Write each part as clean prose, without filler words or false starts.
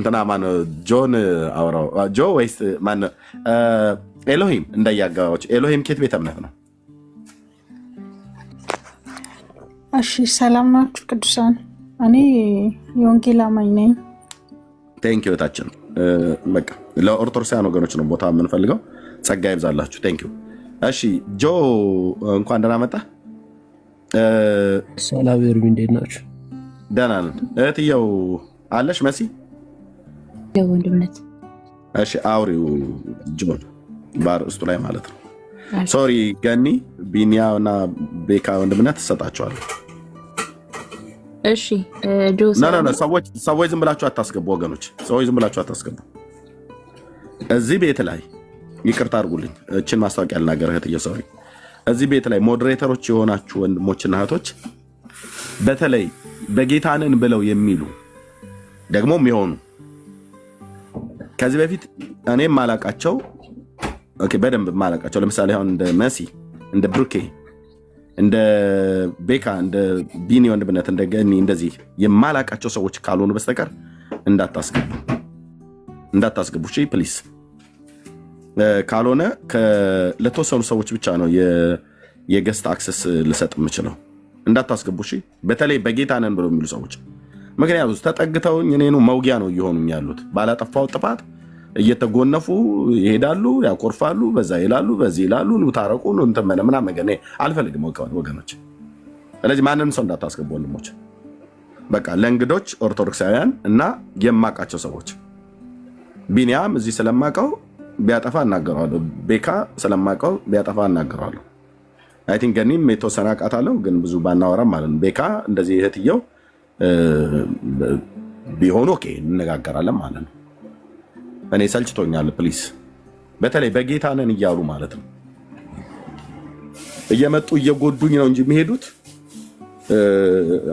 እንትና ማነው ጆን አውራው ጆ ወይስ ማነው ኤሎሂም እንዳያጋባዎች ኤሎሂም ኬት ቤተ እምነት ነው? እሺ ሰላም ናችሁ ቅዱሳን? እኔ የወንጌል አማኝ ነኝ። ቴንክ ዩ ታችን በቃ ለኦርቶዶክሳውያን ወገኖች ነው ቦታ የምንፈልገው። ጸጋ ይብዛላችሁ። ቴንክ ዩ። እሺ ጆ እንኳን ደህና መጣ። ሰላም ይርቢ፣ እንዴት ናችሁ? ደህና ነን። እህትየው አለሽ መሲ? የወንድምነት እሺ አውሪው ጆን በአርእስቱ ላይ ማለት ነው። ሶሪ ገኒ ቢኒያ እና ቤካ ወንድምነት ትሰጣቸዋለሁ። እሺ ጆ ሰዎች ዝም ብላችሁ አታስገቡ ወገኖች፣ ሰዎች ዝም ብላችሁ አታስገቡ። እዚህ ቤት ላይ ይቅርታ አድርጉልኝ፣ እችን ማስታወቂያ ልናገር እህትየው። ሶሪ እዚህ ቤት ላይ ሞዴሬተሮች የሆናችሁ ወንድሞችና እህቶች በተለይ በጌታንን ብለው የሚሉ ደግሞም የሆኑ ከዚህ በፊት እኔም ማላቃቸው በደንብ ማላቃቸው ለምሳሌ አሁን እንደ መሲ እንደ ብሩኬ እንደ ቤካ እንደ ቢኒ ወንድምነት እንደ ገኒ እንደዚህ የማላቃቸው ሰዎች ካልሆኑ በስተቀር እንዳታስገቡ እሺ ፕሊዝ። ካልሆነ ለተወሰኑ ሰዎች ብቻ ነው የገስት አክሰስ ልሰጥ የምችለው። እንዳታስገቡ እሺ። በተለይ በጌታ ነን ብለው የሚሉ ሰዎች ምክንያቱም ተጠግተውኝ እኔኑ መውጊያ ነው እየሆኑኝ ያሉት። ባላጠፋው ጥፋት እየተጎነፉ ይሄዳሉ፣ ያኮርፋሉ፣ በዛ ይላሉ፣ በዚህ ይላሉ፣ ታረቁ እንትን ምናምን ነገር አልፈልግም ወገኖች። ስለዚህ ማንንም ሰው እንዳታስገቡ ወንድሞች። በቃ ለእንግዶች ኦርቶዶክሳውያን እና የማቃቸው ሰዎች ቢኒያም እዚህ ስለማቀው ቢያጠፋ እናገረዋለሁ፣ ቤካ ስለማቀው ቢያጠፋ እናገረዋለሁ። አይ ቲንክ ገኒም የተወሰነ አውቃታለሁ ግን ብዙ ባናወራም ማለት ነው። ቤካ እንደዚህ እህትየው ቢሆኑ ኦኬ እንነጋገራለን ማለት ነው። እኔ ሰልችቶኛል ፕሊዝ። በተለይ በጌታ ነን እያሉ ማለት ነው እየመጡ እየጎዱኝ ነው እንጂ የሚሄዱት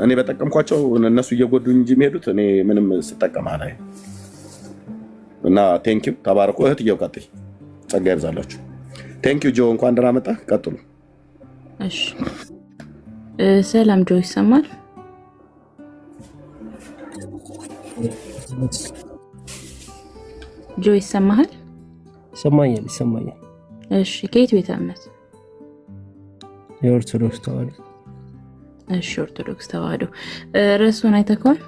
እኔ በጠቀምኳቸው እነሱ እየጎዱኝ እንጂ የሚሄዱት እኔ ምንም ስጠቀም አላይ እና ቴንክ ዩ ተባረኩ። እህትየው ቀጥይ፣ ጸጋ ይብዛላችሁ። ቴንክ ዩ ጆ እንኳን ደህና መጣ። ቀጥሉ። እሺ ሰላም ጆ ይሰማል? ጆ ይሰማሃል? ይሰማኛል። እሺ ከየት ቤተ እምነት? የኦርቶዶክስ ተዋህዶ። እሺ ኦርቶዶክስ ተዋህዶ። ርዕሱን አይተከዋል?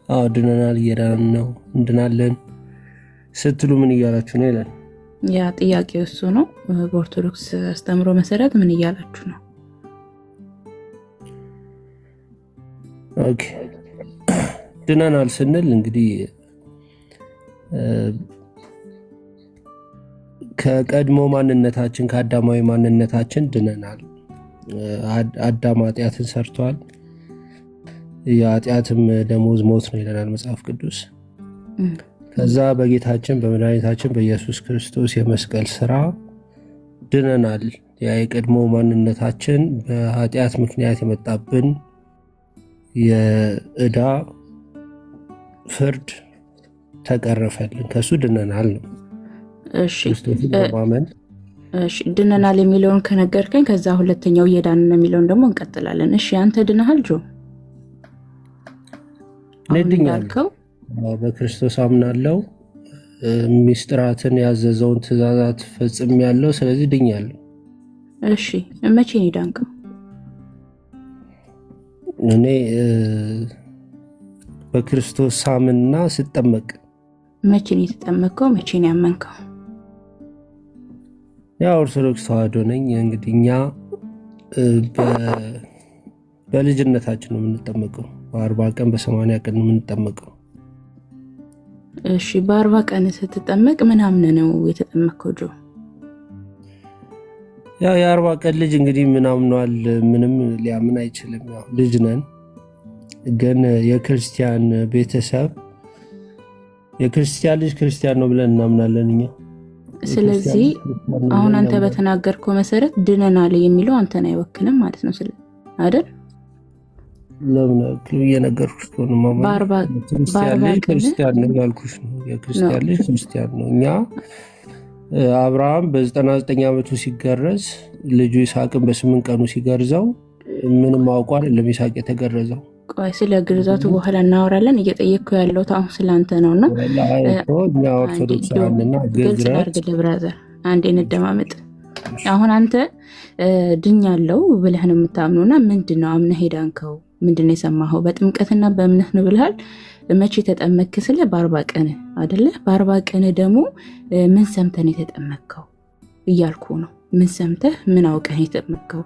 አዎ ድነናል፣ እየዳን ነው፣ እንድናለን ስትሉ ምን እያላችሁ ነው ይላል። ያ ጥያቄው እሱ ነው። በኦርቶዶክስ አስተምሮ መሰረት ምን እያላችሁ ነው? ኦኬ ድነናል ስንል እንግዲህ ከቀድሞ ማንነታችን ከአዳማዊ ማንነታችን ድነናል። አዳም ኃጢአትን ሰርቷል፣ የኃጢአትም ደሞዝ ሞት ነው ይለናል መጽሐፍ ቅዱስ። ከዛ በጌታችን በመድኃኒታችን በኢየሱስ ክርስቶስ የመስቀል ስራ ድነናል። ያ የቀድሞ ማንነታችን በኃጢአት ምክንያት የመጣብን የዕዳ ፍርድ ተቀረፈልን፣ ከሱ ድነናል ነው። እሺ ድነናል የሚለውን ከነገርከኝ ከዛ ሁለተኛው እየዳንን የሚለውን ደግሞ እንቀጥላለን። እሺ አንተ ድነሃል ጆ? ድኛለሁ፣ በክርስቶስ አምናለሁ፣ ሚስጥራትን ያዘዘውን ትእዛዛት ፈጽሜያለሁ፣ ስለዚህ ድኛለሁ። እሺ መቼ ነው የዳንከው? እኔ በክርስቶስ ሳምንና ስጠመቅ። መቼ ነው የተጠመቀው? መቼ ነው ያመንከው? ያ ኦርቶዶክስ ተዋህዶ ነኝ። እንግዲህ እኛ በልጅነታችን ነው የምንጠመቀው። በ40 ቀን በ80 ቀን ነው የምንጠመቀው። እሺ በ40 ቀን ስትጠመቅ ምን አምነህ ነው የተጠመቀው ጆ? ያው የ40 ቀን ልጅ እንግዲህ ምን አምኗል? ምንም ሊያምን አይችልም። ያው ልጅ ነን። ግን የክርስቲያን ቤተሰብ የክርስቲያን ልጅ ክርስቲያን ነው ብለን እናምናለን እኛ። ስለዚህ አሁን አንተ በተናገርከው መሰረት ድነናል የሚለው አንተን አይወክልም ማለት ነው አይደል? ለምን አክሉ እየነገርኩሽ ነው ማለት ክርስቲያን ነው ያልኩሽ ነው። የክርስቲያን ልጅ ክርስቲያን ነው። እኛ አብርሃም በ99 ዓመቱ ሲገረዝ ልጁ ይስሐቅን በ8 ቀኑ ሲገርዘው ምንም አውቋል ለይስሐቅ የተገረዘው ቆይ ስለ ግርዛቱ በኋላ እናወራለን። እየጠየቅኩ ያለሁት አሁን ስላንተ ነውና እኛ ኦርቶዶክሳውያንና ግልጽ ላድርግልህ ብራዘር፣ አንዴ እንደማመጥ። አሁን አንተ ድኛለሁ ብለህ ነው የምታምነውና ምንድን ነው አምነህ ሄዳንከው? ምንድን ነው የሰማኸው? በጥምቀትና በእምነት ነው ብለሃል። መቼ ተጠመክ ስለ በ40 ቀን አይደለ? በ40 ቀን ደግሞ ምን ሰምተህ ነው የተጠመከው እያልኩ ነው። ምን ሰምተህ ምን አውቀህ ነው የተጠመከው?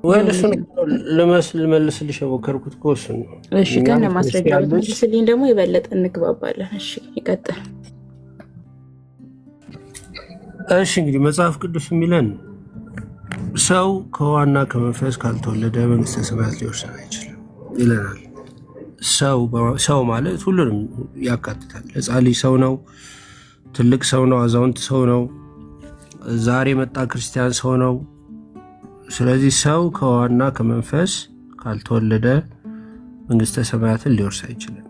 ወይ እሱ ልመልስልሽ የሞከርኩት እኮ እሱን ነው። እሺ ከነ ማስረጃ ብትመልስልኝ ደግሞ የበለጠ እንግባባለን። እሺ ይቀጥል። እሺ እንግዲህ መጽሐፍ ቅዱስ የሚለን ሰው ከውሃና ከመንፈስ ካልተወለደ መንግስተ ሰማያት ሊወርስ አይችልም ይለናል። ሰው ማለት ሁሉንም ያካትታል። ሕፃን ልጅ ሰው ነው፣ ትልቅ ሰው ነው፣ አዛውንት ሰው ነው፣ ዛሬ የመጣ ክርስቲያን ሰው ነው። ስለዚህ ሰው ከውሃና ከመንፈስ ካልተወለደ መንግስተ ሰማያትን ሊወርስ አይችልም።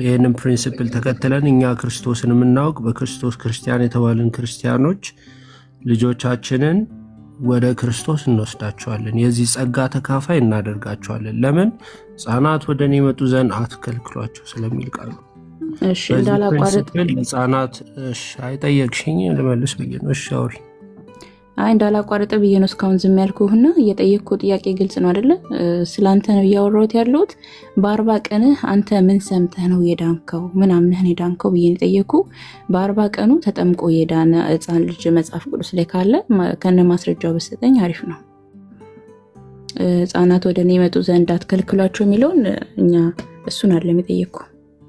ይህንን ፕሪንሲፕል ተከትለን እኛ ክርስቶስን የምናውቅ በክርስቶስ ክርስቲያን የተባልን ክርስቲያኖች ልጆቻችንን ወደ ክርስቶስ እንወስዳቸዋለን። የዚህ ጸጋ ተካፋይ እናደርጋቸዋለን። ለምን? ሕፃናት ወደ እኔ ይመጡ ዘንድ አትከልክሏቸው ስለሚል ቃሉ። እሺ እንዳላቋርጥ ሕፃናት አይጠየቅሽኝ ልመልስ ብዬ ነው። እሺ አውሪ። አይ እንዳላቋርጥ ብዬ ነው እስካሁን ዝም ያልኩህና እየጠየቅኩ ጥያቄ ግልጽ ነው አይደለ? ስላንተ ነው እያወራሁት ያለሁት። በ40 ቀንህ አንተ ምን ሰምተህ ነው የዳንከው? ምን አምነህ ነው የዳንከው ብዬ ጠየቅኩ። በ40 ቀኑ ተጠምቆ የዳነ ሕፃን ልጅ መጽሐፍ ቅዱስ ላይ ካለ ከነ ማስረጃው በሰጠኝ አሪፍ ነው። ሕፃናት ወደ እኔ ይመጡ ዘንድ አትከልክሏቸው የሚለውን እኛ እሱን አይደለም የጠየቅኩ።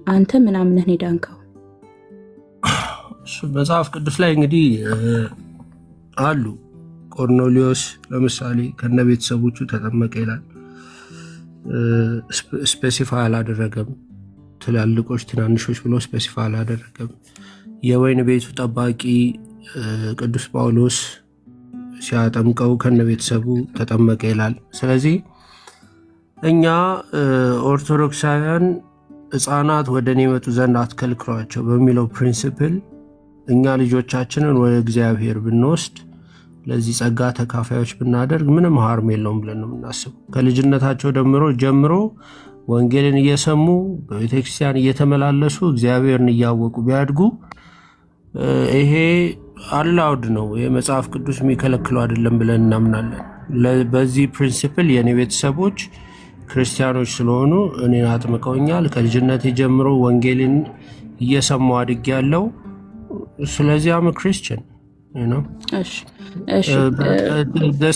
አንተ ምን አምነህ ነው የዳንከው? መጽሐፍ ቅዱስ ላይ እንግዲህ አሉ። ቆርኔሌዎስ ለምሳሌ ከነ ቤተሰቦቹ ተጠመቀ ይላል። ስፔሲፋይ አላደረገም። ትላልቆች ትናንሾች ብሎ ስፔሲፋይ አላደረገም። የወይን ቤቱ ጠባቂ ቅዱስ ጳውሎስ ሲያጠምቀው ከነ ቤተሰቡ ተጠመቀ ይላል። ስለዚህ እኛ ኦርቶዶክሳውያን ሕፃናት ወደ እኔ ይመጡ ዘንድ አትከልክሏቸው በሚለው ፕሪንሲፕል እኛ ልጆቻችንን ወደ እግዚአብሔር ብንወስድ ለዚህ ጸጋ ተካፋዮች ብናደርግ ምንም ሀርም የለውም ብለን ነው የምናስበው። ከልጅነታቸው ጀምሮ ወንጌልን እየሰሙ በቤተክርስቲያን እየተመላለሱ እግዚአብሔርን እያወቁ ቢያድጉ ይሄ አላውድ ነው። የመጽሐፍ ቅዱስ የሚከለክለው አይደለም ብለን እናምናለን። በዚህ ፕሪንሲፕል የእኔ ቤተሰቦች ክርስቲያኖች ስለሆኑ እኔን አጥምቀውኛል። ከልጅነቴ ጀምሮ ወንጌልን እየሰማሁ አድጌያለሁ። ስለዚህ አም ክርስቲያን ነው።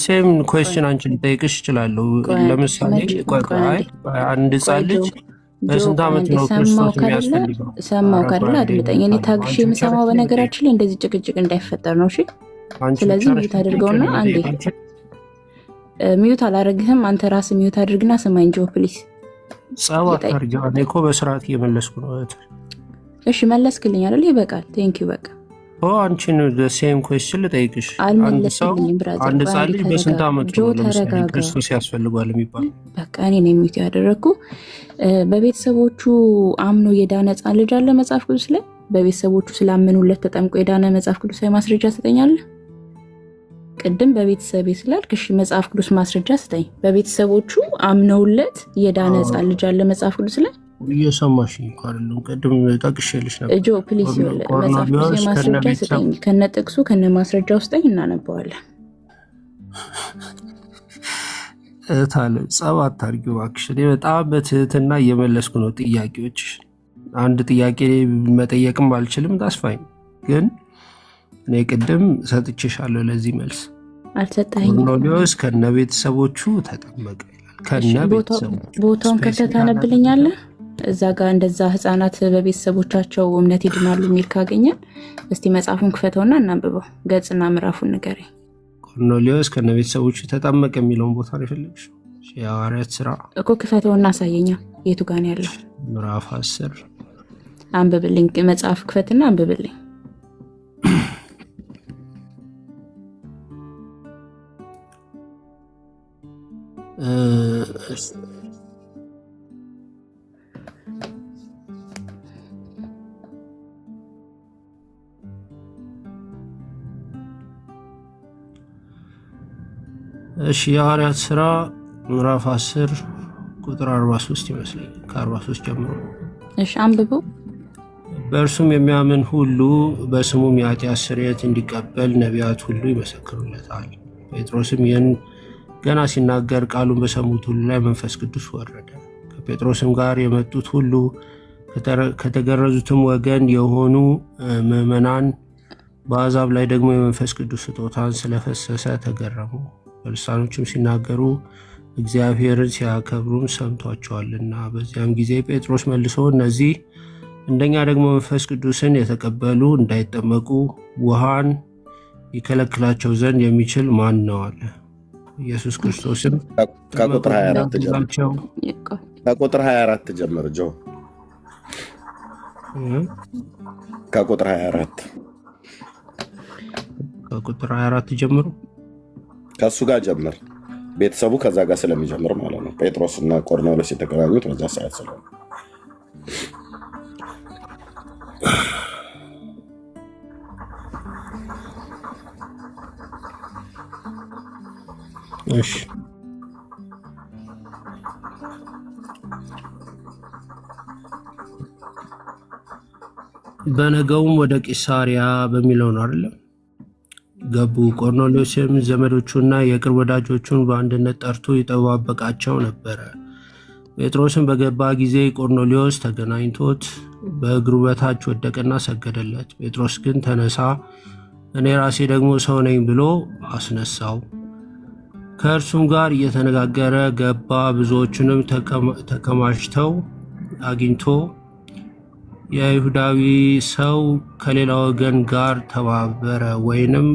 ሴም ኩዌስችን አንቺ ልጠይቅሽ እችላለሁ። ለምሳሌ አንድ ሕፃን ልጅ በስንት ዓመት ነው ክርስቶስ የሚያስፈልገው? ሰማው ካደለ አድምጠኝ። እኔ ታግሽ የምሰማው በነገራችን ላይ እንደዚህ ጭቅጭቅ እንዳይፈጠር ነው። እሺ ስለዚህ ሚዩት አድርገውና አንዴ ሚዩት አላረግህም። አንተ ራስህ ሚዩት አድርግና ስማኝ ጆ ፕሊስ። ጸባት አርጃ እኮ በስርዓት እየመለስኩ ነው። እሺ መለስክልኝ አይደል? ይበቃል። ቴንኪው በቃ አንቺን ሴም ኩዌስችን ልጠይቅሽ። አንድ ሕፃን ልጅ በስንት ዓመቱ ነው ክርስቶስ ያስፈልጓል የሚባለው? በቃ እኔ ነው የሚት ያደረግኩ። በቤተሰቦቹ አምኖ የዳነ ሕፃን ልጅ አለ መጽሐፍ ቅዱስ ላይ? በቤተሰቦቹ ስላመኑለት ተጠምቆ የዳነ መጽሐፍ ቅዱስ ላይ ማስረጃ ትሰጠኛለህ? ቅድም በቤተሰቤ ስላልክ እሺ መጽሐፍ ቅዱስ ማስረጃ ስጠኝ። በቤተሰቦቹ አምነውለት የዳነ ሕፃን ልጅ አለ መጽሐፍ ቅዱስ ላይ? እየሰማሽ አይደለም? ቅድም ጠቅሼልሽ ነበር። ጆ ፕሊስ መጽሐፍ ቅዱስ ማስረጃ ስጠኝ፣ ከነ ጥቅሱ ከነ ማስረጃው ስጠኝ፣ እናነበዋለን። ታለ ጸባት አድርጊው እባክሽ። እኔ በጣም በትህትና እየመለስኩ ነው ጥያቄዎች። አንድ ጥያቄ መጠየቅም አልችልም ታስፋኝ፣ ግን እኔ ቅድም ሰጥቼሻለሁ ለዚህ መልስ። አልሰጠኸኝም። ቆርኔሌዎስ ከነ ቤተሰቦቹ ተጠመቀ ይላል። ከነ ቤተሰቦቹ ቦታውን ከፍተህ ታነብልኛለህ? እዛ ጋር እንደዛ ሕፃናት በቤተሰቦቻቸው እምነት ይድናሉ የሚል ካገኘን እስቲ መጽሐፉን ክፈተውና እናንብበው። ገጽና ምዕራፉን ንገረኝ። ቆርኔሌዎስ ከነ ቤተሰቦቹ ተጠመቀ የሚለውን ቦታ ነው የፈለግሽው? የሐዋርያት ሥራ እኮ ክፈተውና አሳየኛ። የቱ ጋር ነው ያለው? ምዕራፍ 10 አንብብልኝ። መጽሐፍ ክፈትና አንብብልኝ። እሺ የሐዋርያት ሥራ ምዕራፍ 10 ቁጥር 43 ይመስለኛል፣ ከ43 ጀምሮ። እሺ አንብቡ። በእርሱም የሚያምን ሁሉ በስሙም የኃጢአት ስርየት እንዲቀበል ነቢያት ሁሉ ይመሰክሩለታል። ጴጥሮስም ይህን ገና ሲናገር ቃሉን በሰሙት ሁሉ ላይ መንፈስ ቅዱስ ወረደ። ከጴጥሮስም ጋር የመጡት ሁሉ ከተገረዙትም ወገን የሆኑ ምዕመናን በአሕዛብ ላይ ደግሞ የመንፈስ ቅዱስ ስጦታን ስለፈሰሰ ተገረሙ። በልሳኖችም ሲናገሩ እግዚአብሔርን ሲያከብሩም ሰምቷቸዋልና። በዚያም ጊዜ ጴጥሮስ መልሶ እነዚህ እንደኛ ደግሞ መንፈስ ቅዱስን የተቀበሉ እንዳይጠመቁ ውሃን ይከለክላቸው ዘንድ የሚችል ማን ነው አለ። ኢየሱስ ክርስቶስም ከቁጥር 24 ጀምር ጆ ከቁጥር 24 ጀምሮ ከእሱ ጋር ጀምር። ቤተሰቡ ከዛ ጋር ስለሚጀምር ማለት ነው። ጴጥሮስ እና ቆርኔሌዎስ የተገናኙት በዛ ሰዓት ስለሆነ እሺ በነገውም ወደ ቂሳሪያ በሚለው ነው አይደለም ገቡ። ቆርኔሌዎስም ዘመዶቹና የቅርብ ወዳጆቹን በአንድነት ጠርቶ ይጠባበቃቸው ነበረ። ጴጥሮስም በገባ ጊዜ ቆርኔሌዎስ ተገናኝቶት በእግሩ በታች ወደቀና ሰገደለት። ጴጥሮስ ግን ተነሳ፣ እኔ ራሴ ደግሞ ሰው ነኝ ብሎ አስነሳው። ከእርሱም ጋር እየተነጋገረ ገባ። ብዙዎቹንም ተከማችተው አግኝቶ የይሁዳዊ ሰው ከሌላ ወገን ጋር ተባበረ ወይንም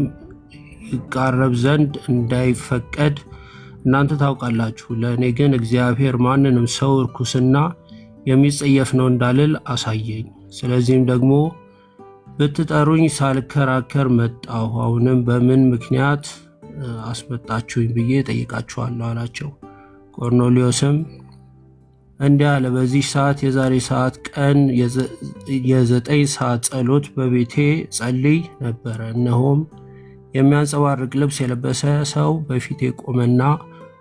ይቃረብ ዘንድ እንዳይፈቀድ እናንተ ታውቃላችሁ። ለእኔ ግን እግዚአብሔር ማንንም ሰው ርኩስና የሚጸየፍ ነው እንዳልል አሳየኝ። ስለዚህም ደግሞ ብትጠሩኝ ሳልከራከር መጣሁ። አሁንም በምን ምክንያት አስመጣችሁኝ ብዬ ጠይቃችኋለሁ አላቸው። ቆርኔሌዎስም እንዲህ አለ፣ በዚህ ሰዓት የዛሬ ሰዓት ቀን የ9 ሰዓት ጸሎት በቤቴ ጸልይ ነበረ። እነሆም የሚያንጸባርቅ ልብስ የለበሰ ሰው በፊቴ ቆመና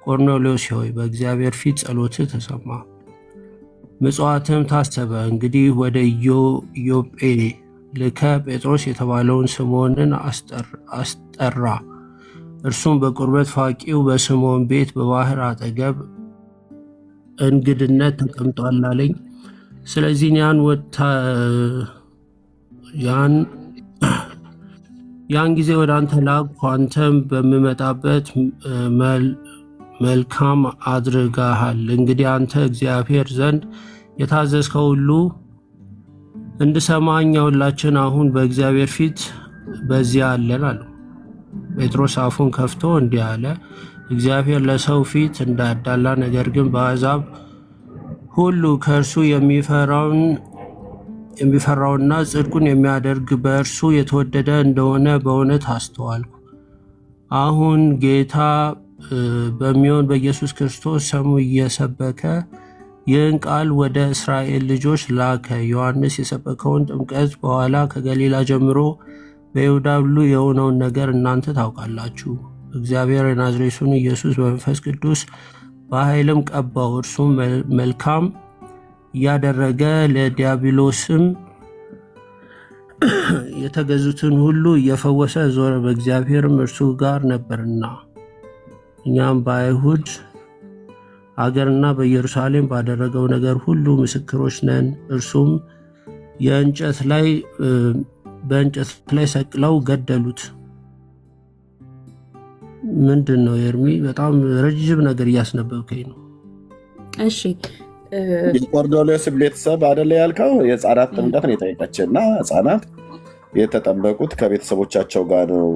ቆርኔሌዎስ ሆይ በእግዚአብሔር ፊት ጸሎትህ ተሰማ፣ ምጽዋትም ታሰበ። እንግዲህ ወደ ኢዮጴ ልከ ጴጥሮስ የተባለውን ስምዖንን አስጠራ። እርሱም በቁርበት ፋቂው በስምዖን ቤት በባህር አጠገብ እንግድነት ተቀምጧል አለኝ። ስለዚህ ያን ጊዜ ወደ አንተ ላክሁ። አንተም በምመጣበት መልካም አድርገሃል። እንግዲህ አንተ እግዚአብሔር ዘንድ የታዘዝከው ሁሉ እንድሰማ እኛ ሁላችን አሁን በእግዚአብሔር ፊት በዚያ አለን አለው። ጴጥሮስ አፉን ከፍቶ እንዲህ አለ፣ እግዚአብሔር ለሰው ፊት እንዳያዳላ፣ ነገር ግን በአሕዛብ ሁሉ ከእርሱ የሚፈራውና ጽድቁን የሚያደርግ በእርሱ የተወደደ እንደሆነ በእውነት አስተዋልኩ። አሁን ጌታ በሚሆን በኢየሱስ ክርስቶስ ስም እየሰበከ ይህን ቃል ወደ እስራኤል ልጆች ላከ። ዮሐንስ የሰበከውን ጥምቀት በኋላ ከገሊላ ጀምሮ በይሁዳ ሁሉ የሆነውን ነገር እናንተ ታውቃላችሁ። እግዚአብሔር የናዝሬቱን ኢየሱስ በመንፈስ ቅዱስ በኃይልም ቀባው። እርሱም መልካም እያደረገ ለዲያብሎስም የተገዙትን ሁሉ እየፈወሰ ዞረ። በእግዚአብሔርም እርሱ ጋር ነበርና እኛም በአይሁድ አገርና በኢየሩሳሌም ባደረገው ነገር ሁሉ ምስክሮች ነን። እርሱም በእንጨት ላይ ሰቅለው ገደሉት። ምንድን ነው ኤርሚ? በጣም ረጅም ነገር እያስነበብከኝ ነው። እሺ የቆርኔሌዎስ ቤተሰብ አይደለ ያልከው? የህፃናት ጥምቀት ነው የጠየቀችህ እና ህፃናት የተጠመቁት ከቤተሰቦቻቸው ጋር ነው።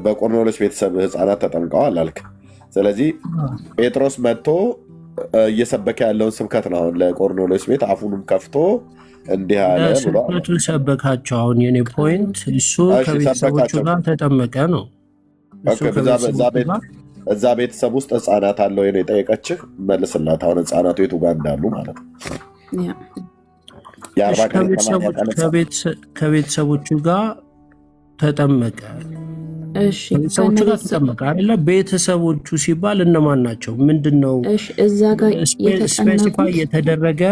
በቆርኔሌዎስ ቤተሰብ ህፃናት ተጠምቀዋል አልክ። ስለዚህ ጴጥሮስ መጥቶ እየሰበከ ያለውን ስብከት ነው አሁን ለቆርኔሌዎስ ቤት አፉንም ከፍቶ እንዲህ አለ ብሎ ስብከቱን ሰበካቸው። አሁን የኔ ፖይንት እሱ ከቤተሰቦቹ ጋር ተጠመቀ ነው። እዛ ቤተሰብ ውስጥ ህፃናት አለው ነው የጠየቀችህ። መልስላት። አሁን ህፃናቱ የቱ ጋር እንዳሉ ማለት ነው። ከቤተሰቦቹ ጋር ተጠመቀ። እሺ ቤተሰቦቹ ጋር ተጠመቀ አይደለ? ቤተሰቦቹ ሲባል እነማን ናቸው? ምንድን ነው? እሺ እዛ ጋር ስፔሲፋይ የተደረገ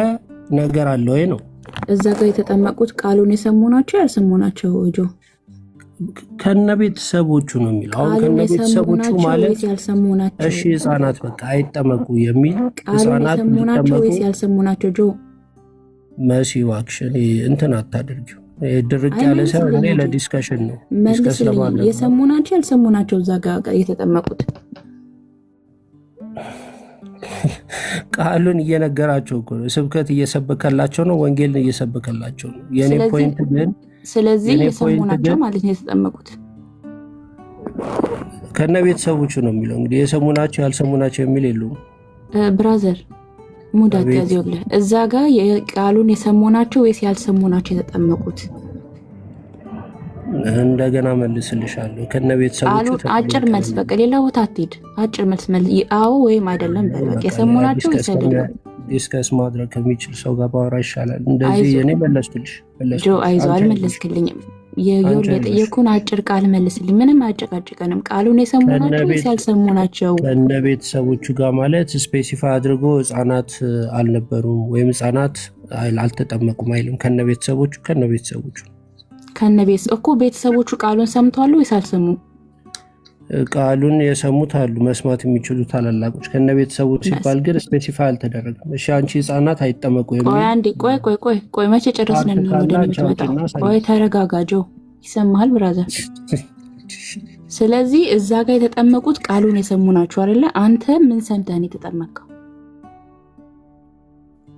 ነገር አለ ወይ ነው? እዛ ጋር የተጠመቁት ቃሉን የሰሙ ናቸው ያልሰሙ ናቸው? ጆ ከነ ቤተሰቦቹ ነው የሚለው። አሁን ከነ ቤተሰቦቹ ማለት ያልሰሙ ናቸው። እሺ ህፃናት በቃ አይጠመቁ የሚል ቃሉን የሰሙ ናቸው ወይስ ያልሰሙ ናቸው? ጆ መሲ ዋክሽን እንትን አታድርጊው። ድርቅ ያለ ሰው እኔ ለዲስከሽን ነው ዲስከስ ለማድረግ የሰሙ ናቸው ያልሰሙ ናቸው እዛ ጋር የተጠመቁት? ቃሉን እየነገራቸው እኮ ነው። ስብከት እየሰበከላቸው ነው። ወንጌልን እየሰበከላቸው ነው። የኔ ፖይንት ግን ስለዚህ የሰሙ ናቸው ማለት ነው የተጠመቁት። ከነ ቤተሰቦቹ ነው የሚለው። እንግዲህ የሰሙ ናቸው ያልሰሙ ናቸው የሚል የለውም። ብራዘር ሙዳት ያዘው ብለህ እዛ ጋር ቃሉን የሰሙ ናቸው ወይስ ያልሰሙ ናቸው የተጠመቁት? እንደገና መልስልሻለሁ። ከነ ቤተሰቦቹ አጭር መልስ፣ በቃ ሌላ ቦታ አትሄድ። አጭር መልስ አዎ ወይም አይደለም በል። በቃ የሰሙ ናቸው ወይስ አይደለም? ዲስከስ ማድረግ ከሚችል ሰው ጋር ባወራ ይሻላል። እንደዚህ እኔ መለስኩልሽ። ጆ አይዞህ፣ አልመለስክልኝም። የጠየኩህን አጭር ቃል መልስልኝ። ምንም አያጨቃጭቀንም። ቃሉን የሰሙ ናቸው ወይስ ያልሰሙ ናቸው? ከነ ቤተሰቦቹ ጋር ማለት ስፔሲፋይ አድርጎ ህፃናት አልነበሩም ወይም ህፃናት አልተጠመቁም አይልም። ከነ ቤተሰቦቹ እኮ ቤተሰቦቹ ቃሉን ሰምተዋል ወይስ አልሰሙም? ቃሉን የሰሙት አሉ፣ መስማት የሚችሉ ታላላቆች። ከነ ቤተሰቦች ሲባል ግን ስፔሲፋይ አልተደረገም። እሺ አንቺ ህፃናት አይጠመቁ የሚል ቆይ መቼ ጨረስን ነው ወደ የምትመጣው? ቆይ ተረጋጋ ጆ፣ ይሰማሃል ብራዘር? ስለዚህ እዛ ጋር የተጠመቁት ቃሉን የሰሙ ናቸው አይደለ? አንተ ምን ሰምተህ ነው የተጠመቀው?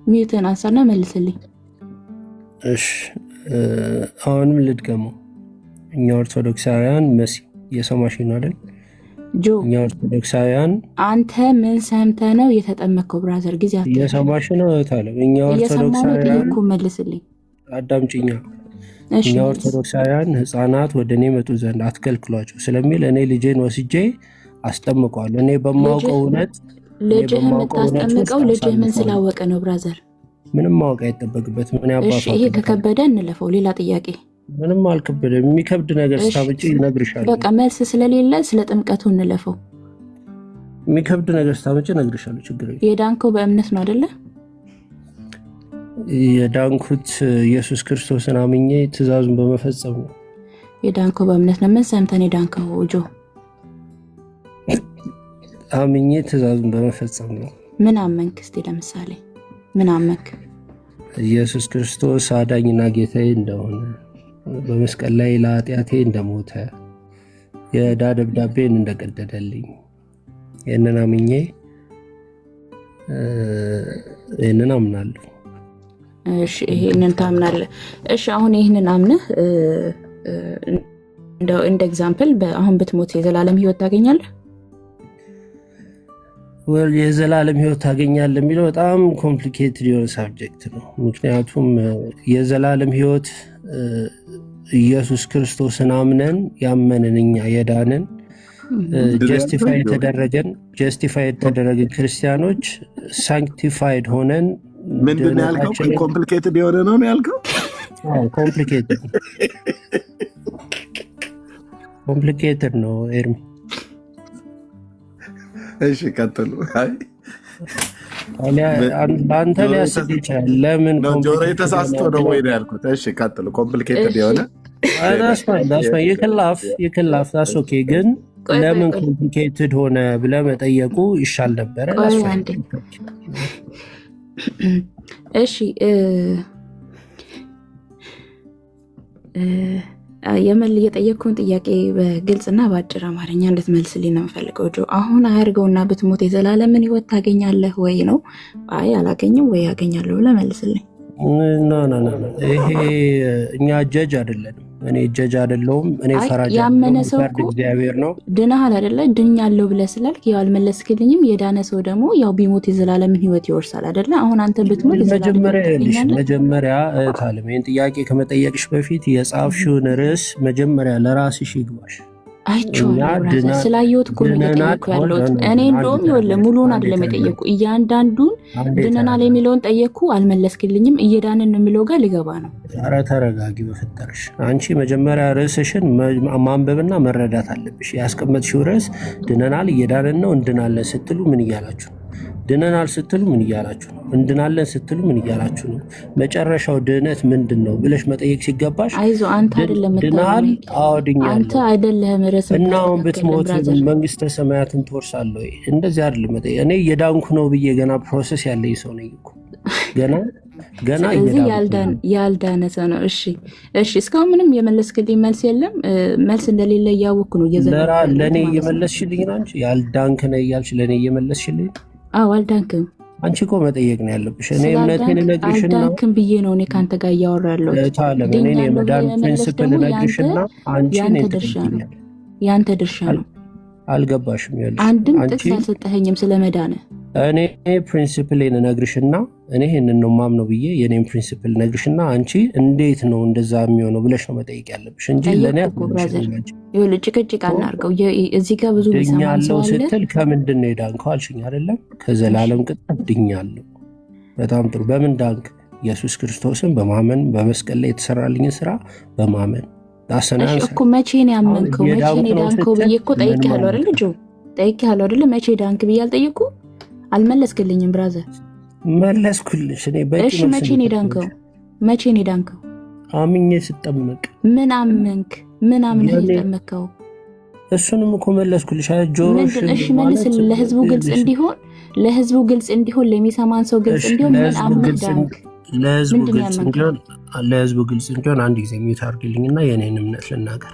ሚውትን አንሳና መልስልኝ። እሺ አሁንም ልድገመው። እኛ ኦርቶዶክሳውያን መሲ የሰማሽ ነው አይደል? ጆ እኛ ኦርቶዶክሳውያን አንተ ምን ሰምተህ ነው የተጠመቀው? ብራዘር ጊዜ አትይዝ። የሰማሽ ነው ታለ እኛ ኦርቶዶክሳውያን እኮ መልስልኝ፣ አዳምጪኛ። እኛ ኦርቶዶክሳውያን ህፃናት ወደ እኔ መጡ ዘንድ አትከልክሏቸው ስለሚል እኔ ልጄን ወስጄ አስጠምቀዋለሁ። እኔ በማውቀው እውነት ልጅህ የምታስጠምቀው ልጅህ ምን ስላወቀ ነው ብራዘር? ምንም ማወቅ አይጠበቅበት። ምን ያባፋ? ይሄ ከከበደ እንለፈው። ሌላ ጥያቄ። ምንም አልከበደም። የሚከብድ ነገር ስታመጪ እነግርሻለሁ። በቃ መልስ ስለሌለ ስለ ጥምቀቱ እንለፈው። የሚከብድ ነገር ስታመጪ እነግርሻለሁ። ችግር የለም። የዳንከው በእምነት ነው አይደለ? የዳንኩት ኢየሱስ ክርስቶስን አምኜ ትእዛዙን በመፈጸም ነው። የዳንከው በእምነት ነው። ምን ሰምተን የዳንከው ጆ? አምኜ ትእዛዙን በመፈጸም ነው። ምን አመንክ? እስቲ ለምሳሌ ምን አመንክ? ኢየሱስ ክርስቶስ አዳኝና ጌታዬ እንደሆነ፣ በመስቀል ላይ ለኃጢአቴ እንደሞተ፣ የዕዳ ደብዳቤን እንደቀደደልኝ ይህንን አምኜ ይህንን አምናለሁ። እሺ ይሄንን ታምናለህ? እሺ አሁን ይህንን አምነህ እንደ ኤግዛምፕል አሁን ብትሞት የዘላለም ህይወት ታገኛለህ? የዘላለም ህይወት ታገኛለህ የሚለው በጣም ኮምፕሊኬትድ የሆነ ሳብጀክት ነው። ምክንያቱም የዘላለም ህይወት ኢየሱስ ክርስቶስን አምነን ያመንን እኛ የዳንን ጀስቲፋይ የተደረገን ክርስቲያኖች ሳንክቲፋይድ ሆነን ምንድን ያልከው? ኮምፕሊኬትድ የሆነ ነው ያልከው? ኮምፕሊኬትድ ነው ኤርሚ። እሺ ቀጥሉ። አንተ ሊያስብ ይችላል። ለምን ጆሮ የተሳስቶ ነው ወይ ያልኩት? እሺ ቀጥሉ። ኮምፕሊኬትድ የሆነ የክላፍ ኦኬ። ግን ለምን ኮምፕሊኬትድ ሆነ ብለህ መጠየቁ ይሻል ነበረ። እሺ የጠየቅኩን ጥያቄ በግልጽና በአጭር አማርኛ እንድትመልስልኝ ነው የምፈልገው ጆ። አሁን አያርገውና ብትሞት የዘላለምን ህይወት ታገኛለህ ወይ ነው? አይ አላገኝም ወይ ያገኛለሁ ብለህ መልስልኝ። ይሄ እኛ ጀጅ አይደለንም። እኔ ጀጅ አይደለሁም። እኔ ፈራጅ ያመነ ሰው እኮ እግዚአብሔር ነው። ድነሃል አይደለ? ድኛለሁ ብለህ ስላልክ ያው አልመለስክልኝም። የዳነ ሰው ደግሞ ያው ቢሞት የዘላለምን ህይወት ይወርሳል አይደለ? አሁን አንተ ብትሞት መጀመሪያ እህታለም ይህን ጥያቄ ከመጠየቅሽ በፊት የጻፍሽውን ርዕስ መጀመሪያ ለራስሽ ይግባሽ። አይቼዋለሁ ስላየሁት እኮ ነው እየጠየኩ ያለሁት። እኔ እንደውም ይኸውልህ ሙሉውን አይደለም የጠየኩ፣ እያንዳንዱን ድነናል የሚለውን ጠየኩ፣ አልመለስክልኝም። እየዳንን ነው የሚለው ጋር ሊገባ ነው። ኧረ ተረጋጊ በፈጠረሽ። አንቺ መጀመሪያ ርዕስሽን ማንበብና መረዳት አለብሽ። ያስቀመጥሽው ርዕስ ድነናል፣ እየዳንን ነው፣ እንድናለን ስትሉ ምን እያላችሁ ነው? ድነናል ስትሉ ምን እያላችሁ ነው? እንድናለን ስትሉ ምን እያላችሁ ነው? መጨረሻው ድህነት ምንድን ነው ብለሽ መጠየቅ ሲገባሽ፣ አይዞህ አንተ አይደለም ድናል አወድኛለሁ አንተ አይደለህም ርዕስ እና አሁን ብትሞት መንግስተ ሰማያትን ትወርሳለህ ወይ? እንደዚህ አይደለም መጠየቅ። እኔ እየዳንኩ ነው ብዬ ገና ፕሮሰስ ያለኝ ሰው ነኝ እኮ ገና እዚህ ያልዳነ ሰው ነው። እሺ እስካሁን ምንም የመለስክልኝ መልስ የለም። መልስ እንደሌለ እያወቅኩ ነው ለእኔ እየመለስሽልኝ ነው። አንቺ ያልዳንክ ነህ እያልሽ ለእኔ እየመለስሽልኝ። አልዳንክም። አንቺ እኮ መጠየቅ ነው ያለብሽ። እኔ እምነቴን እነግርሽና አልዳንክም ብዬ ነው እኔ ከአንተ ጋር እያወራ ያለሁት። እኔ የመዳን ፕሪንስፕል እነግርሽና አንቺ ያንተ ድርሻ ነው። አልገባሽም? ያለሽ አንድም ጥቅስ አልሰጠኸኝም ስለ መዳን። እኔ ፕሪንሲፕሌን እነግርሽና እኔ ይሄንን ነው ማምነው ብዬ የኔን ፕሪንሲፕል እነግርሽና አንቺ እንዴት ነው እንደዛ የሚሆነው ብለሽ ነው መጠየቅ ያለብሽ እንጂ ለኔ ይኸውልህ ጭቅጭቅ አናርገው። እዚህ ጋር ብዙ ድኛለሁ ስትል ከምንድን ነው የዳንከው አልሽኝ አይደለም? ከዘላለም ቅጣት ድኛለሁ። በጣም ጥሩ። በምን ዳንክ? ኢየሱስ ክርስቶስን በማመን በመስቀል ላይ የተሰራልኝን ስራ በማመን እኮ። መቼ ነው ያመንከው? መቼ ነው የዳንከው ብዬ እኮ ጠይቄሃለሁ አይደል? ልጁ ጠይቄሃለሁ አይደል? መቼ ዳንክ ብዬ አልጠየኩ? አልመለስክልኝም ብራዘር። መለስኩልሽ። እሺ መቼ ነው የዳንከው? መቼ ነው የዳንከው? አምኜ ስጠመቅ። ምን አመንክ? ምን አምነህ የጠመቅከው? እሱንም እኮ መለስኩልሽ። እሺ መልስልኝ። ለህዝቡ ግልጽ እንዲሆን ለሚሰማን ሰው ግልጽ እንዲሆን ምን አምነህ ዳንክ? ለህዝቡ ግልጽ እንዲሆን አንድ ጊዜ ሚዩት አድርግልኝና የኔን እምነት ልናገር።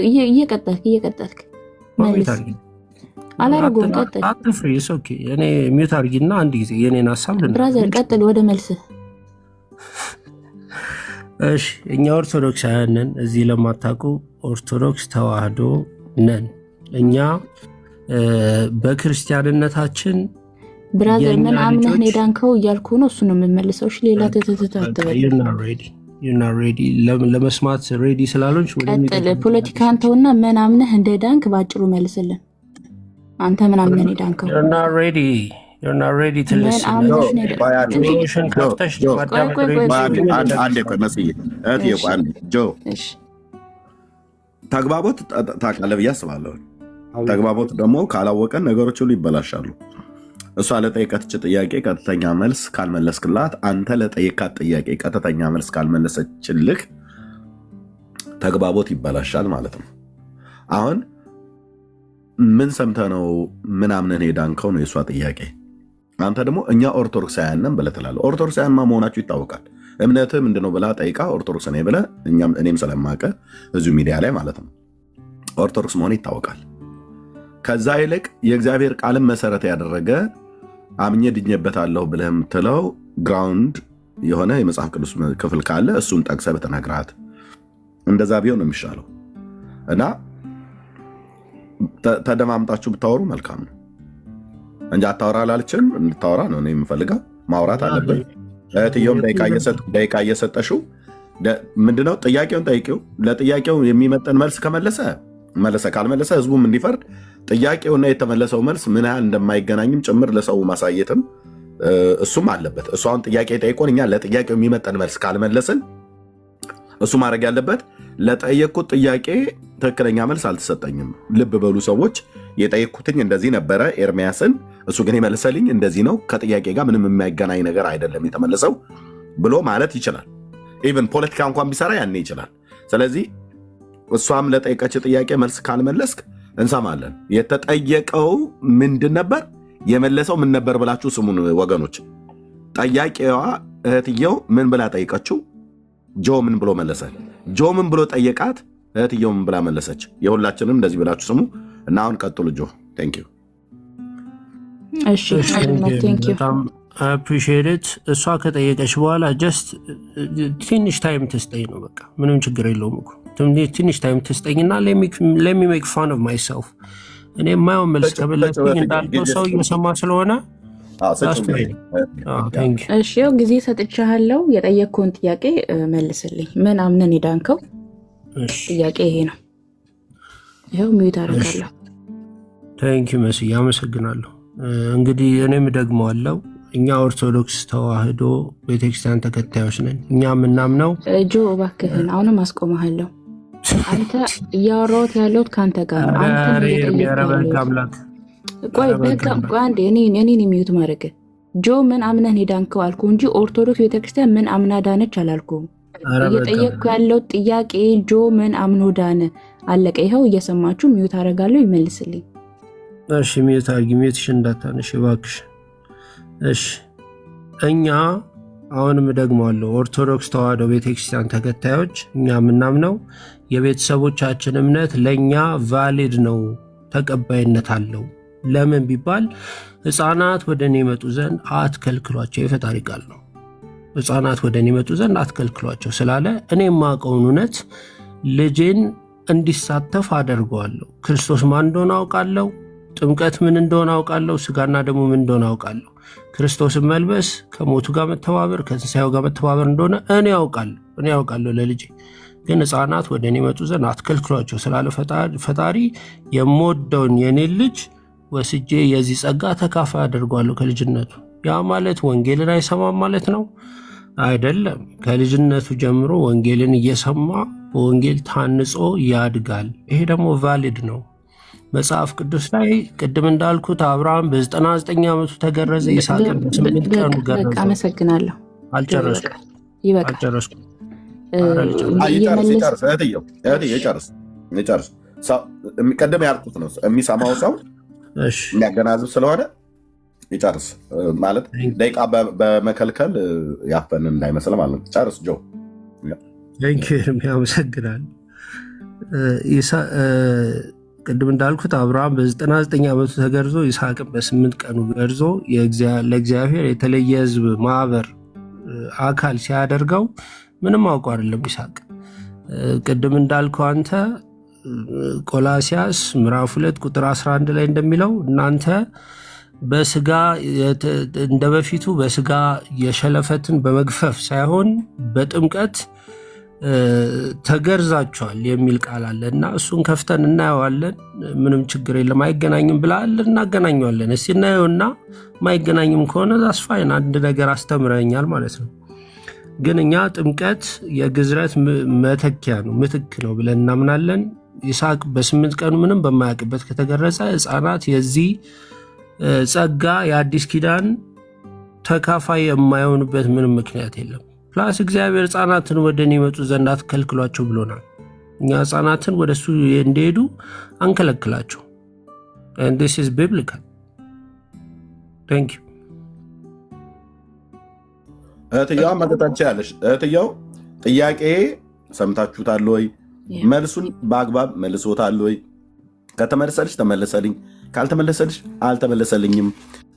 እየቀጠልክ አላረጉም። ቀጥል። አትፍሪ። ኦኬ እኔ ሚዩት አድርጊና አንድ ጊዜ የኔን ሀሳብ ልናገር። ብራዘር ቀጥል ወደ መልስህ። እሺ እኛ ኦርቶዶክሳውያን ነን። እዚህ ለማታውቁ ኦርቶዶክስ ተዋህዶ ነን። እኛ በክርስቲያንነታችን ብራዘር ምን አምነህ ነው የዳንከው እያልኩ ነው። እሱ ነው የምመልሰው። እሺ ሌላ ተተተተተበል ለመስማት ሬዲ ስላልሆንሽ ቀጥል። ፖለቲካን ተውና ምን አምነህ እንደ ዳንክ ባጭሩ መልስልን። አንተ ምን አምነህ ነው የዳንከው? You're not ready to listen. ተግባቦት ታውቃለህ ብዬ አስባለሁ። ተግባቦት ደግሞ ካላወቀን ነገሮች ሁሉ ይበላሻሉ። እሷ ለጠየቀች ጥያቄ ቀጥተኛ መልስ ካልመለስክላት፣ አንተ ለጠየቃት ጥያቄ ቀጥተኛ መልስ ካልመለሰችልህ ተግባቦት ይበላሻል ማለት ነው። አሁን ምን ሰምተህ ነው ምን አምነህ የዳንከው ነው የእሷ ጥያቄ። አንተ ደግሞ እኛ ኦርቶዶክሳውያን ነን ብለህ ትላለህ። ኦርቶዶክሳውያን መሆናችሁ ይታወቃል። እምነትህ ምንድነው ብላ ጠይቃ ኦርቶዶክስ ነኝ ብለህ እኔም ስለማውቅ እዚሁ ሚዲያ ላይ ማለት ነው ኦርቶዶክስ መሆን ይታወቃል። ከዛ ይልቅ የእግዚአብሔር ቃልን መሰረት ያደረገ አምኜ ድኜበታለሁ ብለህ የምትለው ግራውንድ የሆነ የመጽሐፍ ቅዱስ ክፍል ካለ እሱን ጠቅሰህ ብትነግራት እንደዛ ቢሆን ነው የሚሻለው እና ተደማምጣችሁ ብታወሩ መልካም ነው እንጂ አታወራ አላልችልም። እንድታወራ ነው እኔ የምፈልገው። ማውራት አለብን። እህትየውም ደቂቃ እየሰጠሽው ምንድነው ጥያቄውን ጠይቂው። ለጥያቄው የሚመጠን መልስ መለሰ፣ ካልመለሰ ህዝቡም እንዲፈርድ ጥያቄውና የተመለሰው መልስ ምን ያህል እንደማይገናኝም ጭምር ለሰው ማሳየትም እሱም አለበት። እሱ አሁን ጥያቄ ጠይቆን እኛ ለጥያቄው የሚመጠን መልስ ካልመለስን እሱ ማድረግ ያለበት ለጠየቅኩት ጥያቄ ትክክለኛ መልስ አልተሰጠኝም፣ ልብ በሉ ሰዎች፣ የጠየቅኩትኝ እንደዚህ ነበረ ኤርሚያስን፣ እሱ ግን የመለሰልኝ እንደዚህ ነው፣ ከጥያቄ ጋር ምንም የማይገናኝ ነገር አይደለም የተመለሰው ብሎ ማለት ይችላል። ኢቨን ፖለቲካ እንኳን ቢሰራ ያኔ ይችላል። ስለዚህ እሷም ለጠየቀች ጥያቄ መልስ ካልመለስክ እንሰማለን። የተጠየቀው ምንድን ነበር፣ የመለሰው ምን ነበር ብላችሁ ስሙን ወገኖች። ጠያቄዋ እህትየው ምን ብላ ጠይቀችው? ጆ ምን ብሎ መለሰ? ጆ ምን ብሎ ጠየቃት? እህትየው ምን ብላ መለሰች? የሁላችንም እንደዚህ ብላችሁ ስሙ እና አሁን ቀጥሉ። ጆ ቴንክ ዩ። በጣም አፕሪሺየት። እሷ ከጠየቀች በኋላ ጀስት ትንሽ ታይም ትስጠኝ ነው በቃ፣ ምንም ችግር የለውም እኮ ትንሽ ታይም ትስጠኝና ሌሚ ሜክ ፋን ኦፍ ማይሰልፍ። እኔ የማየውን መልስ ከመለስኩኝ እንዳልከው ሰው እየሰማ ስለሆነ እሺ፣ ያው ጊዜ ሰጥቻለሁ። የጠየቅከውን ጥያቄ መልስልኝ። ምን አምነን የዳንከው? ጥያቄ ይሄ ነው። ይኸው ሚዩት አደርጋለሁ። ታንኪ መስዬ አመሰግናለሁ። እንግዲህ እኔም ደግመዋለሁ። እኛ ኦርቶዶክስ ተዋህዶ ቤተክርስቲያን ተከታዮች ነን። እኛ የምናምነው ጆ እባክህን አሁንም አስቆመሃለሁ። አንተ እያወራሁት ያለሁት ከአንተ ጋር ነው። ቆይ በቃ አንዴ እኔን የሚዩት ማድረግ ጆ ምን አምነህ ዳንከው አልኩ እንጂ ኦርቶዶክስ ቤተክርስቲያን ምን አምና ዳነች አላልኩም። እየጠየቅኩ ያለው ጥያቄ ጆ ምን አምኖ ዳነ አለቀ። ይኸው እየሰማችሁ ሚዩት አደርጋለሁ፣ ይመልስልኝ። እሺ ሚዩት አድርጊ፣ ሚዩትሽ እንዳታነሽ እባክሽ። እሺ እኛ አሁንም ደግመዋለሁ፣ ኦርቶዶክስ ተዋህዶ ቤተክርስቲያን ተከታዮች እኛ የምናምነው የቤተሰቦቻችን እምነት ለእኛ ቫሊድ ነው፣ ተቀባይነት አለው። ለምን ቢባል ሕፃናት ወደ እኔ ይመጡ ዘንድ አትከልክሏቸው፣ የፈጣሪ ቃል ነው። ሕፃናት ወደ እኔ ይመጡ ዘንድ አትከልክሏቸው ስላለ እኔ የማውቀውን እውነት ልጄን እንዲሳተፍ አደርገዋለሁ። ክርስቶስ ማን እንደሆነ አውቃለሁ። ጥምቀት ምን እንደሆነ አውቃለሁ። ስጋና ደግሞ ምን እንደሆነ አውቃለሁ። ክርስቶስን መልበስ ከሞቱ ጋር መተባበር ከትንሣኤው ጋር መተባበር እንደሆነ እኔ ያውቃለሁ። ለልጄ ግን ሕፃናት ወደ እኔ ይመጡ ዘንድ አትከልክሏቸው ስላለ ፈጣሪ የምወደውን የኔን ልጅ ወስጄ የዚህ ጸጋ ተካፋይ አደርገዋለሁ ከልጅነቱ። ያ ማለት ወንጌልን አይሰማም ማለት ነው አይደለም። ከልጅነቱ ጀምሮ ወንጌልን እየሰማ በወንጌል ታንጾ ያድጋል። ይሄ ደግሞ ቫሊድ ነው። መጽሐፍ ቅዱስ ላይ ቅድም እንዳልኩት አብርሃም በ99 ዓመቱ ተገረዘ፣ ይስሐቅን በ8 ቀኑ ገረዘ። አመሰግናለሁ። አልጨረስኩም። ይጨርስ። ቀደም ያልኩት ነው የሚሰማው ሰው የሚያገናዝብ ስለሆነ ይጨርስ። ማለት ደቂቃ በመከልከል ያፈን እንዳይመስል ማለት ነው። ጨርስ ጆ። ያመሰግናል። ቅድም እንዳልኩት አብርሃም በ99 ዓመቱ ተገርዞ ይስሐቅን በ8 ቀኑ ገርዞ ለእግዚአብሔር የተለየ ሕዝብ ማህበር አካል ሲያደርገው ምንም አውቆ አይደለም ይስሐቅ። ቅድም እንዳልከው አንተ ቆላሲያስ ምዕራፍ 2 ቁጥር 11 ላይ እንደሚለው እናንተ በስጋ እንደ በፊቱ በስጋ የሸለፈትን በመግፈፍ ሳይሆን በጥምቀት ተገርዛችኋል የሚል ቃል አለ እና እሱን ከፍተን እናየዋለን። ምንም ችግር የለም። አይገናኝም ብላል፣ እናገናኘዋለን። እስኪ እናየውና ማይገናኝም ከሆነ ዛስፋይን አንድ ነገር አስተምረኛል ማለት ነው። ግን እኛ ጥምቀት የግዝረት መተኪያ ነው፣ ምትክ ነው ብለን እናምናለን። ይስሐቅ በ8 ቀኑ ምንም በማያውቅበት ከተገረዘ ሕፃናት የዚህ ጸጋ የአዲስ ኪዳን ተካፋይ የማይሆኑበት ምንም ምክንያት የለም። ፕላስ እግዚአብሔር ሕፃናትን ወደ እኔ ይመጡ ዘንድ አትከልክሏቸው ብሎናል። እኛ ሕፃናትን ወደ እሱ እንዲሄዱ አንከለክላቸው። this is biblical. Thank you. እህትየዋ መቀጠል ያለሽ። እህትየው ጥያቄ ሰምታችሁታል ወይ? መልሱን በአግባብ መልሶታል ወይ? ከተመለሰልሽ ተመለሰልኝ፣ ካልተመለሰልሽ አልተመለሰልኝም።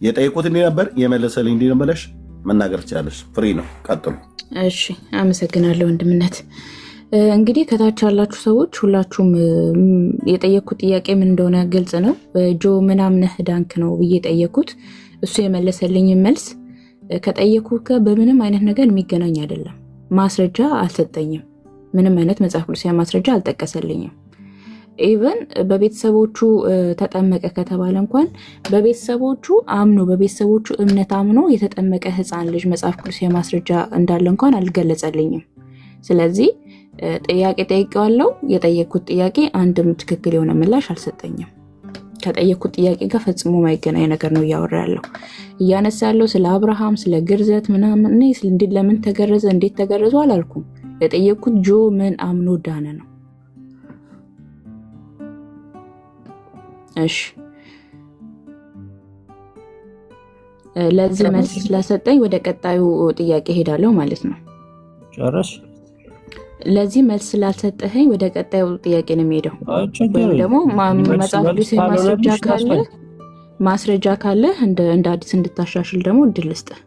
የጠየቁት እንዲህ ነበር የመለሰልኝ እንዲህ ነበር ብለሽ መናገር ትችላለሽ። ፍሪ ነው። ቀጥሉ። እሺ፣ አመሰግናለሁ ወንድምነት። እንግዲህ ከታች ያላችሁ ሰዎች ሁላችሁም የጠየኩት ጥያቄ ምን እንደሆነ ግልጽ ነው። ጆ ምናምነህ ዳንክ ነው ብዬ ጠየኩት። እሱ የመለሰልኝ መልስ ከጠየኩ በምንም አይነት ነገር የሚገናኝ አይደለም። ማስረጃ አልሰጠኝም። ምንም አይነት መጽሐፍ ቅዱሳዊ ማስረጃ አልጠቀሰልኝም። ኢቨን በቤተሰቦቹ ተጠመቀ ከተባለ እንኳን በቤተሰቦቹ እምነት አምኖ የተጠመቀ ሕፃን ልጅ መጽሐፍ ቅዱሳዊ ማስረጃ እንዳለ እንኳን አልገለጸልኝም። ስለዚህ ጥያቄ ጠይቄዋለሁ። የጠየኩት ጥያቄ አንድም ትክክል የሆነ ምላሽ አልሰጠኝም። ከጠየኩት ጥያቄ ጋር ፈጽሞ ማይገናኝ ነገር ነው እያወራ ያለው። እያነሳ ያለው ስለ አብርሃም ስለ ግርዘት ምናምን፣ እኔ ለምን ተገረዘ እንዴት ተገረዙ አላልኩም። የጠየኩት ጆ ምን አምኖ ዳነ ነው። እሺ፣ ለዚህ መልስ ስለሰጠኝ ወደ ቀጣዩ ጥያቄ ሄዳለሁ ማለት ነው። ጨረስ። ለዚህ መልስ ስላልሰጠኸኝ ወደ ቀጣዩ ጥያቄ ነው የሚሄደው። ወይም ደግሞ መጽሐፍ ቅዱስ ማስረጃ ካለ እንደ አዲስ እንድታሻሽል ደግሞ እድል ልስጥህ።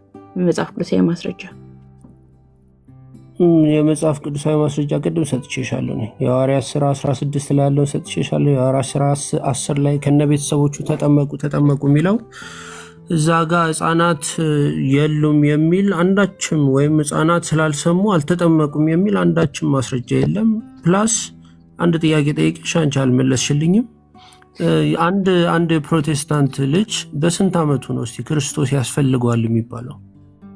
መጽሐፍ ቅዱሳዊ ማስረጃ የመጽሐፍ ቅዱሳዊ ማስረጃ ቅድም ሰጥቼሻለሁ። የሐዋርያት ሥራ 16 ላይ ያለውን ሰጥቼሻለሁ። የሐዋርያት ሥራ 10 ላይ ከነ ቤተሰቦቹ ተጠመቁ የሚለው እዛ ጋር ሕፃናት የሉም የሚል አንዳችም፣ ወይም ሕፃናት ስላልሰሙ አልተጠመቁም የሚል አንዳችም ማስረጃ የለም። ፕላስ አንድ ጥያቄ ጠይቄሽ አንቺ አልመለስሽልኝም። አንድ ፕሮቴስታንት ልጅ በስንት ዓመቱ ነው እስቲ ክርስቶስ ያስፈልገዋል የሚባለው?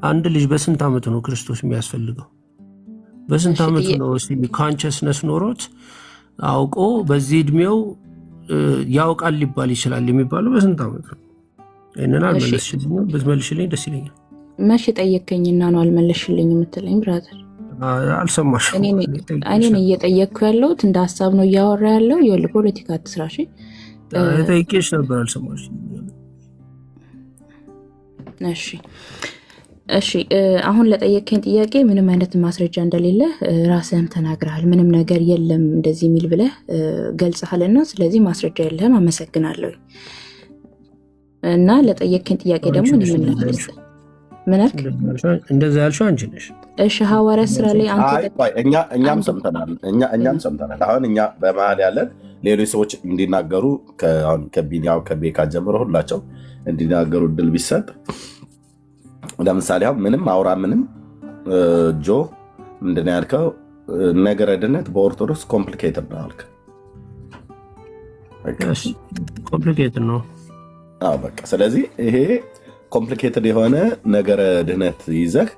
አንድ ልጅ በስንት ዓመቱ ነው ክርስቶስ የሚያስፈልገው? በስንት ዓመቱ ነው እስቲ ኮንሽስነስ ኖሮት አውቆ በዚህ እድሜው ያውቃል ሊባል ይችላል የሚባለው በስንት ዓመቱ ነው? ይሄንን አልመለስሽልኝም። ብትመልሽልኝ ደስ ይለኛል። መቼ ጠየቀኝና ነው አልመለስሽልኝ የምትለኝ? ብራዘር አልሰማሽም። እኔን እየጠየቅኩ ያለሁት እንደ ሀሳብ ነው እያወራ ያለው። ይኸውልህ ፖለቲካ አትስራ። ጠይቄሽ ነበር አልሰማሽም። እሺ አሁን ለጠየቀኝ ጥያቄ ምንም አይነት ማስረጃ እንደሌለ ራስህም ተናግረሃል። ምንም ነገር የለም እንደዚህ የሚል ብለህ ገልጸሃልና ስለዚህ ማስረጃ የለህም። አመሰግናለሁ። እና ለጠየቀኝ ጥያቄ ደግሞ ምን አልክ? እንደዛ ያልሽው አንቺ ነሽ። እሺ ሐዋርያት ሥራ ላይ እኛም ሰምተናል። አሁን እኛ በመሀል ያለን ሌሎች ሰዎች እንዲናገሩ ከቢኒያው ከቤካ ጀምሮ ሁላቸው እንዲናገሩ እድል ቢሰጥ፣ ለምሳሌ አሁን ምንም አውራ ምንም ጆ ምንድን ነው ያልከው? ነገረ ድነት በኦርቶዶክስ ኮምፕሊኬትድ ነው አልክ። ኮምፕሊኬትድ ነው። በቃ ስለዚህ ይሄ ኮምፕሊኬትድ የሆነ ነገረ ድህነት ይዘህ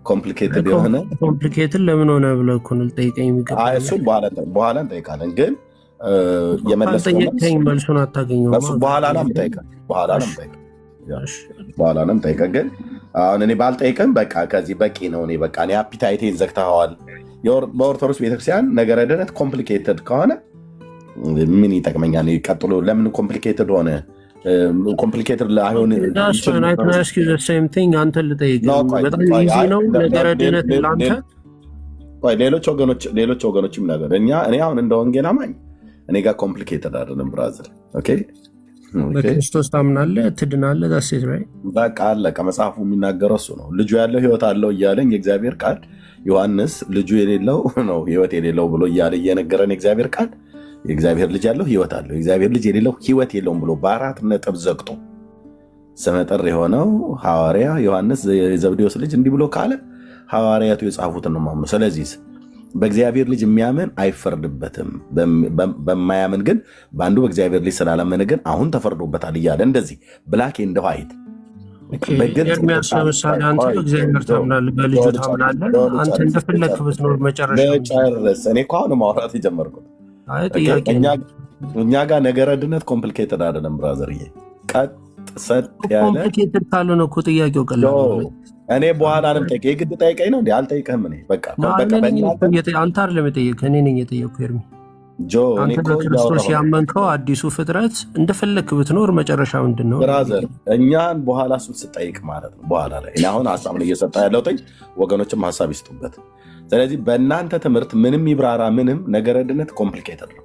ኮምፕሊኬትድ የሆነ ኮምፕሊኬትድ ለምን ሆነ ብለህ እኮ ነው ልጠይቀኝ የሚገባ። እሱን በኋላ እንጠይቃለን፣ ግን የመለስከኝ መልሱን አታገኘውም። በኋላ ነው የምጠይቀህ። ግን አሁን እኔ ባልጠይቅም በቃ ከዚህ በቂ ነው። እኔ በቃ እኔ አፒታይቴን ዘግተኸዋል። በኦርቶዶክስ ቤተክርስቲያን ነገረ ድህነት ኮምፕሊኬትድ ከሆነ ምን ይጠቅመኛል? ቀጥሎ ለምን ኮምፕሊኬትድ ሆነ? ኮምፕሊኬትድ ላይሆን አንተን ልጠይቅ። በጣም ኢዚ ነው ነገረ ድህነት ለአንተ። ሌሎች ወገኖችም ነገር እኔ አሁን እንደ ወንጌል አማኝ እኔ ጋር ኮምፕሊኬትድ አይደለም ብራዘር። በክርስቶስ ታምናለህ፣ ትድናለህ። ዳሴት ራይት በቃ አለቀ። መጽሐፉ የሚናገረው እሱ ነው። ልጁ ያለው ህይወት አለው እያለኝ የእግዚአብሔር ቃል ዮሐንስ ልጁ የሌለው ነው ህይወት የሌለው ብሎ እያለ እየነገረን የእግዚአብሔር ቃል የእግዚአብሔር ልጅ ያለው ህይወት አለው፣ የእግዚአብሔር ልጅ የሌለው ህይወት የለውም ብሎ በ4 ነጥብ ዘግቶ ስመጥር የሆነው ሐዋርያ ዮሐንስ የዘብዴዎስ ልጅ እንዲህ ብሎ ካለ ሐዋርያቱ የጻፉትን ነው ማምነው። ስለዚህ በእግዚአብሔር ልጅ የሚያምን አይፈርድበትም፣ በማያምን ግን በአንዱ በእግዚአብሔር ልጅ ስላላመነ ግን አሁን ተፈርዶበታል እያለ እንደዚህ ብላክ ኤንድ ዋይት ኤርሚያስ ለምሳሌ አንተ በእግዚአብሔር ታምናለህ፣ በልጁ ታምናለህ። አንተ እንደፈለግህ ብትኖር መጨረሻ እኔ እኮ አሁን ማውራት የጀመርኩት እኛ ጋር ነገረ ድነት ኮምፕሊኬትድ አይደለም ብራዘርዬ። ቀጥ ሰጥ ያለ ኮምፕሊኬትድ ካልሆነ እኮ ጥያቄው ቀላል ነው። እኔ በኋላ ነው ጠይቀኝ። የግድ ጠይቀኝ ነው እንዴ? አልጠይቀህም። እኔ በቃ አንተ አይደለም የጠየቅህ፣ እኔ ነኝ የጠየቅኩህ ኤርሚ። አንተ እኔ በክርስቶስ ያመንከው አዲሱ ፍጥረት እንደፈለግህ ብትኖር መጨረሻ ምንድን ነው? ብራዘር እኛን በኋላ እሱን ስጠይቅ ማለት ነው። በኋላ ላይ እኔ አሁን ሀሳብ ነው እየሰጠ ያለሁት፣ ወገኖችም ሀሳብ ይስጡበት። ስለዚህ በእናንተ ትምህርት ምንም ይብራራ ምንም ነገረ ድነት ኮምፕሊኬትድ ነው።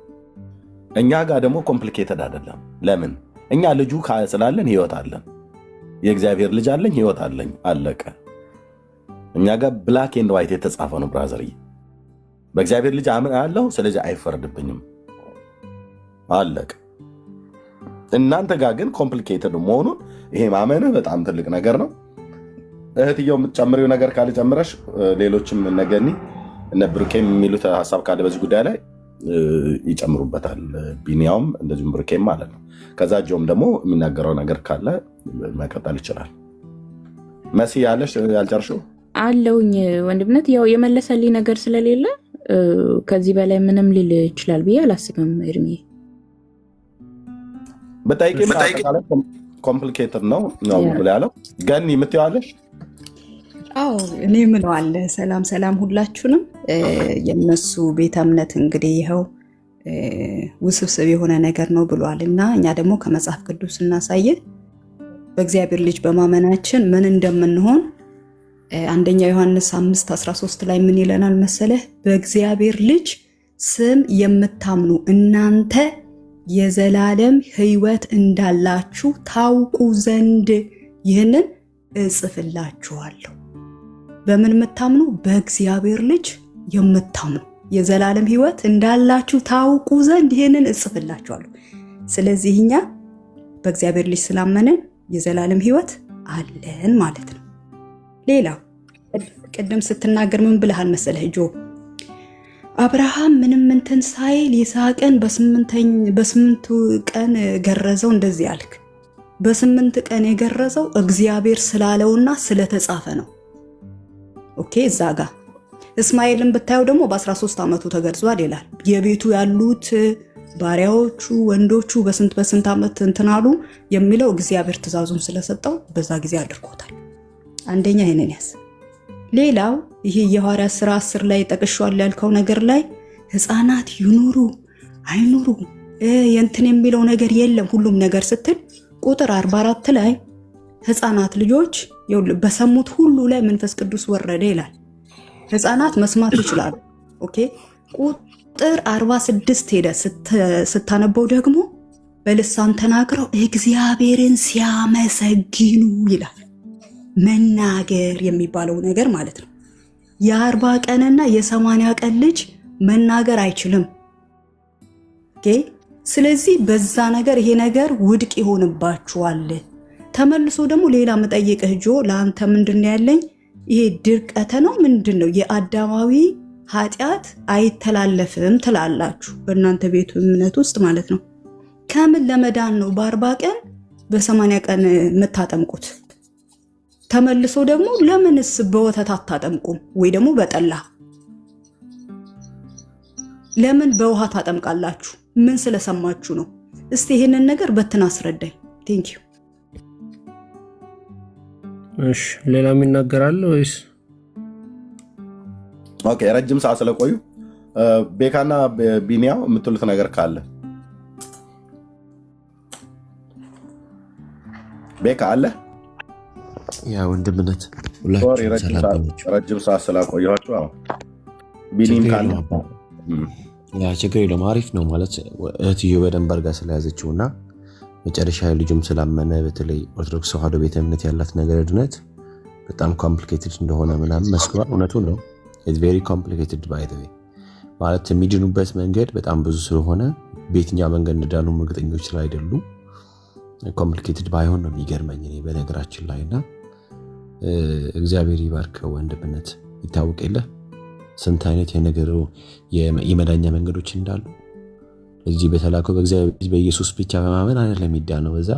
እኛ ጋር ደግሞ ኮምፕሊኬትድ አይደለም። ለምን? እኛ ልጁ ስላለን ህይወት አለን፣ የእግዚአብሔር ልጅ አለኝ ህይወት አለኝ፣ አለቀ። እኛ ጋር ብላክ ኤንድ ዋይት የተጻፈ ነው ብራዘርዬ። በእግዚአብሔር ልጅ አምን አለው፣ ስለዚህ አይፈርድብኝም፣ አለቀ። እናንተ ጋር ግን ኮምፕሊኬትድ መሆኑን ይሄ ማመን በጣም ትልቅ ነገር ነው። እህትየው የምትጨምሪው ነገር ካለ ጨምረሽ፣ ሌሎችም ነገኒ እነ ብሩኬም የሚሉት ሀሳብ ካለ በዚህ ጉዳይ ላይ ይጨምሩበታል። ቢኒያውም እንደዚሁም ብሩኬም ማለት ነው። ከዛ ጆም ደግሞ የሚናገረው ነገር ካለ መቀጠል ይችላል። መሲ ያለሽ ያልጨርሽው አለውኝ ወንድምነት ያው የመለሰልኝ ነገር ስለሌለ ከዚህ በላይ ምንም ሊል ይችላል ብዬ አላስብም። እድሜ በጠይቄም ኮምፕሊኬትድ ነው ብሎ ያለው ገኒ የምትይዋለሽ? አዎ እኔ ምለዋለ። ሰላም ሰላም ሁላችሁንም። የነሱ ቤተ እምነት እንግዲህ ይኸው ውስብስብ የሆነ ነገር ነው ብሏል እና እኛ ደግሞ ከመጽሐፍ ቅዱስ እናሳየን በእግዚአብሔር ልጅ በማመናችን ምን እንደምንሆን አንደኛ ዮሐንስ 5:13 ላይ ምን ይለናል መሰለህ? በእግዚአብሔር ልጅ ስም የምታምኑ እናንተ የዘላለም ሕይወት እንዳላችሁ ታውቁ ዘንድ ይህንን እጽፍላችኋለሁ። በምን የምታምኑ? በእግዚአብሔር ልጅ የምታምኑ የዘላለም ሕይወት እንዳላችሁ ታውቁ ዘንድ ይህንን እጽፍላችኋለሁ። ስለዚህ እኛ በእግዚአብሔር ልጅ ስላመንን የዘላለም ሕይወት አለን ማለት ነው። ሌላው ቅድም ስትናገር ምን ብለሃል መሰለህ ጆ? አብርሃም ምንም እንትን ሳይል ይስሐቅን በስምንቱ ቀን ገረዘው። እንደዚህ አልክ። በ8 ቀን የገረዘው እግዚአብሔር ስላለውና ስለተጻፈ ነው። ኦኬ። እዛ ጋር እስማኤልን ብታየው ደግሞ በ13 ዓመቱ ተገርዟል ይላል። የቤቱ ያሉት ባሪያዎቹ ወንዶቹ በስንት ዓመት እንትን አሉ የሚለው እግዚአብሔር ትእዛዙን ስለሰጠው በዛ ጊዜ አድርጎታል። አንደኛ ይሄንን ያዝ። ሌላው ይሄ የሐዋርያት ሥራ 10 ላይ ጠቅሻለሁ ያልከው ነገር ላይ ህፃናት ይኑሩ አይኑሩ የእንትን የሚለው ነገር የለም ሁሉም ነገር ስትል ቁጥር 44 ላይ ህፃናት ልጆች በሰሙት ሁሉ ላይ መንፈስ ቅዱስ ወረደ ይላል። ህፃናት መስማት ይችላሉ። ኦኬ። ቁጥር 46 ሄደ ስታነበው ደግሞ በልሳን ተናግረው እግዚአብሔርን ሲያመሰግኑ ይላል። መናገር የሚባለው ነገር ማለት ነው። የ40 ቀንና የ80 ቀን ልጅ መናገር አይችልም። ኦኬ። ስለዚህ በዛ ነገር ይሄ ነገር ውድቅ ይሆንባችኋል። ተመልሶ ደግሞ ሌላ መጠየቅህ ጆ ለአንተ ምንድነው ያለኝ? ይሄ ድርቀተ ነው ምንድነው? የአዳማዊ ኃጢአት አይተላለፍም ትላላችሁ በእናንተ ቤቱ እምነት ውስጥ ማለት ነው። ከምን ለመዳን ነው በ40 ቀን በ80 ቀን የምታጠምቁት? ተመልሶ ደግሞ ለምንስ በወተት አታጠምቁም? ወይ ደግሞ በጠላ ለምን በውሃ ታጠምቃላችሁ? ምን ስለሰማችሁ ነው? እስቲ ይሄንን ነገር በትን አስረዳኝ። ቴንክ ዩ። እሺ ሌላ የሚናገራል ወይስ? ኦኬ። ረጅም ሰዓት ስለቆዩ ቤካና ቢኒያው የምትሉት ነገር ካለ ቤካ አለ? ያ ወንድምነት ረጅም ሰዓት ስላቆያችሁ ቢኒም ካለ ያ ችግር የለውም። አሪፍ ነው ማለት እህትዮ በደንብ አድርጋ ስለያዘችው እና መጨረሻ ልጁም ስላመነ በተለይ ኦርቶዶክስ ተዋህዶ ቤተ እምነት ያላት ነገር ድነት በጣም ኮምፕሊኬትድ እንደሆነ ምናምን መስክሯል። እውነቱን ነው። ኢትስ ቬሪ ኮምፕሊኬትድ ባይ ዘ ዌይ ማለት የሚድኑበት መንገድ በጣም ብዙ ስለሆነ በየትኛው መንገድ እንዳሉ እርግጠኞች ስላይደሉ ኮምፕሊኬትድ ባይሆን ነው የሚገርመኝ እኔ በነገራችን ላይ እና እግዚአብሔር ይባርከው ወንድምነት። ይታወቅ የለ ስንት አይነት የነገሩ የመዳኛ መንገዶች እንዳሉ እዚህ በተላከው በእግዚአብሔር በኢየሱስ ብቻ በማመን አይደለም የሚዳነው በዛ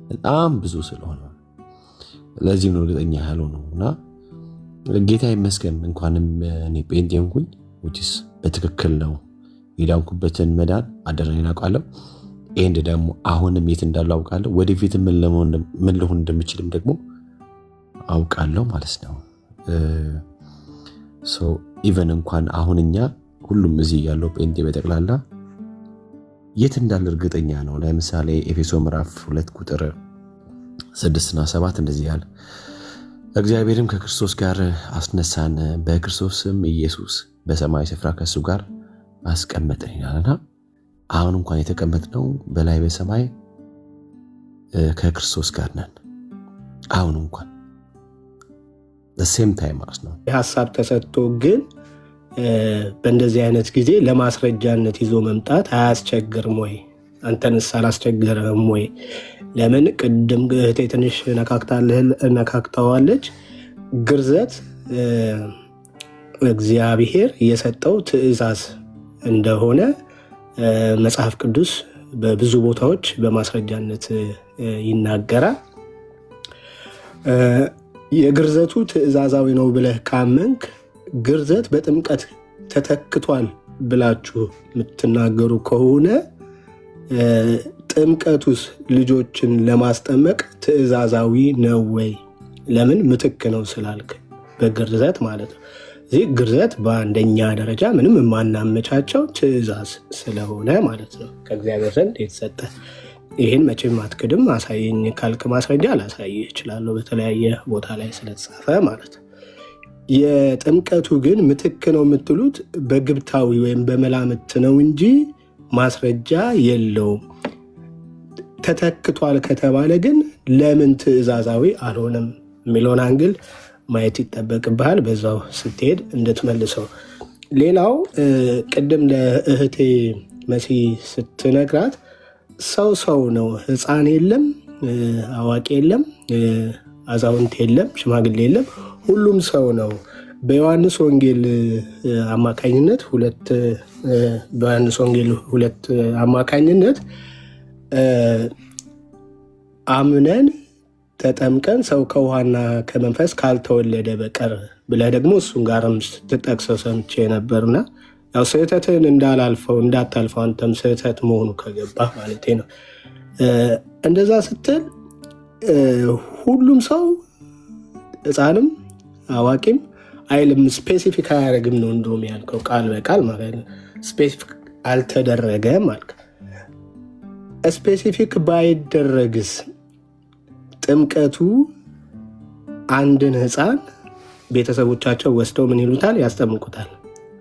በጣም ብዙ ስለሆነ ለዚህ ነው እርግጠኛ ያለው ነውና ጌታ ይመስገን። እንኳንም እኔ ጴንጤ ሆንኩኝ which በትክክል ነው የዳንኩበትን መዳን አደረኝ አውቃለሁ። ኤንድ ደግሞ አሁንም የት እንዳለው አውቃለሁ። ወደፊት ምን ልሆን እንደምችልም ደግሞ አውቃለሁ ማለት ነው። ሶ ኢቨን እንኳን አሁንኛ ሁሉም እዚህ ያለው ጴንጤ በጠቅላላ የት እንዳለ እርግጠኛ ነው። ለምሳሌ ኤፌሶ ምዕራፍ 2 ቁጥር 6 እና 7 እንደዚህ ያለ እግዚአብሔርም ከክርስቶስ ጋር አስነሳን፣ በክርስቶስም ኢየሱስ በሰማይ ስፍራ ከሱ ጋር አስቀመጠን ይላልና አሁን እንኳን የተቀመጥነው በላይ በሰማይ ከክርስቶስ ጋር ነን። አሁን እንኳን በሴም ታይም ማለት ነው። ሐሳብ ተሰጥቶ ግን በእንደዚህ አይነት ጊዜ ለማስረጃነት ይዞ መምጣት አያስቸግርም ወይ? አንተንስ አላስቸገረም ወይ? ለምን ቅድም እህቴ ትንሽ ነካክታዋለች። ግርዘት እግዚአብሔር የሰጠው ትእዛዝ እንደሆነ መጽሐፍ ቅዱስ በብዙ ቦታዎች በማስረጃነት ይናገራል። የግርዘቱ ትእዛዛዊ ነው ብለህ ካመንክ ግርዘት በጥምቀት ተተክቷል ብላችሁ የምትናገሩ ከሆነ ጥምቀቱስ ልጆችን ለማስጠመቅ ትእዛዛዊ ነው ወይ? ለምን ምትክ ነው ስላልክ በግርዘት ማለት ነው። እዚህ ግርዘት በአንደኛ ደረጃ ምንም የማናመቻቸው ትእዛዝ ስለሆነ ማለት ነው ከእግዚአብሔር ዘንድ የተሰጠ። ይህን መቼም አትክድም። አሳየኝ ካልክ ማስረጃ ላሳይህ እችላለሁ በተለያየ ቦታ ላይ ስለተጻፈ ማለት ነው። የጥምቀቱ ግን ምትክ ነው የምትሉት በግብታዊ ወይም በመላምት ነው እንጂ ማስረጃ የለውም። ተተክቷል ከተባለ ግን ለምን ትእዛዛዊ አልሆነም የሚለውን አንግል ማየት ይጠበቅብሃል። በዛው ስትሄድ እንድትመልሰው። ሌላው ቅድም ለእህቴ መሲ ስትነግራት ሰው ነው፣ ህፃን የለም፣ አዋቂ የለም፣ አዛውንት የለም፣ ሽማግሌ የለም፣ ሁሉም ሰው ነው። በዮሐንስ ወንጌል አማካኝነት ሁለት አማካኝነት አምነን ተጠምቀን ሰው ከውሃና ከመንፈስ ካልተወለደ በቀር ብለህ ደግሞ እሱን ጋርም ስትጠቅሰው ሰምቼ ነበርና ያው ስህተትን እንዳታልፈው አንተም ስህተት መሆኑ ከገባ ማለት ነው። እንደዛ ስትል ሁሉም ሰው ሕፃንም አዋቂም አይልም፣ ስፔሲፊክ አያደርግም ነው እንደውም ያልከው ቃል በቃል ማለት ነው። ስፔሲፊክ አልተደረገም አልክ። ስፔሲፊክ ባይደረግስ ጥምቀቱ አንድን ሕፃን ቤተሰቦቻቸው ወስደው ምን ይሉታል? ያስጠምቁታል።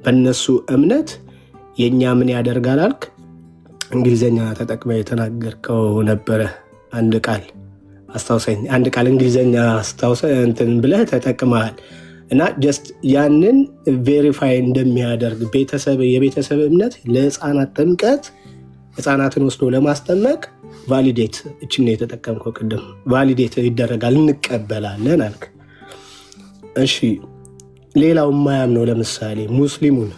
በእነሱ እምነት የእኛ ምን ያደርጋል አልክ? እንግሊዝኛ ተጠቅመ የተናገርከው ነበረ። አንድ ቃል አስታውሰኝ። አንድ ቃል እንግሊዝኛ አስታውሰ እንትን ብለህ ተጠቅመሃል። እና ጀስት ያንን ቬሪፋይ እንደሚያደርግ የቤተሰብ እምነት ለሕፃናት ጥምቀት ሕፃናትን ወስዶ ለማስጠመቅ ቫሊዴት እችን የተጠቀምከው ቅድም ቫሊዴት ይደረጋል እንቀበላለን አልክ። እሺ ሌላው የማያምነው ለምሳሌ ሙስሊሙን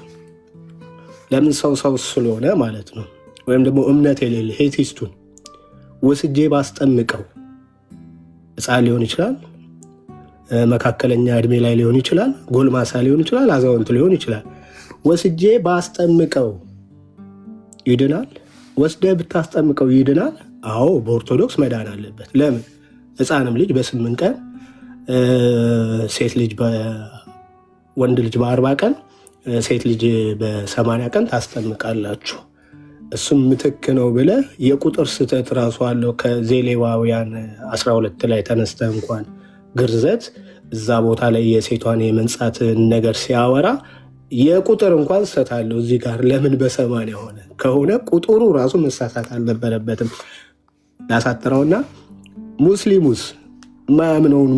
ለምን ሰው ስለሆነ ማለት ነው ወይም ደግሞ እምነት የሌለ ሄቲስቱን ወስጄ ባስጠምቀው ሕፃን ሊሆን ይችላል፣ መካከለኛ እድሜ ላይ ሊሆን ይችላል፣ ጎልማሳ ሊሆን ይችላል፣ አዛውንት ሊሆን ይችላል። ወስጄ ባስጠምቀው ይድናል? ወስደ ብታስጠምቀው ይድናል? አዎ በኦርቶዶክስ መዳን አለበት። ለምን? ሕፃንም ልጅ በ8 ቀን ሴት ልጅ ወንድ ልጅ በ40 ቀን ሴት ልጅ በ80 ቀን ታስጠምቃላችሁ። እሱም ምትክ ነው ብለ የቁጥር ስህተት ራሱ አለው። ከዘሌዋውያን 12 ላይ ተነስተ እንኳን ግርዘት እዛ ቦታ ላይ የሴቷን የመንጻት ነገር ሲያወራ የቁጥር እንኳን ስህተት አለው እዚህ ጋር። ለምን በ80 ሆነ ከሆነ ቁጥሩ ራሱ መሳሳት አልነበረበትም። ላሳጥረውና ሙስሊሙስ ማያምነውን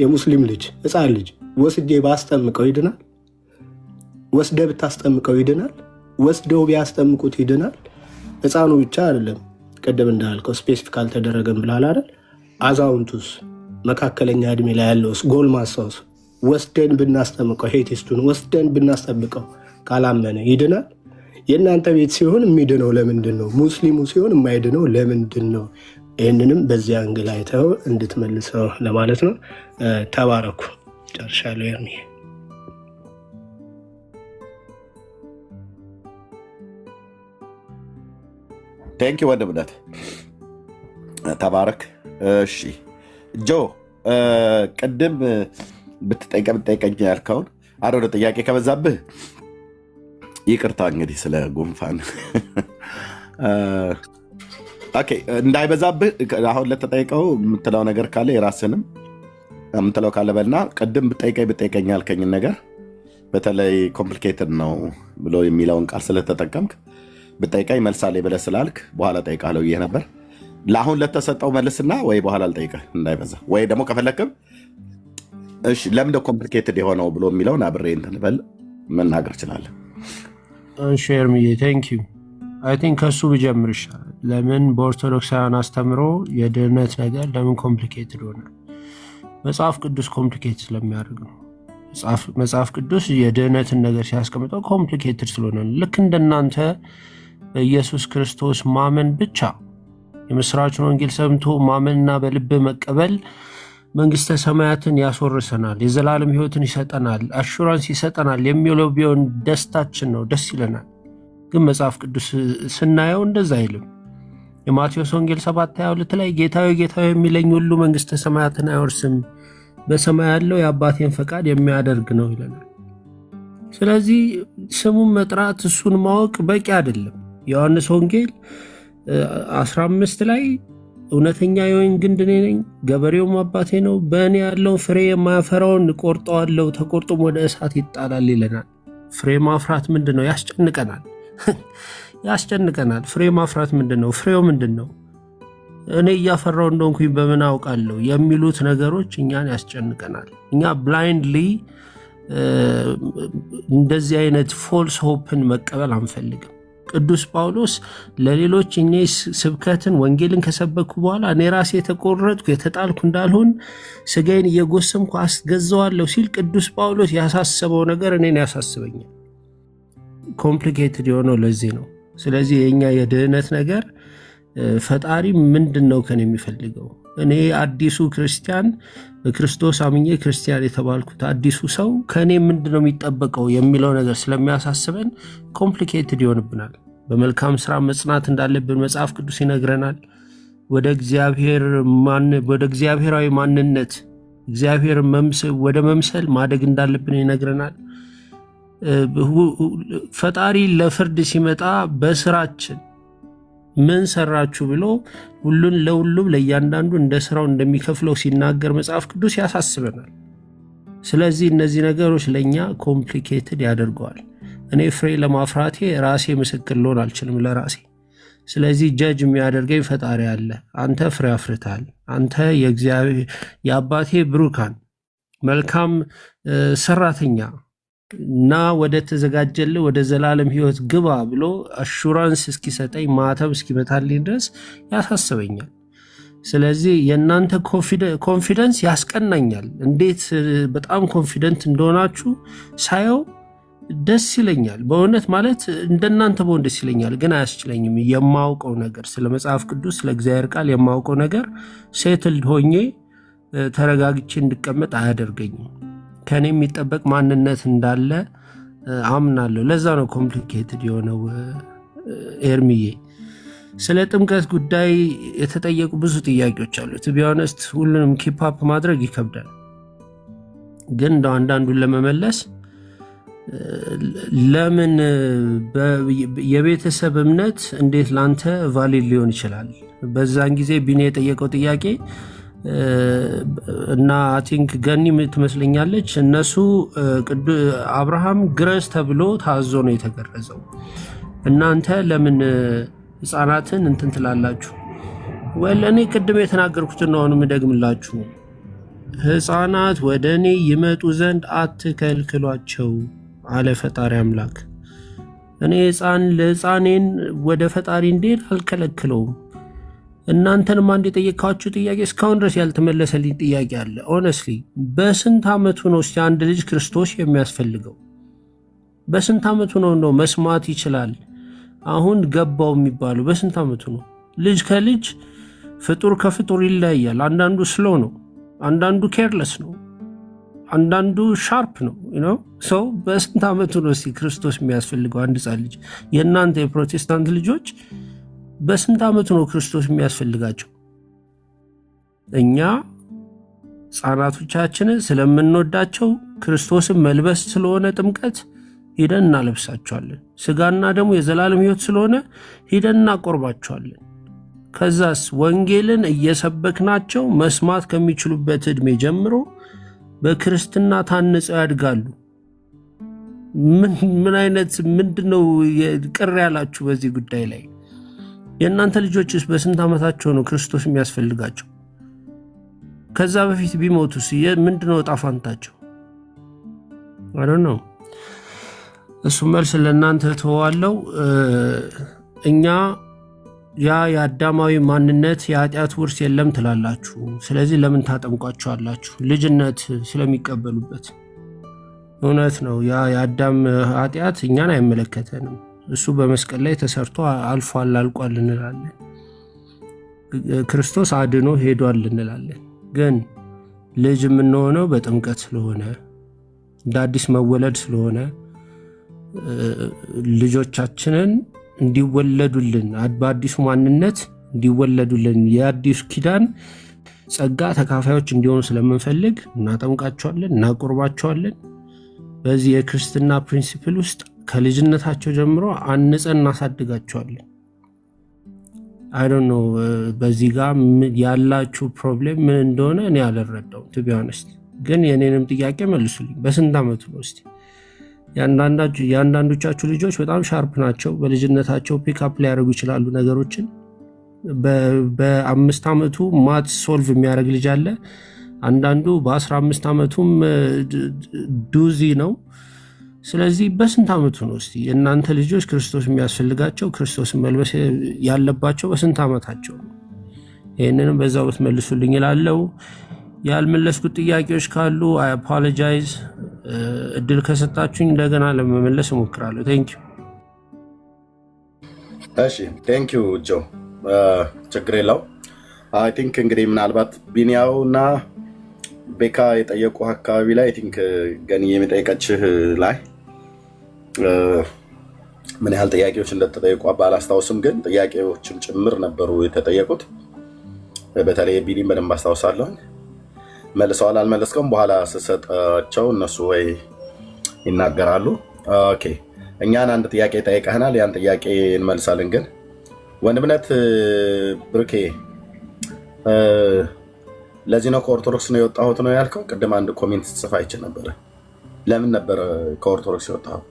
የሙስሊም ልጅ ሕፃን ልጅ ወስጄ ባስጠምቀው ይድናል? ወስደ ብታስጠምቀው ይድናል? ወስደው ቢያስጠምቁት ይድናል? ሕፃኑ ብቻ አይደለም፣ ቅድም እንዳልከው ስፔሲፊክ አልተደረገም ብላል አይደል? አዛውንቱስ፣ መካከለኛ እድሜ ላይ ያለውስ፣ ጎልማሳውስ ወስደን ብናስጠምቀው ሄቲስቱን ወስደን ብናስጠብቀው ካላመነ ይድናል? የእናንተ ቤት ሲሆን የሚድነው ለምንድን ነው? ሙስሊሙ ሲሆን የማይድነው ለምንድን ነው? ይህንንም በዚያ አንግል አይተው እንድትመልሰው ለማለት ነው። ተባረኩ። ጨርሻለሁ። ኤርሚ ቴንኪ ወንድምነት ተባረክ። እሺ ጆ ቅድም ብትጠይቀኝ ያልከውን ወደ ጥያቄ ከበዛብህ ይቅርታ እንግዲህ ስለ ጉንፋን እንዳይበዛብህ አሁን ለተጠይቀው የምትለው ነገር ካለ የራስንም የምትለው ካለ በልና ቅድም ብጠይቀኝ ያልከኝን ነገር በተለይ ኮምፕሊኬትድ ነው ብሎ የሚለውን ቃል ስለተጠቀምክ ብጠይቀኝ መልሳሌ ብለህ ስላልክ በኋላ ጠይቃለሁ ብዬ ነበር። ለአሁን ለተሰጠው መልስና ወይ በኋላ ልጠይቅህ እንዳይበዛ፣ ወይ ደግሞ ከፈለክም እሺ ለምንድነው ኮምፕሊኬትድ የሆነው ብሎ የሚለውን አብሬ እንትን በል መናገር እችላለሁ። ኤርሚዬ ቴንክ ዩ። አይ ቲንክ ከሱ ብጀምር ይሻላል። ለምን በኦርቶዶክሳውያን አስተምሮ የድህነት ነገር ለምን ኮምፕሊኬትድ ሆነ? መጽሐፍ ቅዱስ ኮምፕሊኬት ስለሚያደርግ ነው። መጽሐፍ ቅዱስ የድህነትን ነገር ሲያስቀምጠው ኮምፕሊኬትድ ስለሆነ ነው። ልክ እንደናንተ በኢየሱስ ክርስቶስ ማመን ብቻ የምስራችን ወንጌል ሰምቶ ማመንና በልብ መቀበል መንግስተ ሰማያትን ያስወርሰናል፣ የዘላለም ህይወትን ይሰጠናል፣ አሹራንስ ይሰጠናል የሚለው ቢሆን ደስታችን ነው፣ ደስ ይለናል። ግን መጽሐፍ ቅዱስ ስናየው እንደዛ አይልም። የማቴዎስ ወንጌል 7:22 ላይ ጌታዬ ጌታዬ የሚለኝ ሁሉ መንግስተ ሰማያትን አይወርስም፣ በሰማይ ያለው የአባቴን ፈቃድ የሚያደርግ ነው ይለናል። ስለዚህ ስሙን መጥራት እሱን ማወቅ በቂ አይደለም። ዮሐንስ ወንጌል 15 ላይ እውነተኛ የወይን ግንድ እኔ ነኝ፣ ገበሬውም አባቴ ነው፣ በእኔ ያለውን ፍሬ የማያፈራውን እቆርጠዋለሁ፣ ተቆርጦም ወደ እሳት ይጣላል ይለናል። ፍሬ ማፍራት ምንድን ነው? ያስጨንቀናል። ፍሬ ማፍራት ምንድን ነው? ፍሬው ምንድን ነው? እኔ እያፈራው እንደሆንኩኝ በምን አውቃለሁ የሚሉት ነገሮች እኛን ያስጨንቀናል። እኛ ብላይንድሊ እንደዚህ አይነት ፎልስ ሆፕን መቀበል አንፈልግም። ቅዱስ ጳውሎስ ለሌሎች እኔ ስብከትን ወንጌልን ከሰበኩ በኋላ እኔ ራሴ የተቆረጥኩ የተጣልኩ እንዳልሆን ስጋዬን እየጎሰምኩ አስገዛዋለሁ ሲል ቅዱስ ጳውሎስ ያሳሰበው ነገር እኔን ያሳስበኛል። ኮምፕሊኬትድ የሆነው ለዚህ ነው። ስለዚህ የኛ የድህነት ነገር ፈጣሪ ምንድን ነው ከኔ የሚፈልገው? እኔ አዲሱ ክርስቲያን በክርስቶስ አምኜ ክርስቲያን የተባልኩት አዲሱ ሰው ከኔ ምንድነው የሚጠበቀው የሚለው ነገር ስለሚያሳስበን ኮምፕሊኬትድ ይሆንብናል። በመልካም ስራ መጽናት እንዳለብን መጽሐፍ ቅዱስ ይነግረናል። ወደ እግዚአብሔራዊ ማንነት እግዚአብሔር ወደ መምሰል ማደግ እንዳለብን ይነግረናል። ፈጣሪ ለፍርድ ሲመጣ በስራችን ምን ሰራችሁ ብሎ ለሁሉም ለእያንዳንዱ እንደ ስራው እንደሚከፍለው ሲናገር መጽሐፍ ቅዱስ ያሳስበናል። ስለዚህ እነዚህ ነገሮች ለእኛ ኮምፕሊኬትድ ያደርገዋል። እኔ ፍሬ ለማፍራቴ ራሴ ምስክር ልሆን አልችልም ለራሴ። ስለዚህ ጀጅ የሚያደርገኝ ፈጣሪ አለ። አንተ ፍሬ አፍርታል፣ አንተ የአባቴ ብሩካን መልካም ሰራተኛ እና ወደ ተዘጋጀልህ ወደ ዘላለም ህይወት ግባ ብሎ አሹራንስ እስኪሰጠኝ ማተብ እስኪመታልኝ ድረስ ያሳስበኛል። ስለዚህ የእናንተ ኮንፊደንስ ያስቀናኛል። እንዴት በጣም ኮንፊደንት እንደሆናችሁ ሳየው ደስ ይለኛል። በእውነት ማለት እንደናንተ በሆን ደስ ይለኛል፣ ግን አያስችለኝም። የማውቀው ነገር ስለ መጽሐፍ ቅዱስ ስለ እግዚአብሔር ቃል የማውቀው ነገር ሴትልድ ሆኜ ተረጋግቼ እንድቀመጥ አያደርገኝም። ከኔ የሚጠበቅ ማንነት እንዳለ አምናለሁ። ለዛ ነው ኮምፕሊኬትድ የሆነው። ኤርሚዬ ስለ ጥምቀት ጉዳይ የተጠየቁ ብዙ ጥያቄዎች አሉ። ቱ ቢ ኦነስት ሁሉንም ኪፕ ማድረግ ይከብዳል። ግን እንደ አንዳንዱን ለመመለስ ለምን የቤተሰብ እምነት እንዴት ላንተ ቫሊድ ሊሆን ይችላል? በዛን ጊዜ ቢኔ የጠየቀው ጥያቄ እና አይ ቲንክ ገኒ ትመስለኛለች። እነሱ አብርሃም ግረዝ ተብሎ ታዞ ነው የተገረዘው። እናንተ ለምን ህፃናትን እንትን ትላላችሁ? እኔ ቅድም የተናገርኩትን ነው አሁንም እደግምላችሁ። ህፃናት ወደ እኔ ይመጡ ዘንድ አትከልክሏቸው አለ ፈጣሪ አምላክ። እኔ ለህፃኔን ወደ ፈጣሪ እንዴት አልከለክለውም? እናንተንም አንድ የጠየቃችሁ ጥያቄ እስካሁን ድረስ ያልተመለሰልኝ ጥያቄ አለ። ኦነስትሊ በስንት ዓመቱ ነው እስቲ አንድ ልጅ ክርስቶስ የሚያስፈልገው? በስንት ዓመቱ ነው መስማት ይችላል አሁን ገባው የሚባለው? በስንት ዓመቱ ነው? ልጅ ከልጅ ፍጡር ከፍጡር ይለያያል። አንዳንዱ ስሎ ነው፣ አንዳንዱ ኬርለስ ነው፣ አንዳንዱ ሻርፕ ነው። ሰው በስንት ዓመቱ ነው እስቲ ክርስቶስ የሚያስፈልገው አንድ ህፃን ልጅ? የእናንተ የፕሮቴስታንት ልጆች በስንት ዓመቱ ነው ክርስቶስ የሚያስፈልጋቸው? እኛ ህፃናቶቻችንን ስለምንወዳቸው ክርስቶስን መልበስ ስለሆነ ጥምቀት ሂደን እናለብሳቸዋለን። ስጋና ደግሞ የዘላለም ህይወት ስለሆነ ሂደን እናቆርባቸዋለን። ከዛስ ወንጌልን እየሰበክናቸው መስማት ከሚችሉበት ዕድሜ ጀምሮ በክርስትና ታንጸው ያድጋሉ። ምን አይነት ምንድነው ቅር ያላችሁ በዚህ ጉዳይ ላይ? የእናንተ ልጆችስ በስንት ዓመታቸው ነው ክርስቶስ የሚያስፈልጋቸው? ከዛ በፊት ቢሞቱስ ምንድነው ዕጣ ፈንታቸው? ነው እሱ መልስ ለእናንተ ተዋለው። እኛ የአዳማዊ ማንነት የኃጢአት ውርስ የለም ትላላችሁ። ስለዚህ ለምን ታጠምቋቸዋላችሁ? ልጅነት ስለሚቀበሉበት። እውነት ነው፣ የአዳም ኃጢአት እኛን አይመለከተንም። እሱ በመስቀል ላይ ተሰርቶ አልፏል አልቋል እንላለን። ክርስቶስ አድኖ ሄዷል እንላለን። ግን ልጅ የምንሆነው በጥምቀት ስለሆነ እንደ አዲስ መወለድ ስለሆነ ልጆቻችንን እንዲወለዱልን በአዲሱ ማንነት እንዲወለዱልን የአዲሱ ኪዳን ጸጋ ተካፋዮች እንዲሆኑ ስለምንፈልግ እናጠምቃቸዋለን፣ እናቆርባቸዋለን። በዚህ የክርስትና ፕሪንሲፕል ውስጥ ከልጅነታቸው ጀምሮ አንጸን እናሳድጋቸዋለን። አይ ዶንት ኖ በዚህ ጋር ያላችሁ ፕሮብሌም ምን እንደሆነ እኔ አልረዳውም ቱ ቢ ኦነስት። ግን የኔንም ጥያቄ መልሱልኝ። በስንት ዓመቱ ነው እስቲ? የአንዳንዶቻችሁ ልጆች በጣም ሻርፕ ናቸው። በልጅነታቸው ፒክአፕ ሊያደርጉ ይችላሉ ነገሮችን። በ5 ዓመቱ ማት ሶልቭ የሚያደርግ ልጅ አለ። አንዳንዱ በ15 ዓመቱም ዱዚ ነው። ስለዚህ በስንት ዓመቱ ነው እስቲ የእናንተ ልጆች ክርስቶስ የሚያስፈልጋቸው ክርስቶስን መልበስ ያለባቸው በስንት ዓመታቸው ነው? ይህንንም በዛው ብትመልሱልኝ እላለሁ። ያልመለስኩት ጥያቄዎች ካሉ አይ አፖሎጃይዝ። እድል ከሰጣችሁኝ እንደገና ለመመለስ እሞክራለሁ። ቴንኪው። እሺ ቴንኪዩ ጆ፣ ችግር የለው። አይ ቲንክ እንግዲህ ምናልባት ቢኒያው እና ቤካ የጠየቁ አካባቢ ላይ ቲንክ ገኒ የሚጠይቀችህ ላይ ምን ያህል ጥያቄዎች እንደተጠየቁ ባላስታውስም ግን ጥያቄዎችም ጭምር ነበሩ የተጠየቁት። በተለይ ቢኒም በደንብ አስታውሳለሁ። መልሰዋል አልመለስከውም፣ በኋላ ስሰጣቸው እነሱ ወይ ይናገራሉ። ኦኬ እኛን አንድ ጥያቄ ጠይቀህናል፣ ያን ጥያቄ እንመልሳለን። ግን ወንድምነት ብሩኬ ለዚህ ነው ከኦርቶዶክስ ነው የወጣሁት ነው ያልከው? ቅድም አንድ ኮሜንት ጽፋ አይቼ ነበረ። ለምን ነበር ከኦርቶዶክስ የወጣኸው?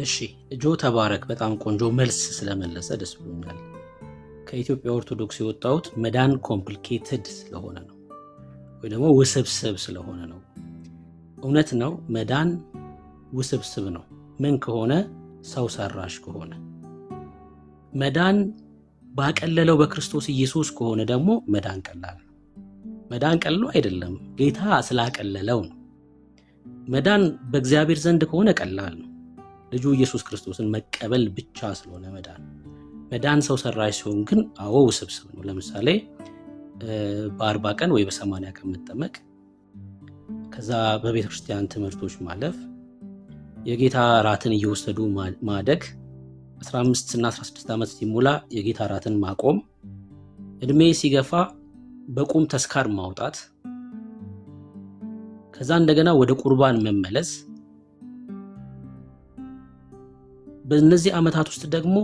እሺ ጆ ተባረክ። በጣም ቆንጆ መልስ ስለመለሰ ደስ ብሎኛል። ከኢትዮጵያ ኦርቶዶክስ የወጣሁት መዳን ኮምፕሊኬትድ ስለሆነ ነው፣ ወይ ደግሞ ውስብስብ ስለሆነ ነው። እውነት ነው፣ መዳን ውስብስብ ነው። ምን ከሆነ ሰው ሰራሽ ከሆነ መዳን ባቀለለው በክርስቶስ ኢየሱስ ከሆነ ደግሞ መዳን ቀላል ነው። መዳን ቀልሎ አይደለም፣ ጌታ ስላቀለለው ነው። መዳን በእግዚአብሔር ዘንድ ከሆነ ቀላል ነው። ልጁ ኢየሱስ ክርስቶስን መቀበል ብቻ ስለሆነ መዳን ሰው ሰራሽ ሲሆን ግን አዎ ውስብስብ ነው። ለምሳሌ በ40 ቀን ወይ በ80 ቀን መጠመቅ፣ ከዛ በቤተ ክርስቲያን ትምህርቶች ማለፍ፣ የጌታ ራትን እየወሰዱ ማደግ፣ 15 እና 16 ዓመት ሲሞላ የጌታ ራትን ማቆም፣ እድሜ ሲገፋ በቁም ተስካር ማውጣት፣ ከዛ እንደገና ወደ ቁርባን መመለስ። በእነዚህ ዓመታት ውስጥ ደግሞ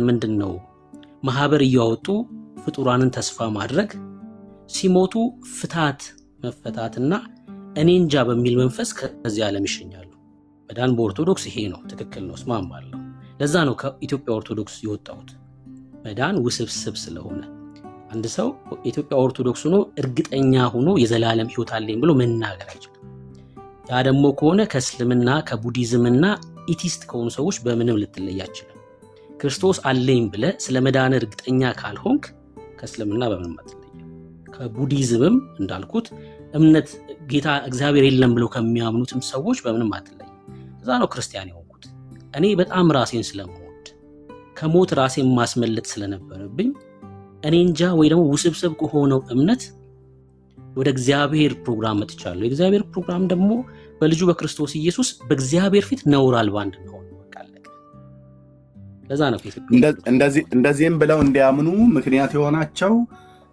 ምንድነው ማህበር እያወጡ ፍጡራንን ተስፋ ማድረግ፣ ሲሞቱ ፍታት መፈታትና እኔ እንጃ በሚል መንፈስ ከዚህ ዓለም ይሸኛሉ። መዳን በኦርቶዶክስ ይሄ ነው፣ ትክክል ነው፣ እስማማለሁ። ለዛ ነው ከኢትዮጵያ ኦርቶዶክስ የወጣሁት። መዳን ውስብስብ ስለሆነ አንድ ሰው ኢትዮጵያ ኦርቶዶክስ ሆኖ እርግጠኛ ሆኖ የዘላለም ሕይወት አለኝ ብሎ መናገር አይችልም። ያ ደግሞ ከሆነ ከእስልምና ከቡዲዝምና ኢቲስት ከሆኑ ሰዎች በምንም ልትለይ አትችልም። ክርስቶስ አለኝ ብለ ስለ መዳን እርግጠኛ ካልሆንክ ከእስልምና በምንም አትለይም። ከቡዲዝምም እንዳልኩት እምነት ጌታ እግዚአብሔር የለም ብለው ከሚያምኑትም ሰዎች በምንም አትለይም። እዛ ነው ክርስቲያን የሆንኩት። እኔ በጣም ራሴን ስለምወድ ከሞት ራሴን ማስመለጥ ስለነበረብኝ እኔ እንጃ ወይ ደግሞ ውስብስብ ከሆነው እምነት ወደ እግዚአብሔር ፕሮግራም መጥቻለሁ። የእግዚአብሔር ፕሮግራም ደግሞ በልጁ በክርስቶስ ኢየሱስ በእግዚአብሔር ፊት ነውር አልባ እንድንሆን ወቃለቀ። ለዛ ነው እንደዚህም ብለው እንዲያምኑ ምክንያት የሆናቸው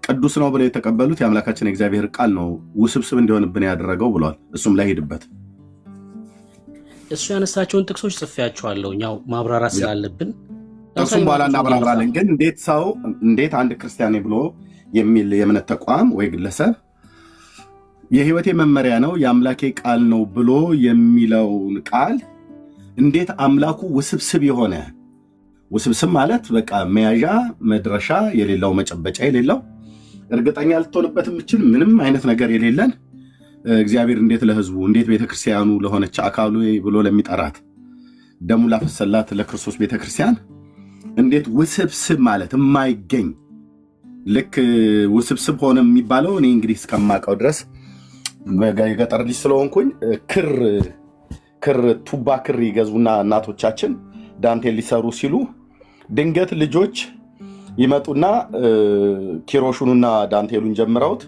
ቅዱስ ነው ብለው የተቀበሉት የአምላካችን የእግዚአብሔር ቃል ነው ውስብስብ እንዲሆንብን ያደረገው ብሏል። እሱም ላይ ሄድበት። እሱ ያነሳቸውን ጥቅሶች ጽፌያቸዋለሁ፣ ያው ማብራራት ስላለብን እሱም በኋላ እናብራራለን። ግን እንዴት አንድ ክርስቲያን ብሎ የሚል የእምነት ተቋም ወይ ግለሰብ የህይወቴ መመሪያ ነው የአምላኬ ቃል ነው ብሎ የሚለውን ቃል እንዴት አምላኩ ውስብስብ የሆነ ውስብስብ ማለት በቃ መያዣ መድረሻ የሌለው መጨበጫ የሌለው እርግጠኛ ልትሆንበት የምችል ምንም አይነት ነገር የሌለን እግዚአብሔር እንዴት ለህዝቡ እንዴት ቤተክርስቲያኑ ለሆነች አካሉ ብሎ ለሚጠራት ደሙ ላፈሰላት ለክርስቶስ ቤተክርስቲያን እንዴት ውስብስብ ማለት የማይገኝ ልክ ውስብስብ ሆነ የሚባለው እኔ እንግዲህ እስከማውቀው ድረስ የገጠር ልጅ ስለሆንኩኝ ክር ቱባ ክር ይገዙና እናቶቻችን ዳንቴል ሊሰሩ ሲሉ ድንገት ልጆች ይመጡና ኪሮሹንና ዳንቴሉን ጀምረውት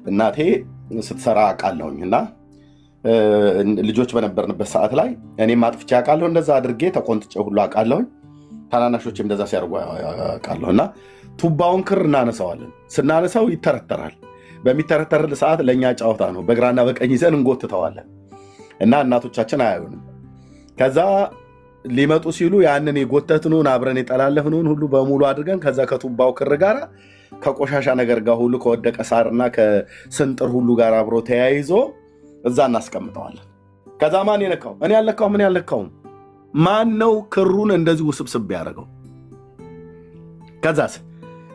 እናቴ ስትሰራ አውቃለሁኝ እና ልጆች በነበርንበት ሰዓት ላይ እኔም አጥፍቼ አውቃለሁ፣ እንደዛ አድርጌ ተቆንጥጬ ሁሉ አውቃለሁኝ፣ ታናናሾች እንደዛ ሲያደርጉ አውቃለሁ። እና ቱባውን ክር እናነሳዋለን፣ ስናነሳው ይተረተራል። በሚተረተር ሰዓት ለእኛ ጫወታ ነው፣ በግራና በቀኝ ይዘን እንጎትተዋለን እና እናቶቻችን አያዩንም። ከዛ ሊመጡ ሲሉ ያንን የጎተትነውን አብረን የጠላለፍነውን ሁሉ በሙሉ አድርገን ከዛ ከቱባው ክር ጋር ከቆሻሻ ነገር ጋር ሁሉ ከወደቀ ሳርና ከስንጥር ሁሉ ጋር አብሮ ተያይዞ እዛ እናስቀምጠዋለን። ከዛ ማን የነካው? እኔ ያለካው ምን ያለካውም ማን ነው ክሩን እንደዚህ ውስብስብ ያደረገው? ከዛስ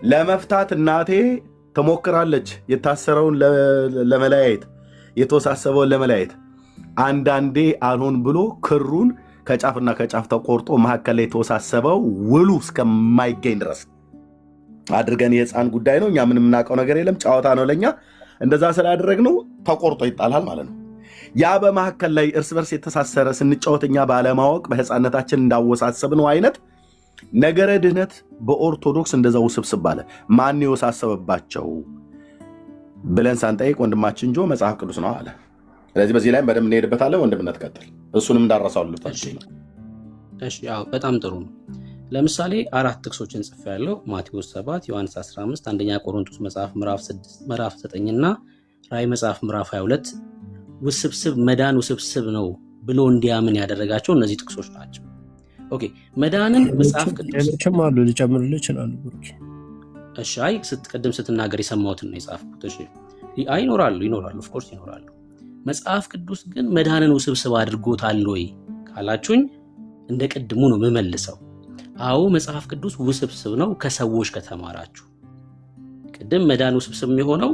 ለመፍታት እናቴ ትሞክራለች የታሰረውን ለመለያየት የተወሳሰበውን ለመለያየት። አንዳንዴ አልሆን ብሎ ክሩን ከጫፍና ከጫፍ ተቆርጦ መካከል ላይ የተወሳሰበው ውሉ እስከማይገኝ ድረስ አድርገን የህፃን ጉዳይ ነው። እኛ ምንም የምናውቀው ነገር የለም፣ ጨዋታ ነው ለእኛ። እንደዛ ስላደረግነው ተቆርጦ ይጣላል ማለት ነው። ያ በመካከል ላይ እርስ በርስ የተሳሰረ ስንጫወት እኛ ባለማወቅ በህፃነታችን እንዳወሳሰብነው አይነት ነገረ ድህነት በኦርቶዶክስ እንደዛ ውስብስብ አለ። ማን የወሳሰበባቸው ብለን ሳንጠይቅ ወንድማችን ጆ መጽሐፍ ቅዱስ ነው አለ። ስለዚህ በዚህ ላይም በደንብ እንሄድበታለን። ወንድምነት ቀጥል። እሱንም እንዳረሳው ልታል። በጣም ጥሩ ነው። ለምሳሌ 4 ጥቅሶችን ጽፌያለሁ። ማቴዎስ 7፣ ዮሐንስ 15፣ አንደኛ ቆሮንቶስ መጽሐፍ ምዕራፍ 9 እና ራዕይ መጽሐፍ ምዕራፍ 22 ውስብስብ መዳን ውስብስብ ነው ብሎ እንዲያምን ያደረጋቸው እነዚህ ጥቅሶች ናቸው። ኦኬ መዳንን መጽሐፍ ቅዱስም አሉ ሊጨምርልህ ይችላል። እሺ አይ ቅድም ስትናገር የሰማሁትን ነው የጻፍኩት። እሺ አይ ይኖራሉ ኦፍ ኮርስ ይኖራሉ። መጽሐፍ ቅዱስ ግን መዳንን ውስብስብ አድርጎታል ወይ ካላችሁኝ እንደ ቅድሙ ነው የምመልሰው። አዎ መጽሐፍ ቅዱስ ውስብስብ ነው ከሰዎች ከተማራችሁ። ቅድም መዳን ውስብስብ የሚሆነው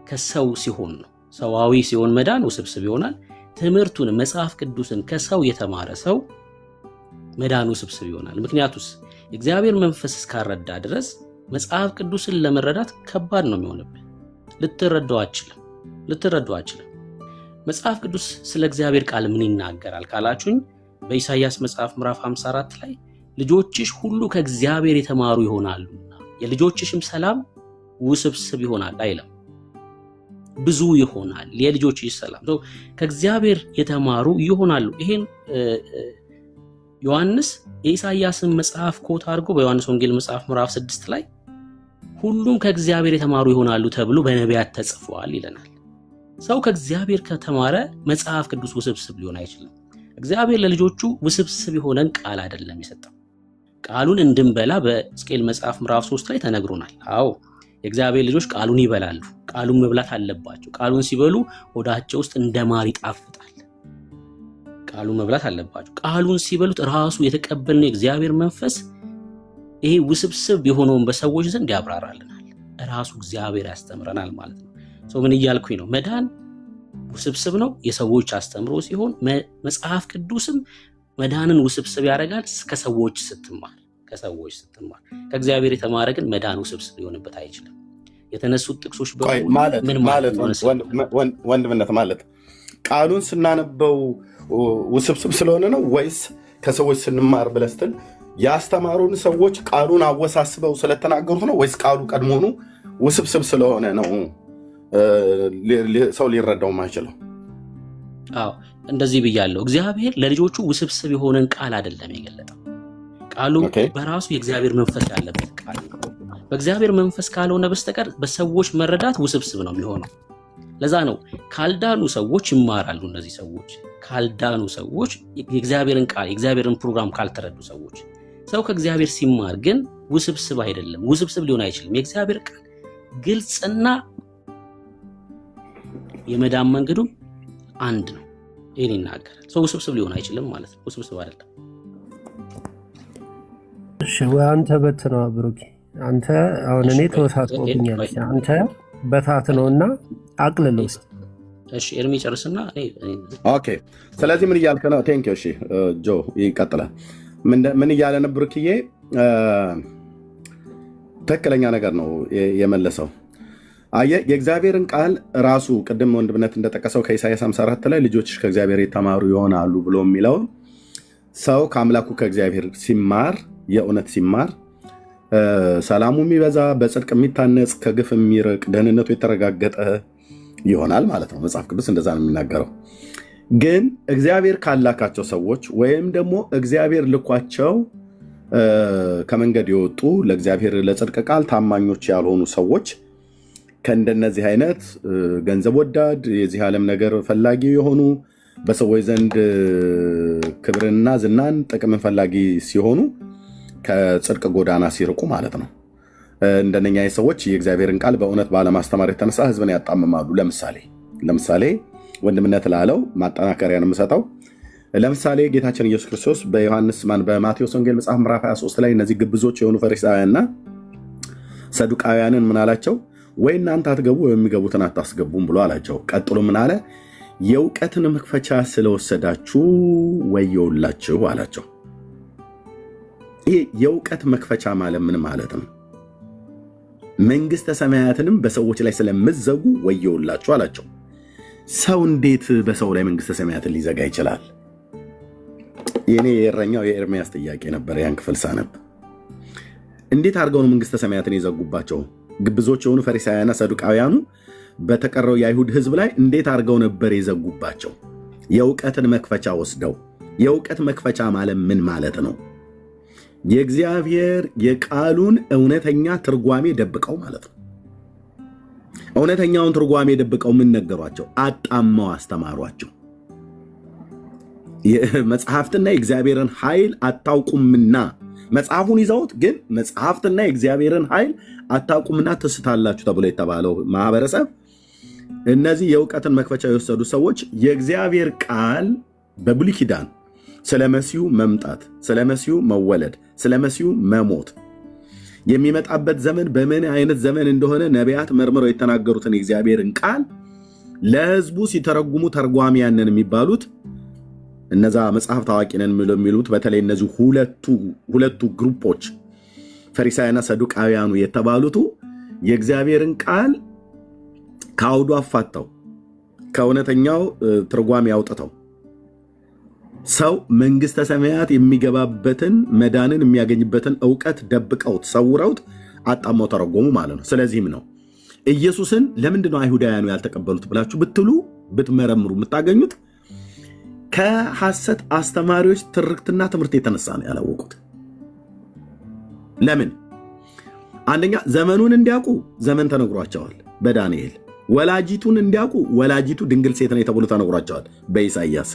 ከሰው ሲሆን ነው። ሰዋዊ ሲሆን መዳን ውስብስብ ይሆናል። ትምህርቱን መጽሐፍ ቅዱስን ከሰው የተማረ ሰው መዳን ውስብስብ ይሆናል። ምክንያቱስ እግዚአብሔር መንፈስ እስካረዳ ድረስ መጽሐፍ ቅዱስን ለመረዳት ከባድ ነው የሚሆንብህ። ልትረዳው አችልም። መጽሐፍ ቅዱስ ስለ እግዚአብሔር ቃል ምን ይናገራል ካላችሁኝ በኢሳይያስ መጽሐፍ ምዕራፍ 54 ላይ ልጆችሽ ሁሉ ከእግዚአብሔር የተማሩ ይሆናሉና የልጆችሽም ሰላም ውስብስብ ይሆናል አይለም፣ ብዙ ይሆናል። የልጆችሽ ሰላም ከእግዚአብሔር የተማሩ ይሆናሉ። ይሄን ዮሐንስ የኢሳይያስን መጽሐፍ ኮት አድርጎ በዮሐንስ ወንጌል መጽሐፍ ምዕራፍ 6 ላይ ሁሉም ከእግዚአብሔር የተማሩ ይሆናሉ ተብሎ በነቢያት ተጽፏል ይለናል። ሰው ከእግዚአብሔር ከተማረ መጽሐፍ ቅዱስ ውስብስብ ሊሆን አይችልም። እግዚአብሔር ለልጆቹ ውስብስብ የሆነን ቃል አይደለም የሰጠው። ቃሉን እንድንበላ በሕዝቅኤል መጽሐፍ ምዕራፍ 3 ላይ ተነግሮናል። አዎ የእግዚአብሔር ልጆች ቃሉን ይበላሉ። ቃሉን መብላት አለባቸው። ቃሉን ሲበሉ ሆዳቸው ውስጥ እንደ ማር ይጣፍጣል። ቃሉን መብላት አለባቸው። ቃሉን ሲበሉት ራሱ የተቀበልነው የእግዚአብሔር መንፈስ ይሄ ውስብስብ የሆነውን በሰዎች ዘንድ ያብራራልናል። ራሱ እግዚአብሔር ያስተምረናል ማለት ነው። ሰው ምን እያልኩኝ ነው? መዳን ውስብስብ ነው የሰዎች አስተምሮ ሲሆን መጽሐፍ ቅዱስም መዳንን ውስብስብ ያደርጋል ከሰዎች ስትማር። ከእግዚአብሔር የተማረ ግን መዳን ውስብስብ ሊሆንበት አይችልም። የተነሱት ጥቅሶች ማለት ወንድምነት ማለት ቃሉን ስናነበው ውስብስብ ስለሆነ ነው ወይስ ከሰዎች ስንማር ብለህ ስትል ያስተማሩን ሰዎች ቃሉን አወሳስበው ስለተናገሩት ነው ወይስ ቃሉ ቀድሞኑ ውስብስብ ስለሆነ ነው ሰው ሊረዳው ማይችለው? አዎ እንደዚህ ብያለሁ። እግዚአብሔር ለልጆቹ ውስብስብ የሆነን ቃል አይደለም የገለጠው። ቃሉ በራሱ የእግዚአብሔር መንፈስ ያለበት ቃል ነው። በእግዚአብሔር መንፈስ ካልሆነ በስተቀር በሰዎች መረዳት ውስብስብ ነው የሚሆነው። ለዛ ነው ካልዳኑ ሰዎች ይማራሉ። እነዚህ ሰዎች ካልዳኑ ሰዎች የእግዚአብሔርን ቃል የእግዚአብሔርን ፕሮግራም ካልተረዱ ሰዎች ሰው ከእግዚአብሔር ሲማር ግን ውስብስብ አይደለም፣ ውስብስብ ሊሆን አይችልም። የእግዚአብሔር ቃል ግልጽና የመዳን መንገዱ አንድ ነው። ይሄን ይናገራል። ሰው ውስብስብ ሊሆን አይችልም ማለት ነው። ውስብስብ አይደለም። እሺ ወይ አንተ በትነው ብሩኪ፣ አንተ አሁን እኔ ተወሳስቦብኛል። አንተ በታት ነውና አቅልለው። እሺ ኤርሚ ጨርስና ኦኬ። ስለዚህ ምን እያልከ ነው? ቴንክ ዩ። እሺ ጆ ይቀጥላል። ምን እያለ ነው ብሩክዬ? ትክክለኛ ነገር ነው የመለሰው። የእግዚአብሔርን ቃል ራሱ ቅድም ወንድምነት እንደጠቀሰው ከኢሳይያስ 54 ላይ ልጆችሽ ከእግዚአብሔር የተማሩ ይሆናሉ ብሎ የሚለው ሰው ከአምላኩ ከእግዚአብሔር ሲማር የእውነት ሲማር ሰላሙ የሚበዛ በጽድቅ የሚታነጽ ከግፍ የሚርቅ ደህንነቱ የተረጋገጠ ይሆናል ማለት ነው። መጽሐፍ ቅዱስ እንደዛ ነው የሚናገረው። ግን እግዚአብሔር ካላካቸው ሰዎች ወይም ደግሞ እግዚአብሔር ልኳቸው ከመንገድ የወጡ ለእግዚአብሔር ለጽድቅ ቃል ታማኞች ያልሆኑ ሰዎች ከእንደነዚህ አይነት ገንዘብ ወዳድ የዚህ ዓለም ነገር ፈላጊ የሆኑ በሰዎች ዘንድ ክብርንና ዝናን ጥቅምን ፈላጊ ሲሆኑ ከጽድቅ ጎዳና ሲርቁ ማለት ነው። እንደነኛ ሰዎች የእግዚአብሔርን ቃል በእውነት ባለማስተማር የተነሳ ሕዝብን ያጣምማሉ። ለምሳሌ ወንድምነት ላለው ማጠናከሪያን የምሰጠው ለምሳሌ ጌታችን ኢየሱስ ክርስቶስ በማቴዎስ ወንጌል መጽሐፍ ምዕራፍ 23 ላይ እነዚህ ግብዞች የሆኑ ፈሪሳውያንና ሰዱቃውያንን ምን አላቸው? ወይ እናንተ አትገቡ ወይ የሚገቡትን አታስገቡም ብሎ አላቸው። ቀጥሎ ምን አለ? የእውቀትን መክፈቻ ስለወሰዳችሁ ወየውላችሁ አላቸው። ይህ የእውቀት መክፈቻ ማለት ምን ማለት ነው? መንግሥተ ሰማያትንም በሰዎች ላይ ስለምዘጉ ወየውላችሁ አላቸው። ሰው እንዴት በሰው ላይ መንግሥተ ሰማያትን ሊዘጋ ይችላል? የኔ የእረኛው የኤርምያስ ጥያቄ ነበር። ያን ክፍል ሳነብ እንዴት አድርገው ነው መንግሥተ ሰማያትን የዘጉባቸው? ግብዞች የሆኑ ፈሪሳውያንና ሰዱቃውያኑ በተቀረው የአይሁድ ሕዝብ ላይ እንዴት አድርገው ነበር የዘጉባቸው? የእውቀትን መክፈቻ ወስደው። የእውቀት መክፈቻ ማለት ምን ማለት ነው? የእግዚአብሔር የቃሉን እውነተኛ ትርጓሜ ደብቀው ማለት ነው። እውነተኛውን ትርጓሜ ደብቀው ምን ነገሯቸው? አጣመው አስተማሯቸው። መጽሐፍትና የእግዚአብሔርን ኃይል አታውቁምና፣ መጽሐፉን ይዘውት ግን መጽሐፍትና የእግዚአብሔርን ኃይል አታውቁምና ትስታላችሁ ተብሎ የተባለው ማህበረሰብ እነዚህ የእውቀትን መክፈቻ የወሰዱ ሰዎች የእግዚአብሔር ቃል በብሉይ ኪዳን ስለ መሲሁ መምጣት፣ ስለ መሲሁ መወለድ፣ ስለ መሲሁ መሞት፣ የሚመጣበት ዘመን በምን አይነት ዘመን እንደሆነ ነቢያት መርምረው የተናገሩትን የእግዚአብሔርን ቃል ለሕዝቡ ሲተረጉሙ ተርጓሚያንን የሚባሉት እነዛ መጽሐፍ ታዋቂ ነን የሚሉት በተለይ እነዚህ ሁለቱ ግሩፖች ፈሪሳውያንና ሰዱቃውያኑ የተባሉቱ የእግዚአብሔርን ቃል ከአውዱ አፋተው ከእውነተኛው ትርጓሜ አውጥተው ሰው መንግሥተ ሰማያት የሚገባበትን መዳንን የሚያገኝበትን እውቀት ደብቀውት ሰውረውት አጣመው ተረጎሙ ማለት ነው። ስለዚህም ነው ኢየሱስን ለምንድን ነው አይሁዳውያኑ ያልተቀበሉት ብላችሁ ብትሉ ብትመረምሩ የምታገኙት ከሐሰት አስተማሪዎች ትርክትና ትምህርት የተነሳ ነው ያላወቁት። ለምን? አንደኛ ዘመኑን እንዲያውቁ ዘመን ተነግሯቸዋል በዳንኤል። ወላጂቱን እንዲያውቁ ወላጂቱ ድንግል ሴት ነው ተብሎ ተነግሯቸዋል በኢሳይያስ።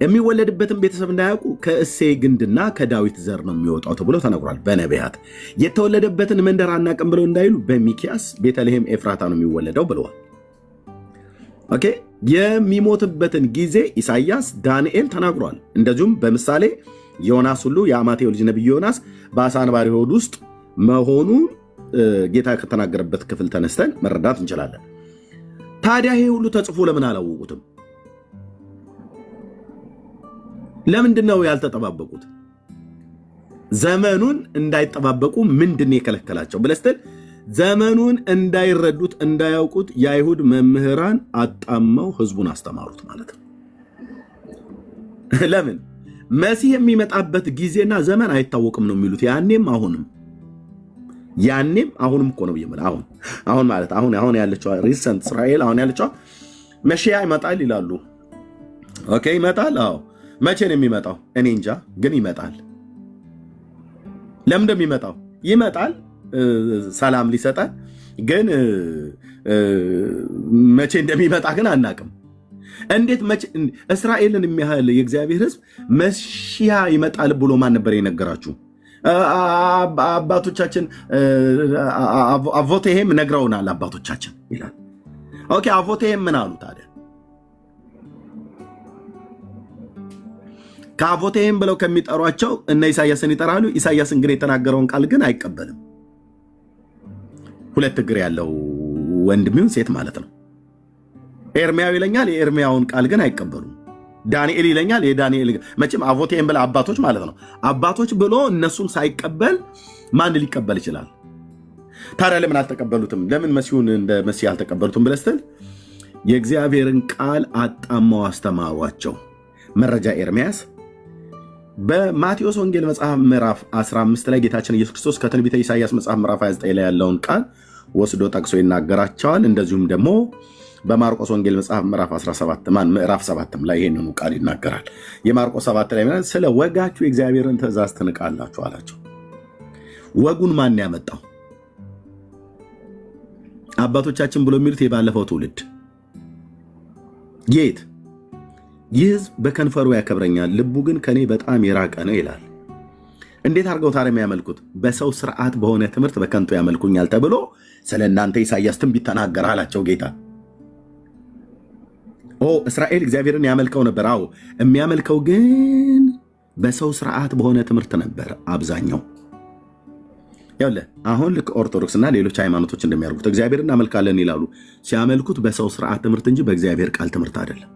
የሚወለድበትን ቤተሰብ እንዳያውቁ ከእሴይ ግንድና ከዳዊት ዘር ነው የሚወጣው ተብሎ ተነግሯል በነቢያት። የተወለደበትን መንደር አናቅም ብለው እንዳይሉ በሚኪያስ ቤተልሔም ኤፍራታ ነው የሚወለደው ብለዋል። ኦኬ። የሚሞትበትን ጊዜ ኢሳይያስ፣ ዳንኤል ተናግሯል። እንደዚሁም በምሳሌ ዮናስ ሁሉ የአማቴው ልጅ ነቢይ ዮናስ በአሳ አንባሪ ሆድ ውስጥ መሆኑ ጌታ ከተናገረበት ክፍል ተነስተን መረዳት እንችላለን። ታዲያ ይሄ ሁሉ ተጽፎ ለምን አላወቁትም? ለምንድን ነው ያልተጠባበቁት? ዘመኑን እንዳይጠባበቁ ምንድን የከለከላቸው ብለህ ስትል ዘመኑን እንዳይረዱት እንዳያውቁት የአይሁድ መምህራን አጣመው ህዝቡን አስተማሩት ማለት ነው። ለምን? መሲህ የሚመጣበት ጊዜና ዘመን አይታወቅም ነው የሚሉት። ያኔም አሁንም እኮ ነው ብዬ አሁን ማለት አሁን ያለችው ሪሰንት እስራኤል አሁን ያለችው መሺያ ይመጣል ይላሉ። ኦኬ ይመጣል። አዎ መቼ ነው የሚመጣው? እኔ እንጃ፣ ግን ይመጣል። ለምን እንደሚመጣው ይመጣል፣ ሰላም ሊሰጠን፣ ግን መቼ እንደሚመጣ ግን አናቅም። እንዴት መቼ? እስራኤልን የሚያህል የእግዚአብሔር ሕዝብ መሺያ ይመጣል ብሎ ማን ነበር የነገራችሁ? አባቶቻችን አቮቴሄም ነግረውናል አባቶቻችን ይላል። ኦኬ አቮቴሄም ምን አሉ ታዲያ? ከአቮቴሄም ብለው ከሚጠሯቸው እነ ኢሳያስን ይጠራሉ። ኢሳያስን ግን የተናገረውን ቃል ግን አይቀበልም። ሁለት እግር ያለው ወንድሚውን ሴት ማለት ነው። ኤርሚያው ይለኛል፣ የኤርሚያውን ቃል ግን አይቀበሉም። ዳንኤል ይለኛል፣ የዳንኤል መቼም አቮቴሄም ብለው አባቶች ማለት ነው። አባቶች ብሎ እነሱን ሳይቀበል ማን ሊቀበል ይችላል? ታዲያ ለምን አልተቀበሉትም? ለምን መሲሁን እንደ መሲህ አልተቀበሉትም ብለህ ስትል የእግዚአብሔርን ቃል አጣመው አስተማሯቸው። መረጃ ኤርሚያስ በማቴዎስ ወንጌል መጽሐፍ ምዕራፍ 15 ላይ ጌታችን ኢየሱስ ክርስቶስ ከትንቢተ ኢሳይያስ መጽሐፍ ምዕራፍ 29 ላይ ያለውን ቃል ወስዶ ጠቅሶ ይናገራቸዋል። እንደዚሁም ደግሞ በማርቆስ ወንጌል መጽሐፍ ምዕራፍ 7 ላይ ይህንኑ ቃል ይናገራል። የማርቆስ 7 ላይ ስለ ወጋችሁ የእግዚአብሔርን ትእዛዝ ትንቃላችሁ አላቸው። ወጉን ማን ያመጣው? አባቶቻችን ብሎ የሚሉት የባለፈው ትውልድ ጌት ይህ ሕዝብ በከንፈሩ ያከብረኛል፣ ልቡ ግን ከኔ በጣም የራቀ ነው ይላል። እንዴት አድርገው ታዲያ የሚያመልኩት? በሰው ስርዓት በሆነ ትምህርት በከንቱ ያመልኩኛል ተብሎ ስለ እናንተ ኢሳይያስ ትንቢት ተናገረ አላቸው ጌታ። እስራኤል እግዚአብሔርን ያመልከው ነበር። አዎ የሚያመልከው ግን በሰው ስርዓት በሆነ ትምህርት ነበር አብዛኛው። ያለ አሁን ልክ ኦርቶዶክስና ሌሎች ሃይማኖቶች እንደሚያደርጉት እግዚአብሔር እናመልካለን ይላሉ። ሲያመልኩት በሰው ስርዓት ትምህርት እንጂ በእግዚአብሔር ቃል ትምህርት አይደለም።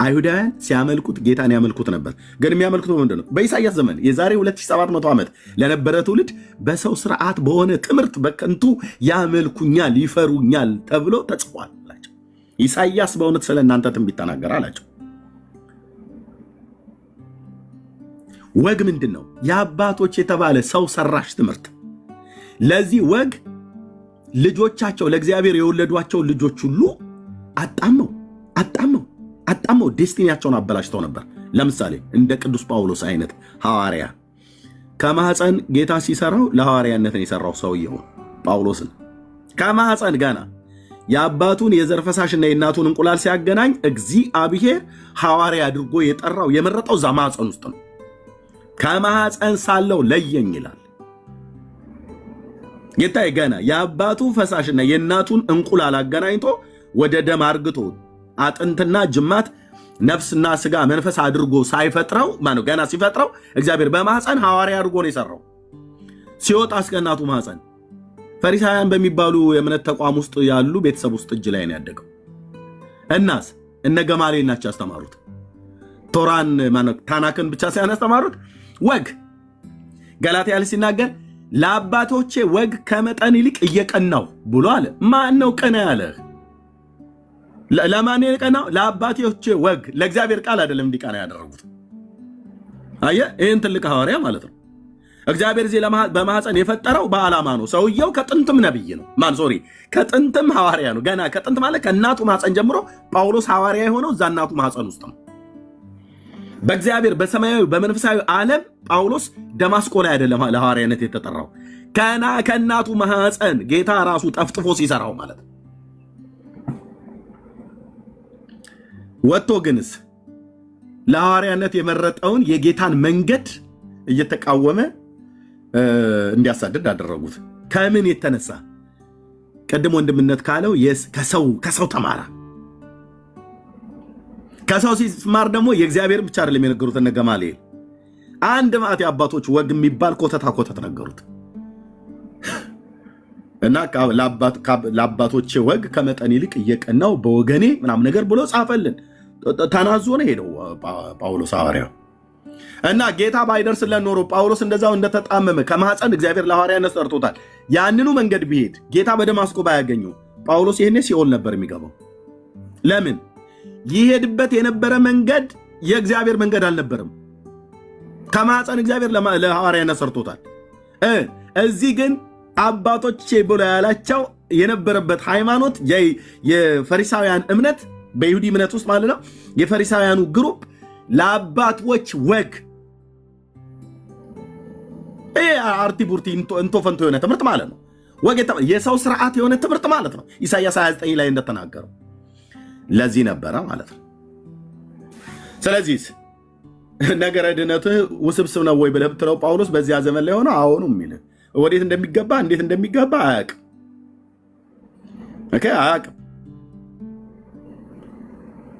አይሁዳውያን ሲያመልኩት ጌታን ያመልኩት ነበር። ግን የሚያመልኩት ምንድን ነው? በኢሳያስ ዘመን የዛሬ 2700 ዓመት ለነበረ ትውልድ በሰው ስርዓት በሆነ ትምህርት በከንቱ ያመልኩኛል፣ ይፈሩኛል ተብሎ ተጽፏል አላቸው። ኢሳያስ በእውነት ስለ እናንተ ትንቢት ተናገረ አላቸው። ወግ ምንድን ነው? የአባቶች የተባለ ሰው ሰራሽ ትምህርት። ለዚህ ወግ ልጆቻቸው ለእግዚአብሔር የወለዷቸው ልጆች ሁሉ አጣመው ዴስቲኒያቸውን አበላሽተው ነበር። ለምሳሌ እንደ ቅዱስ ጳውሎስ አይነት ሐዋርያ ከማህፀን ጌታ ሲሰራው ለሐዋርያነትን የሰራው ሰውየው ጳውሎስን ከማህፀን ገና የአባቱን የዘር ፈሳሽና የእናቱን እንቁላል ሲያገናኝ እግዚአብሔር ሐዋርያ አድርጎ የጠራው የመረጠው እዛ ማህፀን ውስጥ ነው። ከማህፀን ሳለው ለየኝ ይላል ጌታዬ። ገና የአባቱን ፈሳሽና የእናቱን እንቁላል አገናኝቶ ወደ ደም አርግቶ አጥንትና ጅማት ነፍስና ስጋ መንፈስ አድርጎ ሳይፈጥረው ገና ሲፈጥረው እግዚአብሔር በማህፀን ሐዋርያ አድርጎ ነው የሰራው። ሲወጣ እስከ እናቱ ማህፀን ፈሪሳውያን በሚባሉ የእምነት ተቋም ውስጥ ያሉ ቤተሰብ ውስጥ እጅ ላይ ነው ያደገው። እናስ እነ ገማሌል ናቸው ያስተማሩት። ቶራን ታናክን ብቻ ሳይሆን ያስተማሩት ወግ። ገላትያ ላይ ሲናገር ለአባቶቼ ወግ ከመጠን ይልቅ እየቀናው ብሎ አለ። ማን ነው ቀና ያለህ? ለማን የቀናው? ለአባቶቼ ወግ። ለእግዚአብሔር ቃል አይደለም እንዲቀና ያደረጉት። አየህ፣ ይህን ትልቅ ሐዋርያ ማለት ነው እግዚአብሔር እዚህ በማህፀን የፈጠረው በዓላማ ነው። ሰውየው ከጥንትም ነብይ ነው። ከጥንትም ሐዋርያ ነው። ገና ከጥንት ማለት ከእናቱ ማህፀን ጀምሮ ጳውሎስ ሐዋርያ የሆነው እዛ እናቱ ማህፀን ውስጥ ነው። በእግዚአብሔር በሰማያዊ በመንፈሳዊ ዓለም ጳውሎስ ደማስቆ ላይ አይደለም ለሐዋርያነት የተጠራው፣ ከእናቱ ማህፀን ጌታ ራሱ ጠፍጥፎ ሲሰራው ማለት ነው። ወጥቶ ግንስ ለሐዋርያነት የመረጠውን የጌታን መንገድ እየተቃወመ እንዲያሳድድ አደረጉት። ከምን የተነሳ? ቅድም ወንድምነት ካለው ከሰው ተማራ። ከሰው ሲማር ደግሞ የእግዚአብሔር ብቻ አይደለም የነገሩት። እነ ገማልኤል አንድ ማዕት አባቶች ወግ የሚባል ኮተት ነገሩት እና ለአባቶቼ ወግ ከመጠን ይልቅ እየቀናው በወገኔ ምናምን ነገር ብሎ ጻፈልን። ተናዞ ነው ሄደው ጳውሎስ ሐዋርያው። እና ጌታ ባይደርስለት ኖሮ ጳውሎስ እንደዛው እንደተጣመመ ከማህፀን እግዚአብሔር ለሐዋርያነት ጠርቶታል። ያንኑ መንገድ ቢሄድ ጌታ በደማስቆ ባያገኘው ጳውሎስ ይሄኔ ሲኦል ነበር የሚገባው። ለምን? ይሄድበት የነበረ መንገድ የእግዚአብሔር መንገድ አልነበረም። ከማህፀን እግዚአብሔር ለሐዋርያነት ሰርቶታል። እዚህ ግን አባቶቼ ብሎ ያላቸው የነበረበት ሃይማኖት የፈሪሳውያን እምነት፣ በይሁዲ እምነት ውስጥ ማለት ነው። የፈሪሳውያኑ ግሩፕ ለአባቶች ወግ አርቲ ቡርቲ እንቶ ፈንቶ የሆነ ትምህርት ማለት ነው። ወግ የሰው ስርዓት የሆነ ትምህርት ማለት ነው። ኢሳያስ 29 ላይ እንደተናገረው ለዚህ ነበረ ማለት ነው። ስለዚህ ነገረ ድነትህ ውስብስብ ነው ወይ ብለህ ብትለው ጳውሎስ በዚያ ዘመን ላይ ሆነ አሁኑ የሚል ወዴት እንደሚገባ እንዴት እንደሚገባ አያውቅም።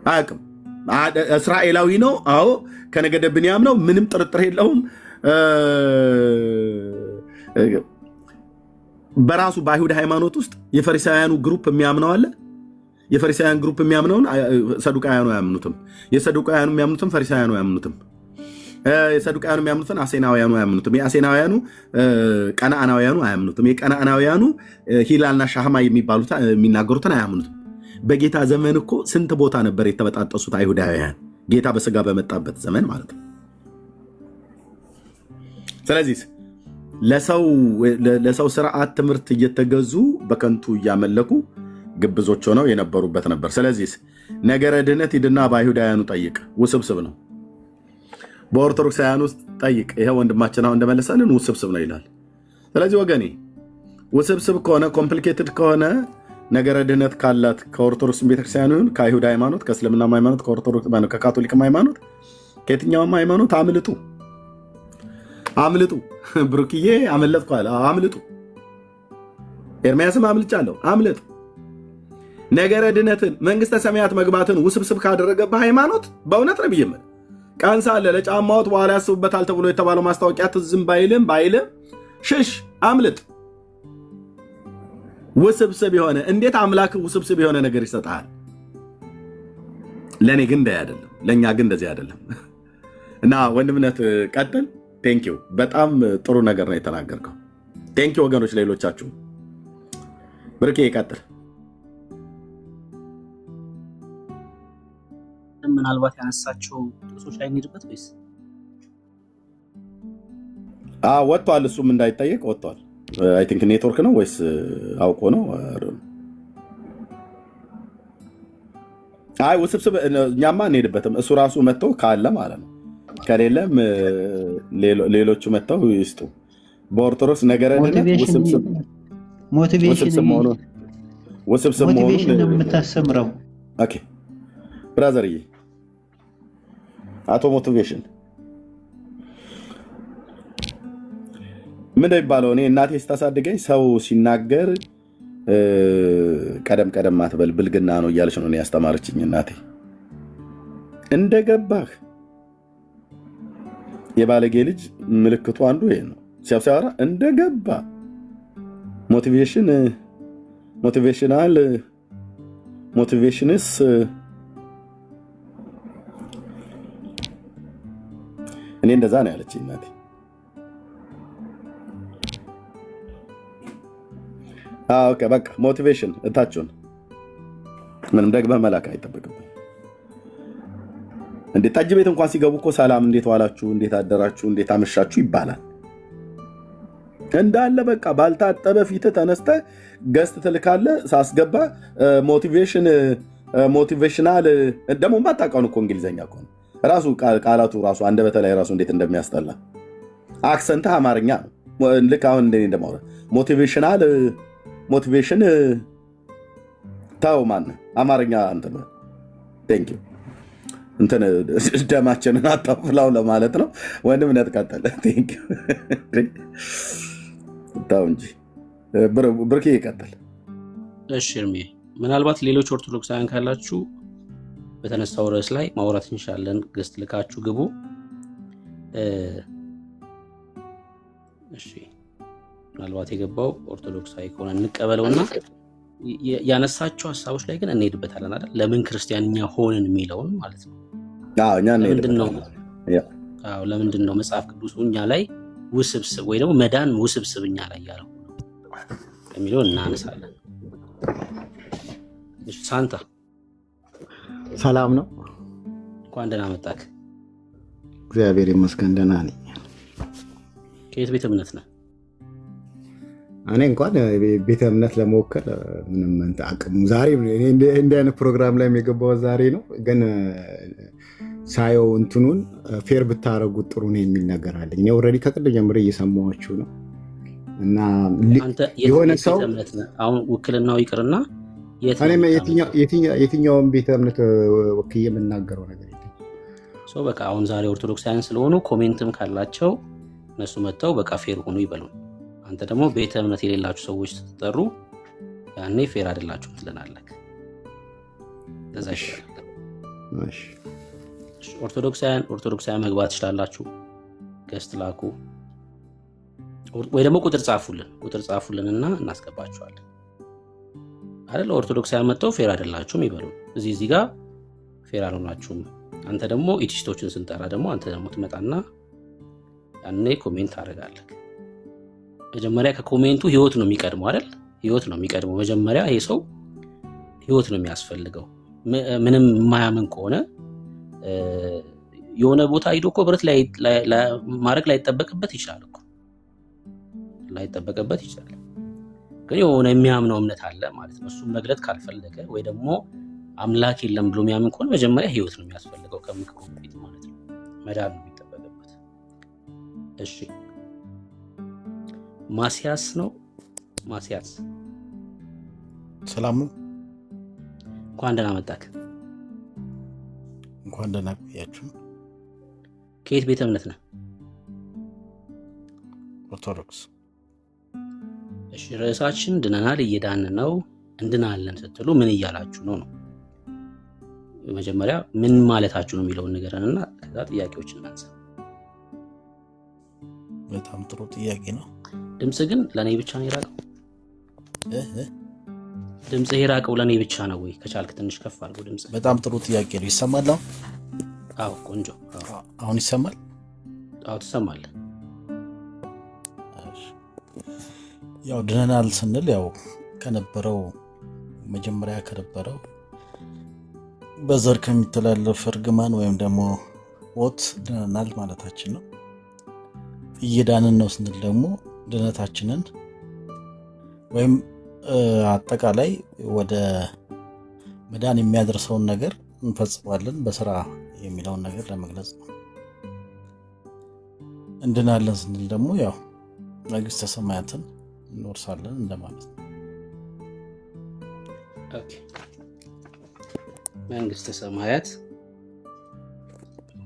አያውቅም። እስራኤላዊ ነው። አዎ ከነገደ ብንያም ነው። ምንም ጥርጥር የለውም። በራሱ በአይሁድ ሃይማኖት ውስጥ የፈሪሳውያኑ ግሩፕ የሚያምነው አለ። የፈሪሳውያን ግሩፕ የሚያምነውን ሰዱቃውያኑ አያምኑትም። የሰዱቃውያኑ የሚያምኑትም ፈሪሳውያኑ አያምኑትም። የሰዱቃውያኑ የሚያምኑትን አሴናውያኑ አያምኑትም። የአሴናውያኑ ቀናአናውያኑ አያምኑትም። የቀናአናውያኑ ሂላልና ሻህማ የሚናገሩትን አያምኑትም። በጌታ ዘመን እኮ ስንት ቦታ ነበር የተበጣጠሱት አይሁዳውያን፣ ጌታ በስጋ በመጣበት ዘመን ማለት ነው። ስለዚህ ለሰው ስርዓት ትምህርት እየተገዙ በከንቱ እያመለኩ ግብዞች ሆነው የነበሩበት ነበር። ስለዚህ ነገረ ድህነት ሂድና በአይሁዳውያኑ ጠይቅ፣ ውስብስብ ነው። በኦርቶዶክሳውያን ውስጥ ጠይቅ፣ ይሄ ወንድማችን አሁን እንደመለሰልን ውስብስብ ነው ይላል። ስለዚህ ወገኔ ውስብስብ ከሆነ ኮምፕሊኬትድ ከሆነ ነገረ ድህነት ካላት ከኦርቶዶክስ ቤተክርስቲያን ይሁን ከአይሁድ ሃይማኖት፣ ከእስልምና ሃይማኖት፣ ከካቶሊክም ሃይማኖት፣ ከየትኛውም ሃይማኖት አምልጡ። ብሩክዬ አመለጥኩ አለ። አምልጡ። ኤርምያስም አምልጫለሁ። አምልጥ። ነገረ ድህነትን መንግስተ ሰማያት መግባትን ውስብስብ ካደረገብህ ሃይማኖት በእውነት ነው ብዬ ቀን ሳለ ለጫማዎት በኋላ ያስቡበታል ተብሎ የተባለው ማስታወቂያ ትዝም ባይልም ሽሽ፣ አምልጥ። ውስብስብ የሆነ እንዴት አምላክ ውስብስብ የሆነ ነገር ይሰጣል? ለእኔ ግን እንደዚህ አይደለም፣ ለእኛ ግን እንደዚህ አይደለም። እና ወንድምነት ቀጥል። ቴንኪው። በጣም ጥሩ ነገር ነው የተናገርከው። ቴንኪው ወገኖች፣ ሌሎቻችሁ ብርኬ ይቀጥል። ምናልባት ያነሳቸው ጥቅሶች ላይ እንሄድበት ወይስ? ወጥቷል። እሱም እንዳይጠየቅ ወጥቷል። አይ ቲንክ ኔትወርክ ነው ወይስ አውቆ ነው? አይ ውስብስብ እኛማ እንሄድበትም። እሱ ራሱ መጥቶ ካለ ማለት ነው፣ ከሌለም ሌሎቹ መጥተው ይስጡ። በኦርቶዶክስ ነገረ ውስብስብ መሆኑን ነው የምታስተምረው። ኦኬ ብራዘርዬ፣ አቶ ሞቲቬሽን ምን ይባለው? እኔ እናቴ ስታሳድገኝ ሰው ሲናገር ቀደም አትበል ብልግና ነው እያለች ነው ያስተማረችኝ እናቴ። እንደገባህ የባለጌ ልጅ ምልክቱ አንዱ ይሄ ነው። ሲያወራ እንደገባ ሞቲቬሽንስ እኔ እንደዛ ነው ያለችኝ እናቴ። ኦኬ በቃ ሞቲቬሽን እታችሁን ምንም ደግመህ መላክ አይጠበቅብህ። እንዴ ጠጅ ቤት እንኳን ሲገቡ እኮ ሰላም፣ እንዴት ዋላችሁ፣ እንዴት አደራችሁ፣ እንዴት አመሻችሁ ይባላል። እንዳለ በቃ ባልታጠበ ፊት ተነስተ ገስት ትልካለህ። ሳስገባ ሞቲቬሽናል ደግሞ ማታውቀውን እኮ እንግሊዘኛ እኮ ነው ራሱ ቃላቱ ራሱ አንደበተ ላይ ራሱ እንዴት እንደሚያስጠላ። አክሰንት አማርኛ ነው። ልክ አሁን እንደኔ እንደማውራ ሞቲቬሽን ታው ማን አማርኛ እንትን ቴንክ ዩ እንትን ደማችንን አታፍላው ለማለት ነው። ወንድምነት ቀጠለ። ቴንክ ዩ ታው እንጂ ብርኬ ይቀጥል። እሺ እርሜ፣ ምናልባት ሌሎች ኦርቶዶክሳውያን ካላችሁ በተነሳው ርዕስ ላይ ማውራት እንችላለን። ገስት ልካችሁ ግቡ። እሺ ምናልባት የገባው ኦርቶዶክሳዊ ከሆነ እንቀበለውና ያነሳቸው ሀሳቦች ላይ ግን እንሄድበታለን አይደል? ለምን ክርስቲያንኛ ሆንን የሚለውን ማለት ነው። ለምንድን ነው መጽሐፍ ቅዱስ እኛ ላይ ውስብስብ ወይ ደግሞ መዳን ውስብስብ እኛ ላይ ያለው የሚለውን እናነሳለን። እሺ ሳንታ ሰላም ነው? እንኳን ደህና መጣክ። እግዚአብሔር ይመስገን ደህና ነኝ። ከየት ቤተ እምነት ነህ? እኔ እንኳን ቤተ እምነት ለመወከል ምንም አቅሙ ዛሬ እንደ አይነት ፕሮግራም ላይ የገባው ዛሬ ነው። ግን ሳየው እንትኑን ፌር ብታረጉት ጥሩ ነው የሚል ነገር አለኝ። እኔ ኦልሬዲ ከቅድም ጀምሬ እየሰማኋችሁ ነው። እና የሆነ ሰው አሁን ውክልናው ይቅርና የትኛውን ቤተ እምነት ወክዬ የምናገረው ነገር የለም። በቃ አሁን ዛሬ ኦርቶዶክሳውያን ስለሆኑ ኮሜንትም ካላቸው እነሱ መጥተው በቃ ፌር ሆኑ ይበሉ። አንተ ደግሞ ቤተ እምነት የሌላችሁ ሰዎች ስትጠሩ ያኔ ፌር አይደላችሁም ትለናለህ። ለዛ ኦርቶዶክሳውያን መግባት ትችላላችሁ። ገስት ላኩ ወይ ደግሞ ቁጥር ጻፉልንና እናስገባችኋለን አይደል? ኦርቶዶክሳውያን መጥተው ፌር አይደላችሁም ይበሉ። እዚህ ጋር ፌር አልሆናችሁም። አንተ ደግሞ ኢቲስቶችን ስንጠራ ደግሞ አንተ ደግሞ ትመጣና ያኔ ኮሜንት ታደርጋለህ። መጀመሪያ ከኮሜንቱ ህይወት ነው የሚቀድመው አይደል? ህይወት ነው የሚቀድመው። መጀመሪያ ይሄ ሰው ህይወት ነው የሚያስፈልገው። ምንም የማያምን ከሆነ የሆነ ቦታ ሄዶ እኮ ብረት ላይ ማድረግ ላይጠበቅበት ይችላል። ግን የሆነ የሚያምነው እምነት አለ ማለት ነው። እሱም መግለጥ ካልፈለገ ወይ ደግሞ አምላክ የለም ብሎ የሚያምን ከሆነ መጀመሪያ ህይወት ነው የሚያስፈልገው ከምክሩ በፊት ማለት ነው። መዳን ነው የሚጠበቅበት። እሺ ማስያስ ነው። ማስያስ ሰላም ነው። እንኳን ደህና መጣክ። እንኳን ደህና ቆያችሁ። ከየት ቤተ እምነት ነህ? ኦርቶዶክስ። እሺ ርዕሳችን ድነናል እየዳን ነው እንድናለን ስትሉ ምን እያላችሁ ነው? መጀመሪያ ምን ማለታችሁ ነው የሚለውን ንገረንና ከዛ ጥያቄዎችን እናንሳ። በጣም ጥሩ ጥያቄ ነው። ድምፅ ግን ለእኔ ብቻ ነው የራቀው? ድምፅ የራቀው ለእኔ ብቻ ነው ወይ? ከቻልክ ትንሽ ከፍ አድርጎ ድምፅ። በጣም ጥሩ ጥያቄ ነው። ይሰማል አሁን? አዎ ቆንጆ። አሁን ይሰማል? አዎ ትሰማለህ። ያው ድነናል ስንል ያው ከነበረው መጀመሪያ ከነበረው በዘር ከሚተላለፍ እርግማን ወይም ደግሞ ሞት ድነናል ማለታችን ነው። እየዳንን ነው ስንል ደግሞ ድነታችንን ወይም አጠቃላይ ወደ መዳን የሚያደርሰውን ነገር እንፈጽማለን በስራ የሚለውን ነገር ለመግለጽ ነው። እንድናለን ስንል ደግሞ ያው መንግስተ ሰማያትን እንወርሳለን እንደማለት ነው። ኦኬ መንግስተ ሰማያት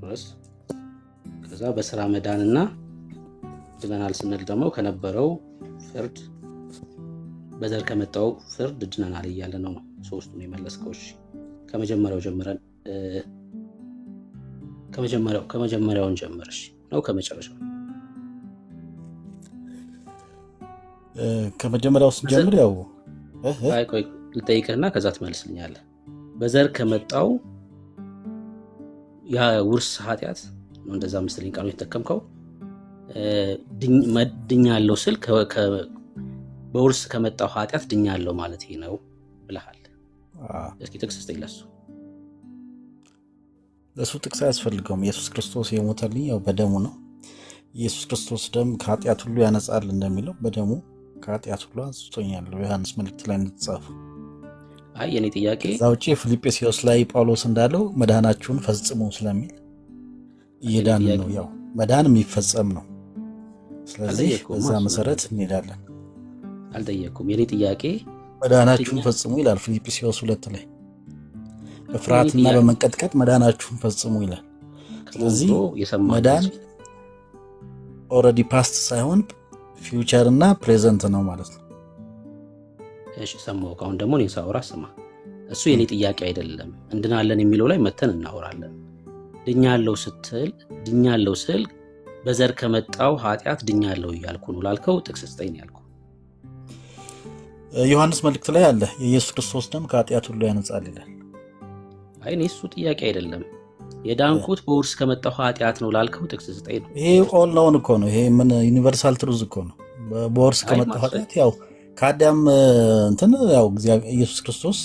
ወርስ ከዛ በስራ መዳንና ድነናል ስንል ደግሞ ከነበረው ፍርድ በዘር ከመጣው ፍርድ ድነናል እያለ ነው። ሶስቱን የመለስከው። እሺ ከመጀመሪያው ጀምረን ከመጀመሪያውን ጀምረሽ ነው ከመጨረሻው? ከመጀመሪያው ስንጀምር ያው ቆይ ልጠይቅህና ከዛ ትመልስልኛለህ። በዘር ከመጣው ያ ውርስ ኃጢአት ነው እንደዛ መሰለኝ ቃሉ የተጠቀምከው። ድኛለሁ ስል በውርስ ከመጣው ኃጢአት ድኛለሁ ማለት ነው ብለሃል። እስኪ ጥቅስ ስጠኝ ለሱ። ለሱ ጥቅስ አያስፈልገውም። ኢየሱስ ክርስቶስ የሞተልኝ ያው በደሙ ነው። ኢየሱስ ክርስቶስ ደም ከኃጢአት ሁሉ ያነጻል እንደሚለው በደሙ ከኃጢአት ሁሉ አንጽቶኛል ዮሐንስ መልእክት ላይ እንደተጻፈው። አይ የኔ ጥያቄ ከዛ ውጪ ፊልጵስዩስ ላይ ጳውሎስ እንዳለው መዳናችሁን ፈጽሙ ስለሚል እየዳንን ነው። ያው መዳን የሚፈጸም ነው። ስለዚህ በዛ መሰረት እንሄዳለን። አልጠየኩም። የኔ ጥያቄ መዳናችሁን ፈጽሙ ይላል ፊልጵስዩስ 2 ላይ በፍርሃትና በመንቀጥቀጥ መዳናችሁን ፈጽሙ ይላል። ስለዚህ መዳን ኦልሬዲ ፓስት ሳይሆን ፊውቸር እና ፕሬዘንት ነው ማለት ነው። እሺ ሰማሁ። አሁን ደግሞ እኔ ሳወራ ስማ። እሱ የኔ ጥያቄ አይደለም። እንድናለን የሚለው ላይ መተን እናወራለን። ድኛለሁ ስል በዘር ከመጣው ኃጢአት ድኛለሁ እያልኩ ነው ላልከው ጥቅስ ስጠኝ ያልኩ። ዮሐንስ መልእክት ላይ አለ የኢየሱስ ክርስቶስ ደም ከኃጢአት ሁሉ ያነጻል ይላል። አይ እኔ እሱ ጥያቄ አይደለም። የዳንኩት በውርስ ከመጣው ኃጢአት ነው ላልከው ጥቅስ ስጠኝ ነው። ይሄ ኦል ነውን እኮ ነው። ይሄ ምን ዩኒቨርሳል ትሩዝ እኮ ነው። በውርስ ከመጣው ኃጢአት ያው ከአዳም እንትን ያው እግዚአብሔር ኢየሱስ ክርስቶስ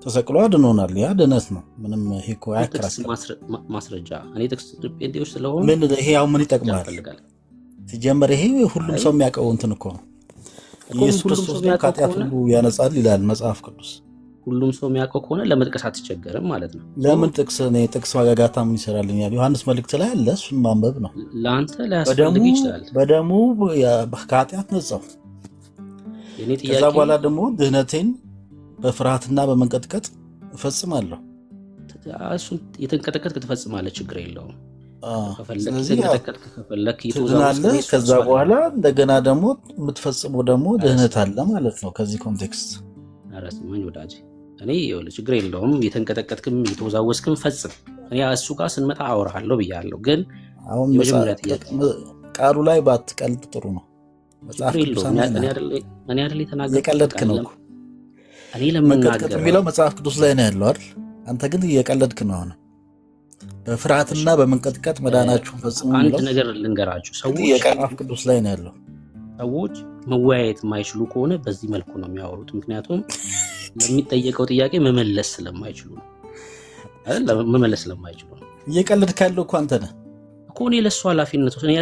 ተሰቅሎ አድኖናል። ያ ድነት ነው። ምንም ይሄ እኮ አያከራክርም። ማስረጃ እኔ ጥቅስ ጴንጤዎች ስለሆነ ምን ይሄ ያው ምን ይጠቅማል? ሲጀመር ይሄ ሁሉም ሰው የሚያውቀው እንትን እኮ ነው። ኢየሱስ ክርስቶስ ከኃጢአት ሁሉ ያነጻል ይላል መጽሐፍ ቅዱስ። ሁሉም ሰው የሚያውቀው ከሆነ ለመጥቀስ አትቸገርም ማለት ነው። ለምን ጥቅስ ማጋጋታ ምን ይሰራልኛል? ዮሐንስ መልእክት ላይ አለ። እሱን ማንበብ ነው። ለአንተ ሊያስፈልግ ይችላል። በደሙ ከኃጢአት ነጻው። ከዛ በኋላ ደግሞ ድህነቴን በፍርሃትና በመንቀጥቀጥ እፈጽማለሁ። እሱን የተንቀጠቀጥክ ትፈጽማለህ፣ ችግር የለውም። ከዛ በኋላ እንደገና ደግሞ የምትፈጽመው ደግሞ ድህነት አለ ማለት ነው። ከዚህ ኮንቴክስት አረስማኝ ወዳጅ እኔ ችግር የለውም። የተንቀጠቀጥክም የተወዛወስክም ፈጽም። እኔ እሱ ጋር ስንመጣ አወራለሁ ብያለሁ። ግን አሁን ቃሉ ላይ ባትቀልድ ጥሩ ነው። መጽሐፍ ቅዱስ እኔ አይደል የተናገርኩት? የቀለድክ ነው እኮ እኔ ለምናገር የሚለው መጽሐፍ ቅዱስ ላይ ነው ያለው አይደል? አንተ ግን እየቀለድክ ነው። አሁን በፍርሃትና በመንቀጥቀጥ መዳናችሁን ፈጽሙ የሚለው አንድ ነገር ልንገራችሁ። ሰዎች የመጽሐፍ ቅዱስ ላይ ነው ያለው። ሰዎች መወያየት የማይችሉ ከሆነ በዚህ መልኩ ነው የሚያወሩት። ምክንያቱም ለሚጠየቀው ጥያቄ መመለስ ስለማይችሉ ነው አይደል? መመለስ ስለማይችሉ ነው። እየቀለድክ ያለው እኮ አንተ ነህ እኮ። እኔ ለእሱ ኃላፊነት ወስደን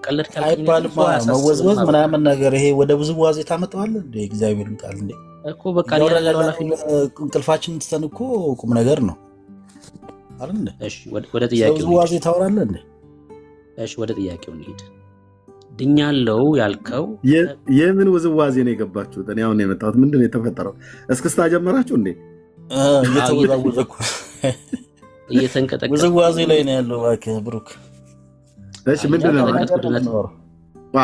ቀለድክ አይባልም። መወዝወዝ ምናምን ነገር ይሄ ወደ ብዙ ዋዜ ታመጣዋለህ እንደ እግዚአብሔርን ቃል እንደ እኮ በቃ እንቅልፋችንን ትተን እኮ ቁም ነገር ነው አይደል? እሺ ወደ ጥያቄው ብዙ ዋዜ ታወራለህ እንዴ? እሺ ወደ ጥያቄው እንሂድ። ድኛለው ያልከው የምን ውዝዋዜ ነው የገባችሁት? እኔ አሁን የመጣሁት ምንድን ነው የተፈጠረው? እስክስታ ጀመራችሁ እንዴ? እየተወዛወዘ እኮ እየተንቀጠቀጠ ውዝዋዜ ላይ ነው ያለው። እባክህ ብሩክ። እሺ ምንድን ነው?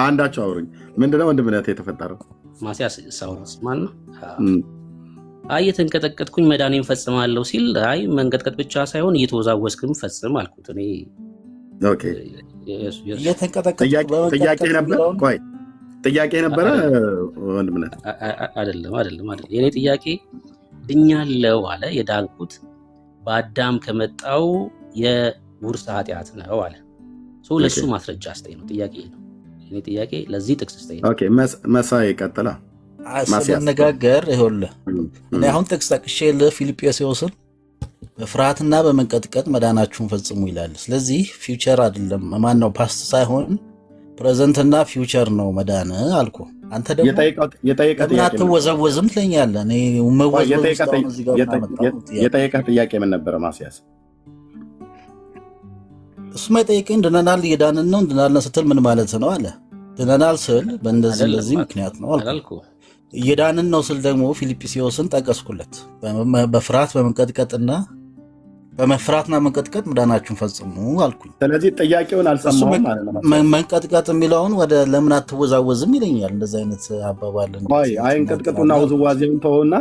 አንዳችሁ አውሩኝ። ምንድን ነው ወንድምነት የተፈጠረው? ማሲያስ ሳውራስ ማን ነው? አይ የተንቀጠቀጥኩኝ መዳኔን ፈጽማለሁ ሲል አይ መንቀጥቀጥ ብቻ ሳይሆን እየተወዛወዝክም ፈጽም አልኩት። እኔ ኦኬ ጥያቄ ነበረ ወንድምነት አይደለም። የኔ ጥያቄ ድኛለሁ አለ። የዳንኩት በአዳም ከመጣው የውርስ ኃጢአት ነው አለ። ለሱ ማስረጃ አስተኝ ነው ጥያቄ ነው። የኔ ጥያቄ ለዚህ ጥቅስ አስተኝ ነው። ኦኬ መሳይ ቀጥላ ስንነጋገር ይኸውልህ እኔ አሁን ጥቅስ ጠቅሼ ለፊልጵስዩስን በፍርሃትና በመንቀጥቀጥ መዳናችሁን ፈጽሙ ይላል። ስለዚህ ፊውቸር አይደለም ማነው ፓስት ሳይሆን ፕሬዘንትና ፊውቸር ነው መዳን አልኩ። አንተ ደግሞ አትወዘወዝም ትለኛለህ። እኔ የጠየቀህ ጥያቄ ምን ነበረ ማስያዝ? እሱማ የጠየቀኝ ድነናል እየዳንን ነው እንድናለን ስትል ምን ማለት ነው አለ። ድነናል ስል በእንደዚህ ምክንያት ነው አልኩ። እየዳንን ነው ስል ደግሞ ፊልጵስዩስን ጠቀስኩለት። በፍርሃት በመንቀጥቀጥና በመፍራትና መንቀጥቀጥ መዳናችሁን ፈጽሙ አልኩኝ። ስለዚህ ጥያቄውን አልሰማሁም ማለት ነው። መንቀጥቀጥ የሚለውን ወደ ለምን አትወዛወዝም ይለኛል። እንደዚህ አይነት አባባል አይ እንቀጥቀጡና ውዝዋዜውን ተውና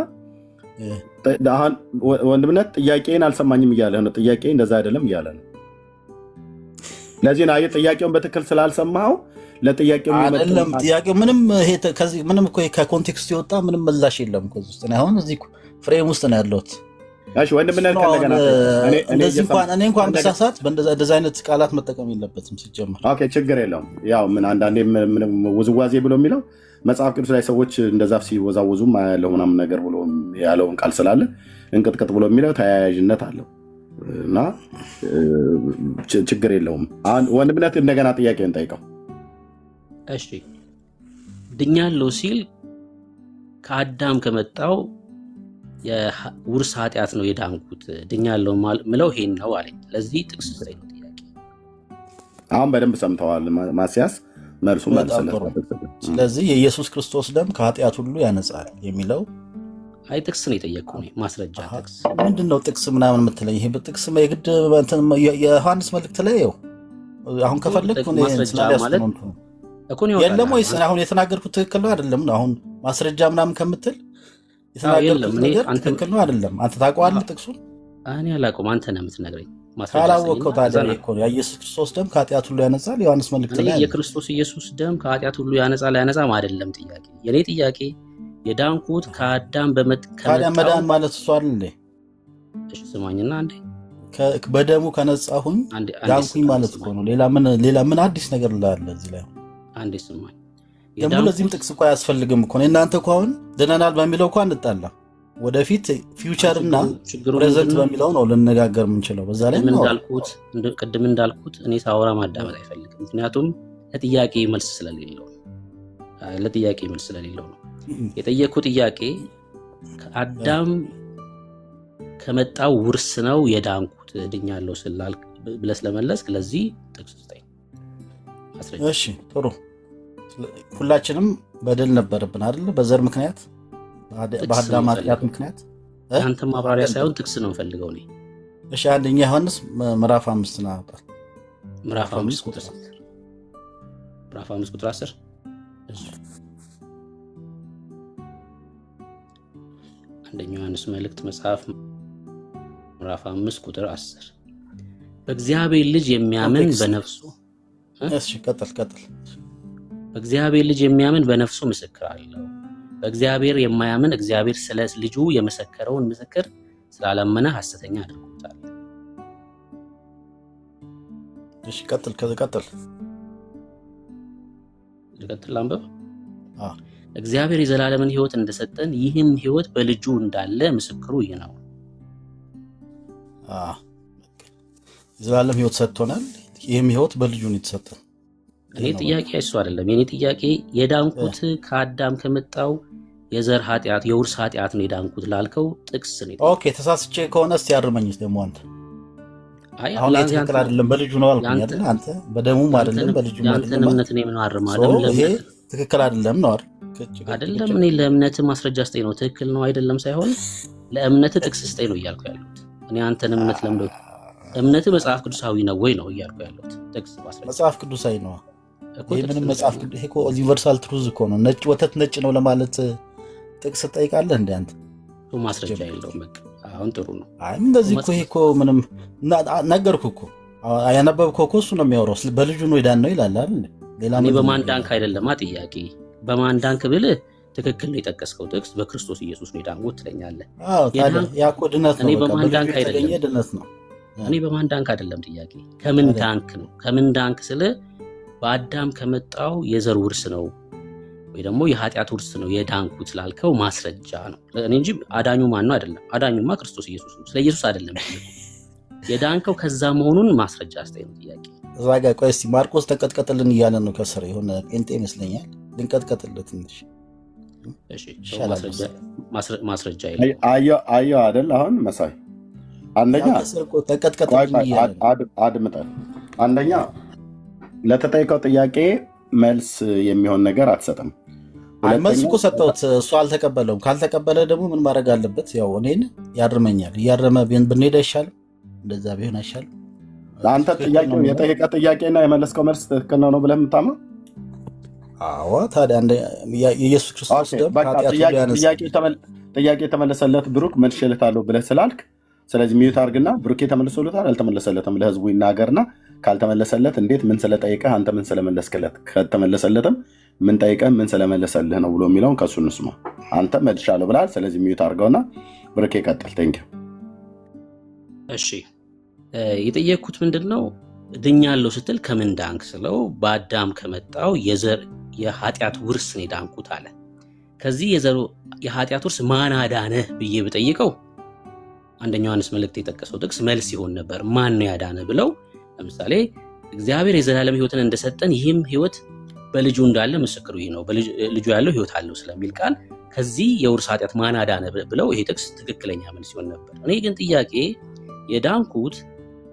ወንድምነት ጥያቄን አልሰማኝም እያለ ነው። ጥያቄ እንደዛ አይደለም እያለ ነው። ለዚህ ነው ጥያቄውን በትክክል ስላልሰማኸው ለጥያቄው አይደለም። ጥያቄው ምንም እኮ ከኮንቴክስት የወጣ ምንም ምላሽ የለም እኮ ውስጥ ነው። አሁን እዚህ ፍሬም ውስጥ ነው ያለሁት። እሺ ወንድምነት ከነገና እኔ እንኳን በሳሳት በእንደዛ አይነት ቃላት መጠቀም የለበትም ሲጀመር። ኦኬ ችግር የለውም። ያው ምን አንዳንዴ ምንም ውዝዋዜ ብሎ የሚለው መጽሐፍ ቅዱስ ላይ ሰዎች እንደዛ ሲወዛወዙ ያለው ምናምን ነገር ብሎ ያለውን ቃል ስላለ እንቅጥቅጥ ብሎ የሚለው ተያያዥነት አለው እና ችግር የለውም። ወንድምነት እንደገና ጥያቄ እንጠይቀው። እሺ ድኛለሁ ሲል ከአዳም ከመጣው የውርስ ኃጢአት ነው የዳንኩት። ድኛለሁ ምለው ይሄን ነው አለኝ። ለዚህ ጥቅስ ላይ ነው ጥያቄ። አሁን በደንብ ሰምተዋል ማስያስ መልሱ መልሰለ። ስለዚህ የኢየሱስ ክርስቶስ ደም ከኃጢአት ሁሉ ያነጻል የሚለው አይ ጥቅስ ነው የጠየቅኩ ነው። ማስረጃ ጥቅስ ምንድነው? ጥቅስ ምናምን የምትለኝ ይሄ ጥቅስ የግድ የዮሐንስ መልእክት ላይ ነው። አሁን ከፈለግኩ የለም ወይስ አሁን የተናገርኩት ትክክል ነው አይደለም? አሁን ማስረጃ ምናምን ከምትል የተናገርኩት ነገር ትክክል ነው አይደለም? አንተ ታውቀዋለህ ጥቅሱን? እኔ አላውቀውም። አንተ ነህ የምትነግረኝ። ካላወቅኸው ታዲያ እኮ የኢየሱስ ክርስቶስ ደም ከኃጢአት ሁሉ ያነጻል ዮሐንስ መልእክት ላይ የክርስቶስ ኢየሱስ ደም ከኃጢአት ሁሉ ያነጻል አያነጻም አይደለም ጥያቄ። የኔ ጥያቄ የዳንኩት ከአዳም ታዲያ መዳን ማለት እሱ አይደል እንዴ? እሺ ስማኝና አንዴ በደሙ ከነጻሁኝ ዳንኩኝ ማለት እኮ ነው። ሌላ ምን አዲስ ነገር ላለ እዚህ ላይ አንዴ ስማኝ። ደግሞ ለዚህም ጥቅስ እኮ አያስፈልግም እኮ። እናንተ እኮ አሁን ድነናል በሚለው እኮ አንጣላ። ወደፊት ፊውቸር እና ፕሬዘንት በሚለው ነው ልነጋገር የምንችለው። በዛ ላይ ቅድም እንዳልኩት እኔ ሳወራ ማዳመጥ አይፈልግም። ምክንያቱም ለጥያቄ መልስ ስለሌለው ነው የጠየቅኩ። ጥያቄ ከአዳም ከመጣው ውርስ ነው የዳንኩት ድኛለሁ ስላልክ ብለህ ስለመለስክ ለዚህ ጥቅስ ስጠኝ ማስረጃ። እሺ ጥሩ። ሁላችንም በደል ነበረብን አይደል? በዘር ምክንያት በአዳም ኃጢአት ምክንያት። አንተ ማብራሪያ ሳይሆን ጥቅስ ነው ፈልገው እኔ። እሺ አንደኛ ዮሐንስ ምዕራፍ 5 ነው አውጣ። ምዕራፍ 5 ቁጥር 10 አንደኛ ዮሐንስ መልእክት መጽሐፍ ምዕራፍ 5 ቁጥር 10 በእግዚአብሔር ልጅ የሚያምን በነፍሱ እሺ ቀጥል። በእግዚአብሔር ልጅ የሚያምን በነፍሱ ምስክር አለው። በእግዚአብሔር የማያምን እግዚአብሔር ስለ ልጁ የመሰከረውን ምስክር ስላላመነ ሐሰተኛ አድርጎታል። እሺ ቀጥል አንበብ። እግዚአብሔር የዘላለምን ሕይወት እንደሰጠን ይህም ሕይወት በልጁ እንዳለ ምስክሩ ይህ ነው። የዘላለም ሕይወት ሰጥቶናል። ይህም ሕይወት በልጁ ነው የተሰጠን። እኔ ጥያቄ እሱ አይደለም። የኔ ጥያቄ የዳንኩት ከአዳም ከመጣው የዘር ኃጢአት የውርስ ኃጢአት ነው የዳንኩት ላልከው ጥቅስ ነው። ኦኬ ተሳስቼ ከሆነ እስቲ አርመኝስ ደግሞ አንተ። አሁን ትክክል አይደለም በልጁ ነው አልኩኝ አይደል? አንተ በደሙም አይደለም በልጁ ነው አይደለም? አንተ እምነት ነው ምን አርማለም? ይሄ ትክክል አይደለም ነው አይደለም? እኔ ለእምነት ማስረጃ ስጠኝ ነው። ትክክል ነው አይደለም ሳይሆን ለእምነት ጥቅስ ስጠኝ ነው እያልኩ ያለሁት። እኔ አንተን እምነት ለምደው እምነት መጽሐፍ ቅዱሳዊ ነው ወይ ነው እያልኩ ያለሁት። ጥቅስ ማስረጃ መጽሐፍ ቅዱሳዊ ነው። ይሄ ምንም መጽሐፍ ቅዱስ ይሄ ዩኒቨርሳል ትሩዝ እኮ ነው። ነጭ ወተት ነጭ ነው ለማለት ጥቅስ ትጠይቃለህ እንዴ አንተ? ማስረጃ የለውም። በቃ አሁን ጥሩ ነው። አይ እንደዚህ እኮ ይሄ እኮ ምንም ነገርኩህ እኮ ያነበብከው እኮ እሱ ነው የሚያወራው። በልጁ ነው የዳን ነው ይላል አይደል? ሌላ እኔ በማን ዳንክ አይደለማ ጥያቄ። በማን ዳንክ ብልህ ትክክል ነው የጠቀስከው ጥቅስ በክርስቶስ ኢየሱስ ነው የዳንኩት ትለኛለህ። አዎ ታዲያ ያ እኮ ድነት ነው። እኔ በማን ዳንክ አይደለም ድነት ነው። እኔ በማን ዳንክ አይደለም ጥያቄ። ከምን ዳንክ ነው? ከምን ዳንክ ስለ በአዳም ከመጣው የዘር ውርስ ነው ወይ ደግሞ የኃጢአት ውርስ ነው የዳንኩት ላልከው ማስረጃ ነው እኔ እንጂ አዳኙ ማን ነው አይደለም። አዳኙማ ክርስቶስ ኢየሱስ ነው። ስለ ኢየሱስ አይደለም የዳንከው ከዛ መሆኑን ማስረጃ አስተይ ነው ጥያቄ። እዛ ጋር ቆይ እስቲ ማርቆስ ተቀጥቀጥልን እያለ ነው ከስር የሆነ ጴንጤ ይመስለኛል። ልንቀጥቀጥለት ትንሽ እሺ። ማስረጃ ይላል አየሁ አይደል? አሁን መሳይ አንደኛ አድምጠን፣ አንደኛ ለተጠየቀው ጥያቄ መልስ የሚሆን ነገር አትሰጥም። መልስ እኮ ሰጠሁት፣ እሱ አልተቀበለውም። ካልተቀበለ ደግሞ ምን ማድረግ አለበት? ያው እኔን ያርመኛል። እያረመ ብንሄድ አይሻልም? እንደዛ ቢሆን አይሻልም? አንተ የጠየቀ ጥያቄና የመለስከው መልስ ትክክል ነው ብለህ የምታምነው? አዎ። ታዲያ የኢየሱስ ክርስቶስ ጥያቄ የተመለሰለት ብሩክ መልሼለታለሁ ብለህ ስላልክ፣ ስለዚህ ሚዩት አድርግና ብሩኬ ተመልሶለታል አልተመለሰለትም ለህዝቡ ይናገርና ካልተመለሰለት እንዴት ምን ስለጠይቀህ አንተ ምን ስለመለስክለት፣ ከተመለሰለትም ምን ጠይቀህ ምን ስለመለሰልህ ነው ብሎ የሚለውን ከሱ እንስማ። አንተ መልሻለሁ ብለሃል። ስለዚህ ሚዩት አድርገውና ብሩኬ ቀጥል። ቴንኪው። እሺ የጠየቅኩት ምንድን ነው ድኛለሁ ስትል ከምን ዳንክ ስለው በአዳም ከመጣው የዘር የኃጢአት ውርስ ነው የዳንኩት አለ። ከዚህ የዘሩ የኃጢአት ውርስ ማን አዳነህ ብዬ ብጠይቀው አንደኛ ዮሐንስ መልእክት የጠቀሰው ጥቅስ መልስ ይሆን ነበር። ማን ነው ያዳነ ብለው ለምሳሌ እግዚአብሔር የዘላለም ህይወትን እንደሰጠን ይህም ህይወት በልጁ እንዳለ ምስክሩ ይህ ነው፣ ልጁ ያለው ህይወት አለው ስለሚል ቃል ከዚህ የውርስ ኃጢአት ማን አዳነ ብለው ይሄ ጥቅስ ትክክለኛ መልስ ይሆን ነበር። እኔ ግን ጥያቄ የዳንኩት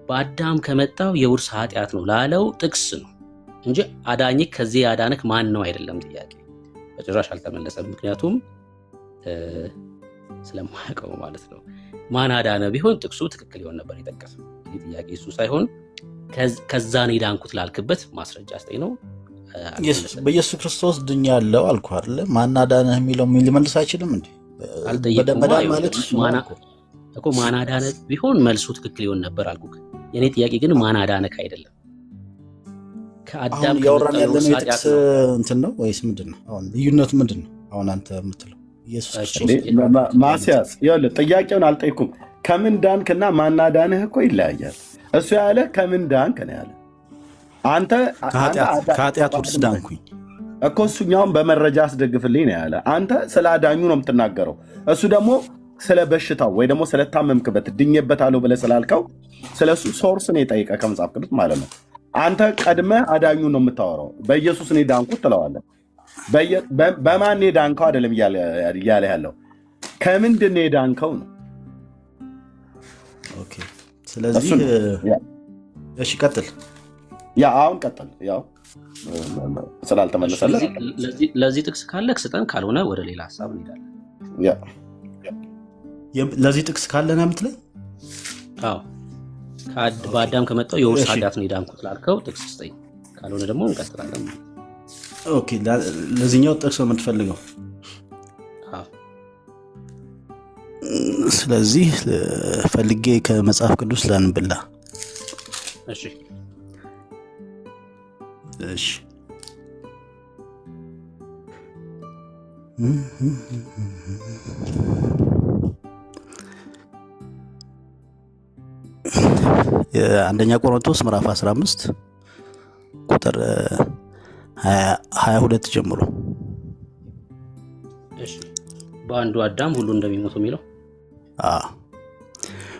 በአዳም ከመጣው የውርስ ኃጢአት ነው ላለው ጥቅስ ነው እንጂ አዳኝ ከዚህ ያዳነክ ማን ነው አይደለም። ጥያቄ በጭራሽ አልተመለሰም። ምክንያቱም ስለማያውቀው ማለት ነው። ማን አዳነ ቢሆን ጥቅሱ ትክክል ይሆን ነበር የጠቀሰው። ይህ ጥያቄ እሱ ሳይሆን ከዛ ነው የዳንኩት ላልክበት ማስረጃ አስተይ ነው። በኢየሱስ ክርስቶስ ድኛለሁ አልኩህ አይደለ? ማን አዳነህ የሚለው ሊመልስ አይችልም እንዴ? እኮ ማን አዳነ ቢሆን መልሱ ትክክል ይሆን ነበር አልኩህ። የኔ ጥያቄ ግን ማን አዳነክ አይደለም። ከአዳም ያወራን ያለነው የጥቅስ እንትን ነው ወይስ ምንድን ነው? አሁን ልዩነቱ ምንድን ነው? አሁን አንተ የምትለው ኢየሱስ ማስያዝ ይኸውልህ፣ ጥያቄውን አልጠይኩም። ከምን ዳንክና ማን አዳነህ እኮ ይለያያል። እሱ ያለ ከምን ዳንክ ነው ያለ። አንተ ከኃጢአት ውርስ ዳንኩኝ እኮ እሱኛውን በመረጃ አስደግፍልኝ ነው ያለ። አንተ ስለ አዳኙ ነው የምትናገረው። እሱ ደግሞ ስለ በሽታው ወይ ደግሞ ስለታመምክበት ድኜበታለሁ ብለህ ስላልከው ስለሱ ሶርስ ነው የጠየቀ ከመጽሐፍ ቅዱስ ማለት ነው። አንተ ቀድመህ አዳኙ ነው የምታወራው። በኢየሱስ ነው የዳንኩት ትለዋለህ። በማን የዳንከው አይደለም እያለ ያለው ከምንድን ነው የዳንከው ነው። ኦኬ፣ ስለዚህ እሺ፣ ቀጥል። አሁን ቀጥል። ያው ስላልተመለሰለት ለዚህ ጥቅስ ካለክ ስጠን፣ ካልሆነ ወደ ሌላ ሀሳብ እንሄዳለን። ለዚህ ጥቅስ ካለና የምትለኝ? አዎ፣ በአዳም ከመጣው የውርስ ኃጢአት ነው የዳንኩት ላልከው ጥቅስ ስጠኝ፣ ካልሆነ ደግሞ እንቀጥላለን። ኦኬ፣ ለዚህኛው ጥቅስ ነው የምትፈልገው? አዎ። ስለዚህ ፈልጌ ከመጽሐፍ ቅዱስ ላንብላ። እሺ እሺ አንደኛ ቆሮንቶስ ምዕራፍ 15 ቁጥር 22 ጀምሮ። እሺ በአንዱ አዳም ሁሉ እንደሚሞቱ የሚለው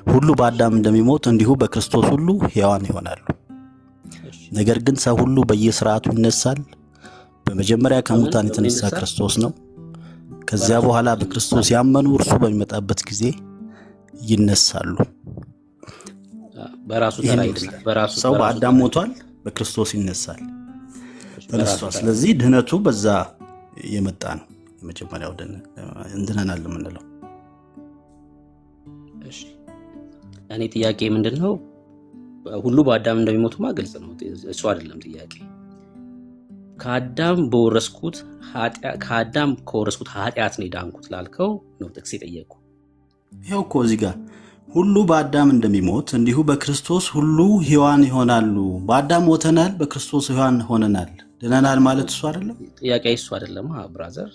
ሁሉ በአዳም እንደሚሞት እንዲሁ በክርስቶስ ሁሉ ሕያዋን ይሆናሉ። ነገር ግን ሰው ሁሉ በየስርዓቱ ይነሳል። በመጀመሪያ ከሙታን የተነሳ ክርስቶስ ነው። ከዚያ በኋላ በክርስቶስ ያመኑ እርሱ በሚመጣበት ጊዜ ይነሳሉ። በራሱ ሰው በአዳም ሞቷል፣ በክርስቶስ ይነሳል፣ ተነስቷል። ስለዚህ ድህነቱ በዛ የመጣ ነው። የመጀመሪያው እንድነናል የምንለው። እሺ እኔ ጥያቄ ምንድን ነው? ሁሉ በአዳም እንደሚሞቱማ ግልጽ ነው። እሱ አይደለም ጥያቄ። ከአዳም ከወረስኩት ኃጢአት ነው የዳንኩት ላልከው ነው ጥቅስ የጠየቁ። ይኸው እኮ እዚህ ጋር ሁሉ በአዳም እንደሚሞት እንዲሁ በክርስቶስ ሁሉ ሕያዋን ይሆናሉ። በአዳም ሞተናል፣ በክርስቶስ ሕያዋን ሆነናል፣ ድነናል ማለት እሱ አይደለም? ጥያቄ እሱ አይደለም ብራዘር።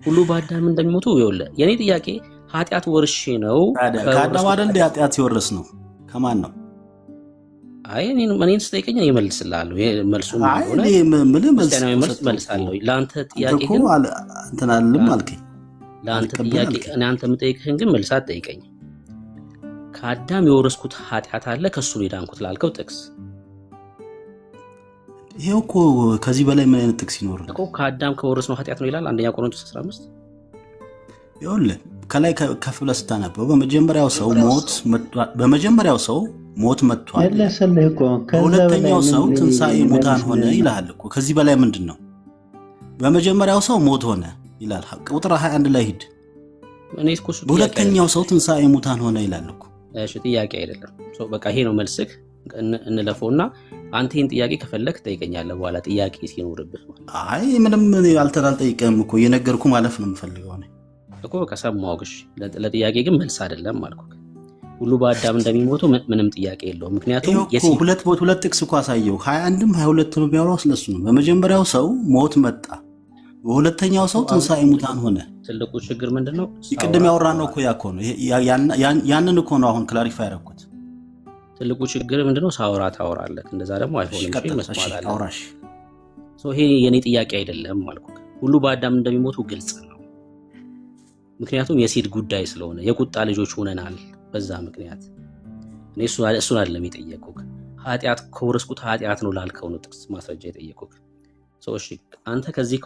ሁሉ በአዳም እንደሚሞቱ ይኸውልህ፣ የኔ ጥያቄ ኃጢአት ወርሼ ነው ከአዳም አይደል እንደ ኃጢአት የወረስ ነው? ከማን ነው? አይ እኔን ስጠይቀኝ እኔ እመልስልሃለሁ። መልሱን መልሳለሁ። ለአንተ ጥያቄ ግን እንትን አልልም አልከኝ። ለአንተ ጥያቄ እኔ አንተ የምጠይቅህን ግን መልስ አትጠይቀኝ። ከአዳም የወረስኩት ኃጢአት አለ ከእሱ ነው የዳንኩት ላልከው ጥቅስ ይሄው እኮ ከዚህ በላይ ምን አይነት ጥቅስ ይኖር እኮ? ከአዳም ከወረስነው ኃጢአት ነው ይላል አንደኛ ቆሮንቶስ 15። ይኸውልህ ከላይ ከፍ ብለህ ስታነበው በመጀመሪያው ሰው ሞት መጥቷል፣ በሁለተኛው ሰው ትንሣኤ ሙታን ሆነ ይላል እኮ። ከዚህ በላይ ምንድን ነው? በመጀመሪያው ሰው ሞት ሆነ ይላል። ቁጥር 21 ላይ ሂድ። በሁለተኛው ሰው ትንሣኤ ሙታን ሆነ ይላል እኮ። እሺ ጥያቄ አይደለም። በቃ ይሄ ነው መልስክ። እንለፈውና አንተ ይህን ጥያቄ ከፈለክ ትጠይቀኛለህ በኋላ ጥያቄ ሲኖርብህ። አይ ምንም አልጠይቅህም እኮ እየነገርኩ ማለፍ ነው የምፈልገው እኮ። በቃ ሰማሁሽ። ለጥያቄ ግን መልስ አይደለም አልኩህ። ሁሉ በአዳም እንደሚሞቱ ምንም ጥያቄ የለውም። ምክንያቱም ሁለት ጥቅስ እኮ አሳየው። 21ም 22 ነው የሚያወራው ስለሱ ነው። በመጀመሪያው ሰው ሞት መጣ፣ በሁለተኛው ሰው ትንሣኤ ሙታን ሆነ። ትልቁ ችግር ምንድነው? ቅድም ያወራነው እኮ ያኮ ነው። ያንን እኮ ነው አሁን ክላሪፋይ ያደረኩት። ትልቁ ችግር ምንድነው? ሳውራ ታወራለህ። እንደዛ ደግሞ አይሆንም። አውራሽ ይሄ የኔ ጥያቄ አይደለም አልኩህ። ሁሉ በአዳም እንደሚሞቱ ግልጽ ነው። ምክንያቱም የሴት ጉዳይ ስለሆነ የቁጣ ልጆች ሆነናል። በዛ ምክንያት እኔ እሱን አይደለም የጠየቁህ። ኃጢአት ከወረስኩት ኃጢአት ነው ላልከው ነው ጥቅስ ማስረጃ የጠየቁህ። እሺ አንተ ከዚህ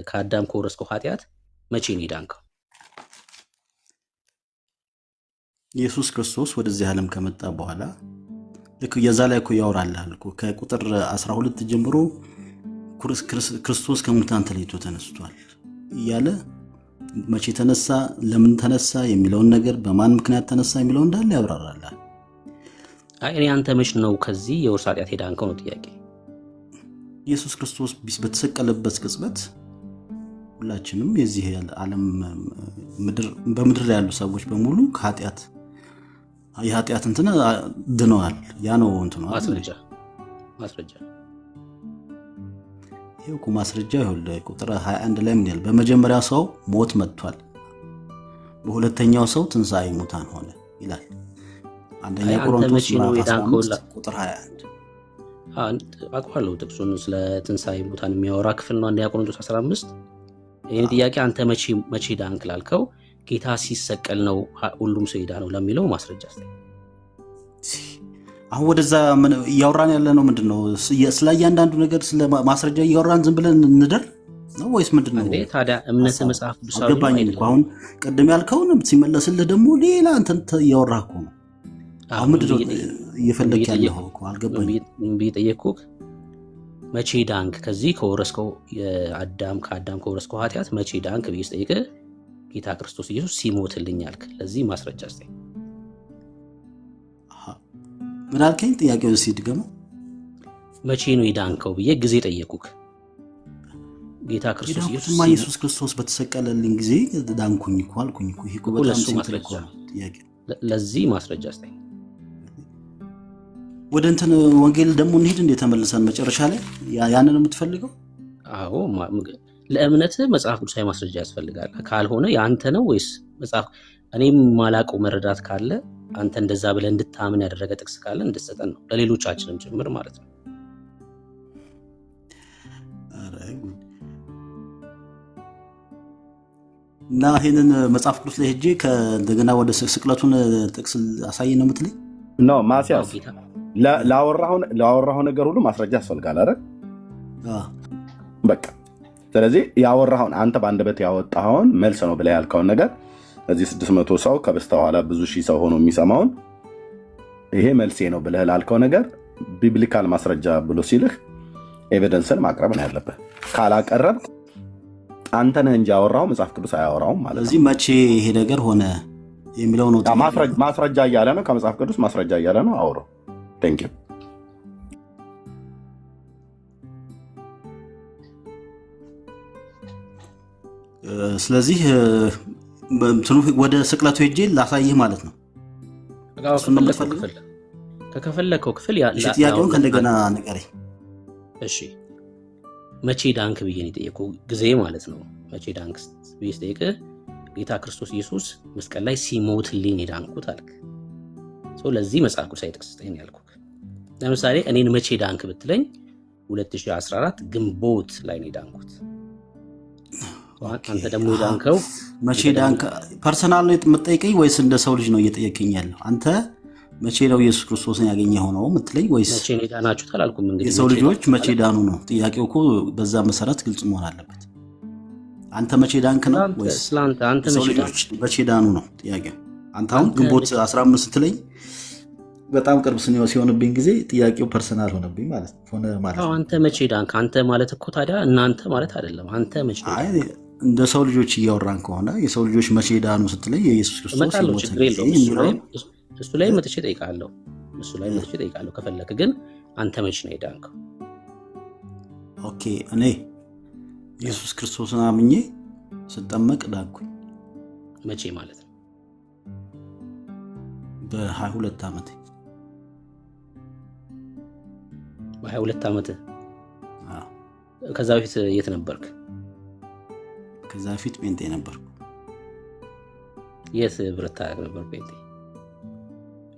ከአዳም ከወረስከው ኃጢአት መቼ ነው የዳንከው? ኢየሱስ ክርስቶስ ወደዚህ ዓለም ከመጣ በኋላ ልክ የዛ ላይ እኮ ያወራልሃል እኮ ከቁጥር 12 ጀምሮ ክርስቶስ ከሙታን ተለይቶ ተነስቷል እያለ መቼ ተነሳ፣ ለምን ተነሳ የሚለውን ነገር፣ በማን ምክንያት ተነሳ የሚለውን እንዳለ ያብራራልሃል። እኔ አንተ መች ነው ከዚህ የውርስ ኃጢአት የዳንከው ነው ጥያቄ። ኢየሱስ ክርስቶስ በተሰቀለበት ቅጽበት ሁላችንም የዚህ ዓለም በምድር ላይ ያሉ ሰዎች በሙሉ የኃጢአት እንትን ድነዋል። ያ ነው እንትኑ ማስረጃ ይሄው እኮ ማስረጃ ይኸውልህ ቁጥር 21 ላይ ምን ይላል? በመጀመሪያው ሰው ሞት መጥቷል፣ በሁለተኛው ሰው ትንሣኤ ሙታን ሆነ ይላል። አንደኛ ቆሮንቶስ ምዕራፍ 15 ቁጥር 21 አውቃለሁ። ጥቅሱን ስለ ትንሣኤ ሙታን የሚያወራ ክፍል ነው አንደኛ ቆሮንቶስ 15። ይህን ጥያቄ አንተ መቼ ዳንክ ላልከው ጌታ ሲሰቀል ነው ሁሉም ሰው ነው ለሚለው ማስረጃ አሁን ወደዛ እያወራን ያለ ነው ምንድን ነው? ስለ እያንዳንዱ ነገር ስለ ማስረጃ እያወራን ዝም ብለን እንደር ነው ወይስ ምንድን ነው? ታዲያ እምነት መጽሐፍ ቅዱስ አልገባኝም እኮ አሁን ቅድም ያልከውን ሲመለስልህ ደግሞ ሌላ እንትን እያወራህ እኮ ነው። አሁን ምንድን ነው እየፈለግህ ያለኸው እኮ አልገባኝም። ጠየቅኩህ መቼ ዳንክ ከዚህ ከአዳም ከወረስከው ኃጢአት መቼ ዳንክ ብዬ ስጠይቅህ ጌታ ክርስቶስ ኢየሱስ ሲሞትልኝ አልክ። ለዚህ ማስረጃ ስጠኝ። ምን አልከኝ? ጥያቄው ሲድገመው መቼ ነው የዳንከው ብዬ ጊዜ ጠየቅኩህ። ጌታ ክርስቶስ ኢየሱስ ክርስቶስ በተሰቀለልኝ ጊዜ ዳንኩኝ እኮ አልኩኝ እኮ። ይሄ በጣም ሲምፕል እኮ ነው ጥያቄ። ለዚህ ማስረጃ ስጠኝ። ወደ እንትን ወንጌል ደግሞ እንሂድ እንደ ተመልሰን መጨረሻ ላይ ያንን የምትፈልገው? አዎ ለእምነት መጽሐፍ ቅዱሳዊ ማስረጃ ያስፈልጋል። ካልሆነ የአንተ ነው ወይስ መጽሐፍ? እኔም ማላውቀው መረዳት ካለ አንተ እንደዛ ብለህ እንድታምን ያደረገ ጥቅስ ካለ እንድትሰጠን ነው፣ ለሌሎቻችንም ጭምር ማለት ነው። እና ይህንን መጽሐፍ ቅዱስ ላይ ሄጄ እንደገና ወደ ስቅለቱን ጥቅስ አሳይ ነው የምትለኝ? ኖ ማስያዝ ላወራሁ ነገር ሁሉ ማስረጃ ያስፈልጋል አይደል? በቃ ስለዚህ ያወራሁን አንተ በአንደበት ያወጣኸውን መልስ ነው ብለህ ያልከውን ነገር እዚህ 600 ሰው ከበስተኋላ ብዙ ሺህ ሰው ሆኖ የሚሰማውን ይሄ መልሴ ነው ብለህ ላልከው ነገር ቢብሊካል ማስረጃ ብሎ ሲልህ ኤቪደንስን ማቅረብ ነው ያለብህ። ካላቀረብ አንተ ነህ እንጂ ያወራው መጽሐፍ ቅዱስ አያወራውም ማለት ነው። ስለዚህ መቼ ይሄ ነገር ሆነ የሚለው ነው ማስረጃ እያለ ነው፣ ከመጽሐፍ ቅዱስ ማስረጃ እያለ ነው አውራው። ቴንክ ዩ። ስለዚህ ወደ ስቅለቱ ሄጄ ላሳይህ ማለት ነው። ከፈለከው ክፍል ጥያቄውን ከእንደገና ንገረኝ። እሺ መቼ ዳንክ ብዬ ነው የጠየቁህ ጊዜ ማለት ነው። መቼ ዳንክ ብዬ ስጠይቅህ ጌታ ክርስቶስ ኢየሱስ መስቀል ላይ ሲሞትልኝ የዳንኩት አልክ። ለዚህ መጽሐፍ ቅዱሳዊ ጥቅስ ስጠኝ ያልኩህ። ለምሳሌ እኔን መቼ ዳንክ ብትለኝ 2014 ግንቦት ላይ ነው የዳንኩት። አንተ ደግሞ የዳንከው መቼ ዳንክ ፐርሰናል ነው የምትጠይቀኝ ወይስ እንደ ሰው ልጅ ነው እየጠየቀኝ ያለው? አንተ መቼ ነው ኢየሱስ ክርስቶስን ያገኘ ሆነው የምትለኝ ወይስ መቼ ነው የዳናችሁት አላልኩም። እንግዲህ የሰው ልጆች መቼ ዳኑ ነው ጥያቄው እኮ። በዛ መሰረት ግልጽ መሆን አለበት። አንተ መቼ ዳንክ ነው ወይስ የሰው ልጆች መቼ ዳኑ ነው ጥያቄው። አንተ አሁን ግንቦት 15 ስትለኝ በጣም ቅርብ ሲሆንብኝ ጊዜ ጥያቄው ፐርሰናል ሆነብኝ ማለት ነው። አንተ መቼ ዳንክ አንተ ማለት እኮ ታዲያ እናንተ ማለት አይደለም። አንተ መቼ እንደ ሰው ልጆች እያወራን ከሆነ የሰው ልጆች መቼ ዳኑ ስትለኝ የኢየሱስ ክርስቶስ እሱ ላይ መጥቼ እጠይቃለሁ። ከፈለክ ግን አንተ መቼ ነው የዳንከው? ኦኬ እኔ ኢየሱስ ክርስቶስን አምኜ ስጠመቅ ዳንኩኝ። መቼ ማለት ነው? በ22 ዓመቴ። በ22 ዓመት? ከዛ በፊት የት ነበርክ? ከዛ በፊት ጴንጤ ነበርኩ። የት ብረት ታረግ ነበር? ጴንጤ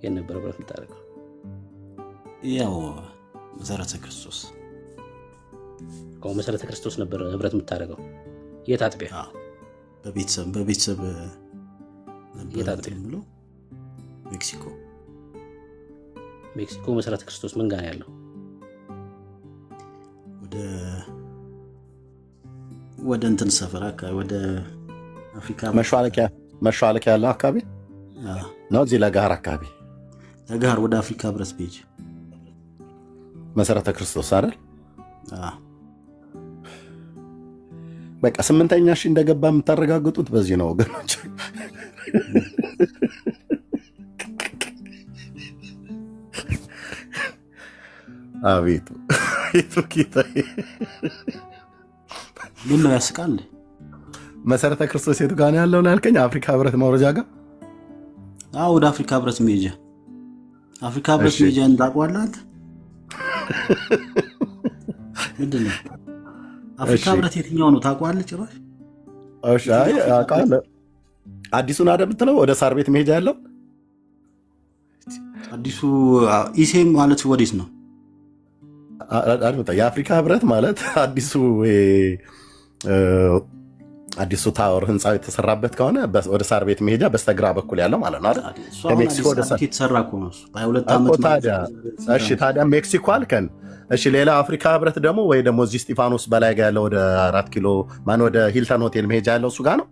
የት ነበር ብረት የምታደርገው? ያው መሰረተ ክርስቶስ። መሰረተ ክርስቶስ ነበር ህብረት የምታደርገው? የት አጥቢያ? በቤተሰብ የት አጥቢያ? ሜክሲኮ መሰረተ ክርስቶስ ምን ጋር ያለው? ወደ እንትን ሰፈር አካባቢ ወደ አፍሪካ መሿለኪያ ያለው አካባቢ ነው። እዚህ ለጋር አካባቢ ለጋር ወደ አፍሪካ ህብረት ቤጅ መሰረተ ክርስቶስ አይደል? በቃ 8ኛ ሺህ እንደገባ የምታረጋግጡት በዚህ ነው ወገኖች። አቤቱ ጌታዬ ምን ነው ያስቃል? መሰረተ ክርስቶስ የቱ ጋር ነው ያለው ነው ያልከኝ? አፍሪካ ህብረት መውረጃ ጋር? ወደ አፍሪካ ህብረት ሜጃ። አፍሪካ ህብረት ሜጃ እንዳቋላ አንተ ምንድን ነው አፍሪካ ህብረት የትኛው ነው ታውቀዋለህ? ጭራሽ እሺ። አይ አውቃለሁ። አዲሱን አይደል የምትለው? ወደ ሳር ቤት መሄጃ ያለው አዲሱ ኢሴም ማለት ወዴት ነው? የአፍሪካ ህብረት ማለት አዲሱ ታወር ህንፃው የተሰራበት ከሆነ ወደ ሳር ቤት መሄጃ በስተግራ በኩል ያለው ማለት ነው አይደል? ከሜክሲኮ የተሰራ እኮ ነው። በ22 ዓመት ታዲያ ሜክሲኮ አልከን። እሺ ሌላ አፍሪካ ህብረት ደግሞ ወይ ደግሞ እዚህ እስጢፋኖስ በላይ ጋር ያለው ወደ 4 ኪሎ ወደ ሂልተን ሆቴል መሄጃ ያለው እሱ ጋር ነው።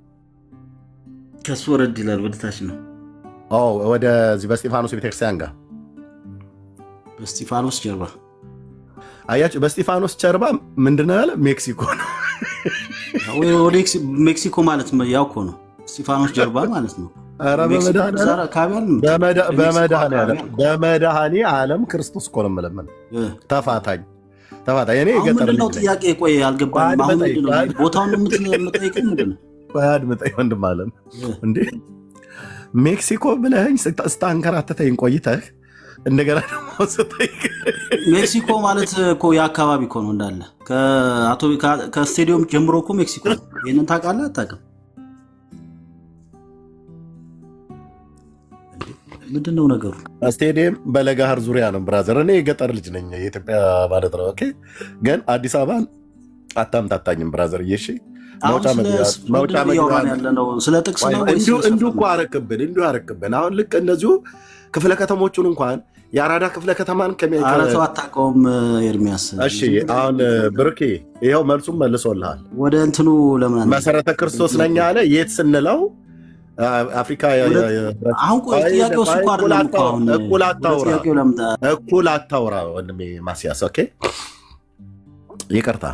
ከሱ ወረድ ይላል፣ ወደ ታች ነው። ወደዚህ በእስጢፋኖስ ቤተክርስቲያን ጋር በእስጢፋኖስ ጀርባ አያችሁ። በእስጢፋኖስ ጀርባ ምንድነው ያለ? ሜክሲኮ ነው። ሜክሲኮ ማለት ያው እኮ ነው። እስጢፋኖስ ጀርባ ማለት ነው። በመድኃኔ ዓለም ክርስቶስ እኮ ነው የምለምን። ተፋታኝ እኔ የገጠር ልጅ ነኝ። ጥያቄ ቆይ አልገባኝም። አሁን ምንድነው ቦታውን የምጠይቀኝ? ምንድነው? አድምጠኝ ወንድም አለም እንዴ ሜክሲኮ ብለኸኝ ስታንከራተተኝ ቆይተህ እንደገና ደግሞ ስጠይቅ ሜክሲኮ ማለት እኮ የአካባቢ እኮ ነው እንዳለ ከስቴዲየም ጀምሮ እኮ ሜክሲኮ። ይህንን ታውቃለህ አታውቅም? ምንድነው ነገሩ? ስቴዲየም በለጋሃር ዙሪያ ነው ብራዘር። እኔ የገጠር ልጅ ነኝ የኢትዮጵያ ማለት ነው። ኦኬ ግን አዲስ አበባን አታምታታኝም ብራዘር። እሺ መውጫ ስለ ጥቅስ ነው እንዲሁ እኮ አረክብን። አሁን ልክ እንደዚሁ ክፍለ ከተሞቹን እንኳን የአራዳ ክፍለ ከተማን ከሚያረሰው አታውቀውም ኤርሚያስ። እሺ አሁን ብርኬ ይኸው መልሱም መልሶልሃል። ወደ እንትኑ ለምን መሰረተ ክርስቶስ ነኝ አለ። የት ስንለው አፍሪካ አሁን ጥያቄው እሱ እኮ አይደለም እኮ አሁን እኩል አታውራ ወንድሜ ማስያስ። ኦኬ ይቅርታ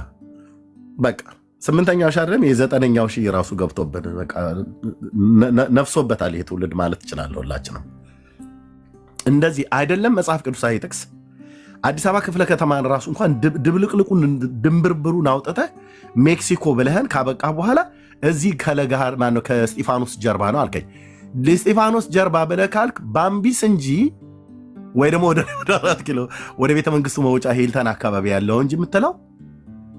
በቃ 8ኛው ሺህ አይደለም የ9ኛው ሺህ ራሱ ገብቶበት በቃ ነፍሶበታል ይሄ ትውልድ ማለት ይችላል። ሁላችንም እንደዚህ አይደለም። መጽሐፍ ቅዱሳዊ ጥቅስ አዲስ አበባ ክፍለ ከተማን ራሱ እንኳን ድብልቅልቁን ድንብርብሩን አውጥተህ ሜክሲኮ ብለህን ካበቃ በኋላ እዚህ ከለጋር ማነው ከእስጢፋኖስ ጀርባ ነው አልከኝ። ለእስጢፋኖስ ጀርባ ብለህ ካልክ ባምቢስ እንጂ ወይ ደግሞ ወደ 4 ኪሎ ወደ ቤተ መንግስቱ መውጫ ሂልተን አካባቢ ያለው እንጂ የምትለው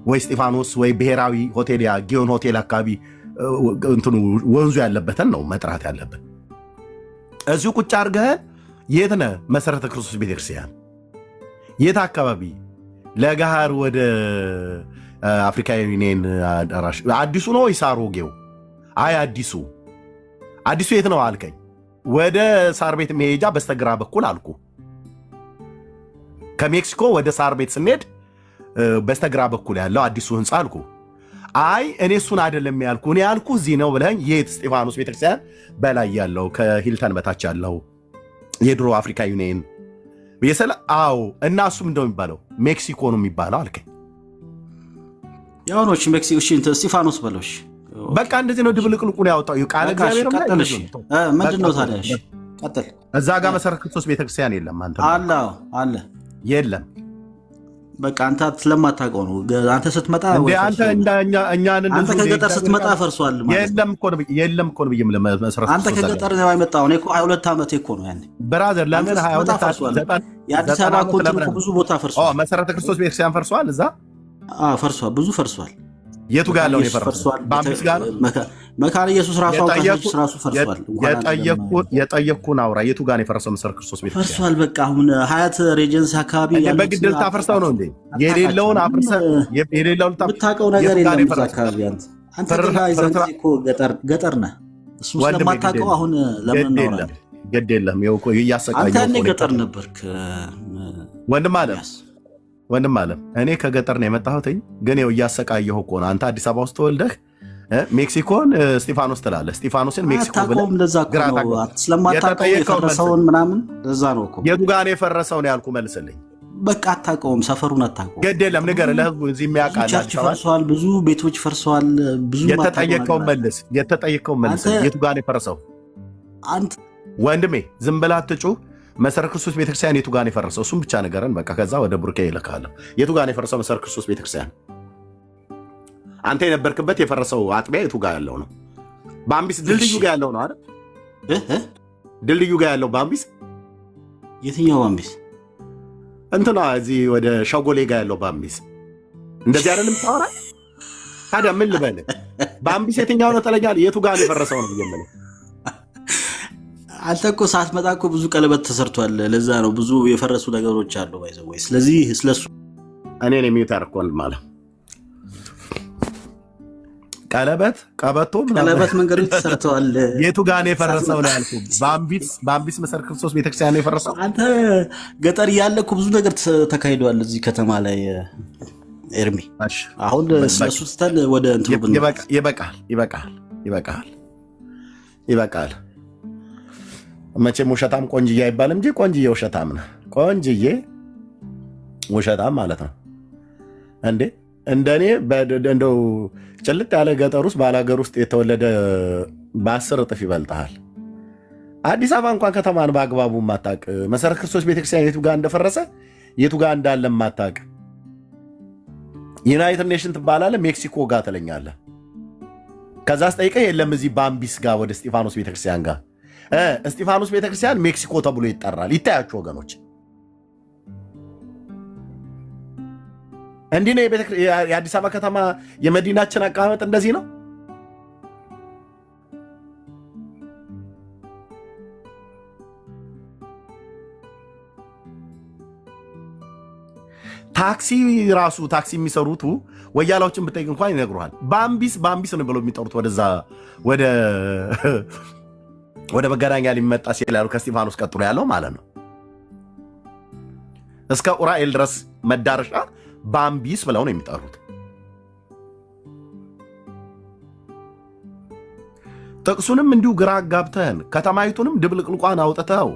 ወይ እስጢፋኖስ ወይ ብሔራዊ ሆቴል ያ ጊዮን ሆቴል አካባቢ እንትኑ ወንዙ ያለበትን ነው መጥራት ያለበት። እዚሁ ቁጭ አድርገህ የት ነህ? መሰረተ ክርስቶስ ቤተክርስቲያን የት አካባቢ? ለጋሃር ወደ አፍሪካ ዩኒየን አዳራሽ አዲሱ ነው ወይስ አሮጌው? አይ አዲሱ የት ነው አልከኝ። ወደ ሳር ቤት መሄጃ በስተግራ በኩል አልኩ። ከሜክሲኮ ወደ ሳር ቤት ስንሄድ በስተግራ በኩል ያለው አዲሱ ህንፃ አልኩ። አይ እኔ እሱን አይደለም ያልኩ፣ እኔ ያልኩ እዚህ ነው ብለኝ የት? እስጢፋኖስ ቤተክርስቲያን በላይ ያለው ከሂልተን በታች ያለው የድሮ አፍሪካ ዩኒየን ብየሰለ። አዎ እና እሱም እንደው የሚባለው ሜክሲኮ ነው የሚባለው አልከኝ። ያውኖች ሜክሲኮ እስጢፋኖስ በለሽ በቃ እንደዚህ ነው ድብልቅልቁን ያወጣው ቃል እግዚአብሔር ምንድነው ታዲያ? ቀጥል። እዛ ጋር መሰረተ ክርስቶስ ቤተክርስቲያን የለም አንተ አለ የለም። በቃ አንተ ስለማታውቀው ነው። አንተ ስትመጣ ወይ አንተ አንተ ከገጠር ስትመጣ ፈርሷል ማለት የለም እኮ ነው ብዬ መሰረተ አንተ ከገጠር ነው የመጣው። እኔ እኮ 22 ዓመቴ እኮ ነው ያኔ ብራዘር። ለምን 22 የአዲስ አበባ ኮንትሮ ብዙ ቦታ ፈርሷል። መሰረተ ክርስቶስ ቤተክርስቲያን ፈርሷል። እዛ ፈርሷል፣ ብዙ ፈርሷል። የቱ ጋር ያለው የፈረሰው? በአምቢስ ጋር ነው። መካነ ኢየሱስ ራሱ ፈርሷል። የጠየቅኩህን አውራ። የቱ ጋር ነው የፈረሰው? መሰረተ ክርስቶስ ቤተክርስቲያን ፈርሷል። በቃ አሁን ሀያት ሬጀንሲ አካባቢ በግድ ልታፈርሰው ነው እንዴ? የሌለውን አፍርሰህ የሌለውን የምታውቀው ነገር የለም። አካባቢ አንተ እኮ ገጠር ነህ። እሱ ስለማታውቀው አሁን ለምን እናወራለን? ግድ የለም። ይኸው እኮ እያሰቃየሁ አንተ ያኔ ገጠር ነበርክ ወንድም አለም። እኔ ከገጠር ነው የመጣሁት፣ ግን ይኸው እያሰቃየሁ እኮ ነው። አንተ አዲስ አበባ ውስጥ ተወልደህ ሜክሲኮን እስጢፋኖስ ትላለህ። እስጢፋኖስን ሜክሲኮ ብለህ ስለማታውቀው የፈረሰውን ምናምን ለዛ ነው እኮ። የቱ ጋር ነው የፈረሰው ነው ያልኩህ? መልስልኝ። በቃ አታውቀውም፣ ሰፈሩን አታውቀውም። ግድ የለም ንገረህ፣ ለህዝቡ እዚህ የሚያውቃል። ቸርች ፈርሷል፣ ብዙ ቤቶች ፈርሰዋል። ብዙ የተጠየቀውን መልስ። የቱ ጋር ነው የፈረሰው? አንተ ወንድሜ ዝም ብለህ አትጩህ። መሰረተ ክርስቶስ ቤተክርስቲያን የቱ ጋር ነው የፈረሰው? እሱም ብቻ ነገረን በቃ። ከዛ ወደ ቡርኬ ይልካለሁ። የቱ ጋር ነው የፈረሰው መሰረተ ክርስቶስ ቤተክርስቲያን? አንተ የነበርክበት የፈረሰው አጥቢያ የቱ ጋር ያለው ነው? በአምቢስ ድልድዩ ጋር ያለው ነው አይደል? ድልድዩ ጋር ያለው በአምቢስ። የትኛው በአምቢስ? እንትና እዚህ ወደ ሸጎሌ ጋር ያለው በአምቢስ። እንደዚህ አይደለም ታወራ። ታዲያ ምን ልበል? በአምቢስ የትኛው ነው ተለኛል? የቱ ጋር ነው የፈረሰው ነው ብዬ አንተ እኮ ሳትመጣ እኮ ብዙ ቀለበት ተሰርቷል። ለዛ ነው ብዙ የፈረሱ ነገሮች አሉ ባይዘው። ስለዚህ ስለሱ እኔ ነኝ የሚታርኮን ማለት ቀበቶ መንገዶች ተሰርተዋል። የቱ ጋር ነው የፈረሰው ነው ያልኩህ? በአምቢስ መሰረተ ክርስቶስ ቤተክርስቲያን ነው የፈረሰው። አንተ ገጠር እያለ እኮ ብዙ ነገር ተካሂዷል እዚህ ከተማ ላይ ኤርሚ። አሁን ስለሱ ስተን ወደ እንትኑ ይበቃል። መቼም ውሸታም ቆንጅዬ አይባልም እንጂ ቆንጅዬ ውሸታም ነህ። ቆንጅዬ ውሸታም ማለት ነው እንዴ? እንደኔ እንደው ጭልጥ ያለ ገጠር ውስጥ ባላገር ውስጥ የተወለደ በ10 እጥፍ ይበልጥሃል። አዲስ አበባ እንኳን ከተማን በአግባቡ ማታቅ፣ መሰረተ ክርስቶስ ቤተክርስቲያን የቱ ጋር እንደፈረሰ የቱ ጋር እንዳለ ማታቅ፣ ዩናይትድ ኔሽን ትባላለህ፣ ሜክሲኮ ጋር ትለኛለህ። ከዛ ስጠይቀህ የለም እዚህ በአምቢስ ጋር ወደ እስጢፋኖስ ቤተክርስቲያን ጋር። እስጢፋኖስ ቤተክርስቲያን ሜክሲኮ ተብሎ ይጠራል። ይታያችሁ ወገኖች፣ እንዲህ ነው የአዲስ አበባ ከተማ የመዲናችን አቀማመጥ እንደዚህ ነው። ታክሲ የሚሰሩቱ ወያላዎችን ብጠይቅ እንኳን ይነግሩሃል። በአምቢስ ነው ብለው የሚጠሩት ወደዛ ወደ መገናኛ ሊመጣ ሲል ያሉ ከእስጢፋኖስ ቀጥሎ ያለው ማለት ነው። እስከ ኡራኤል ድረስ መዳረሻ በአምቢስ ብለው ነው የሚጠሩት። ጥቅሱንም እንዲሁ ግራ አጋብተን ከተማይቱንም ድብልቅልቋን አውጥተው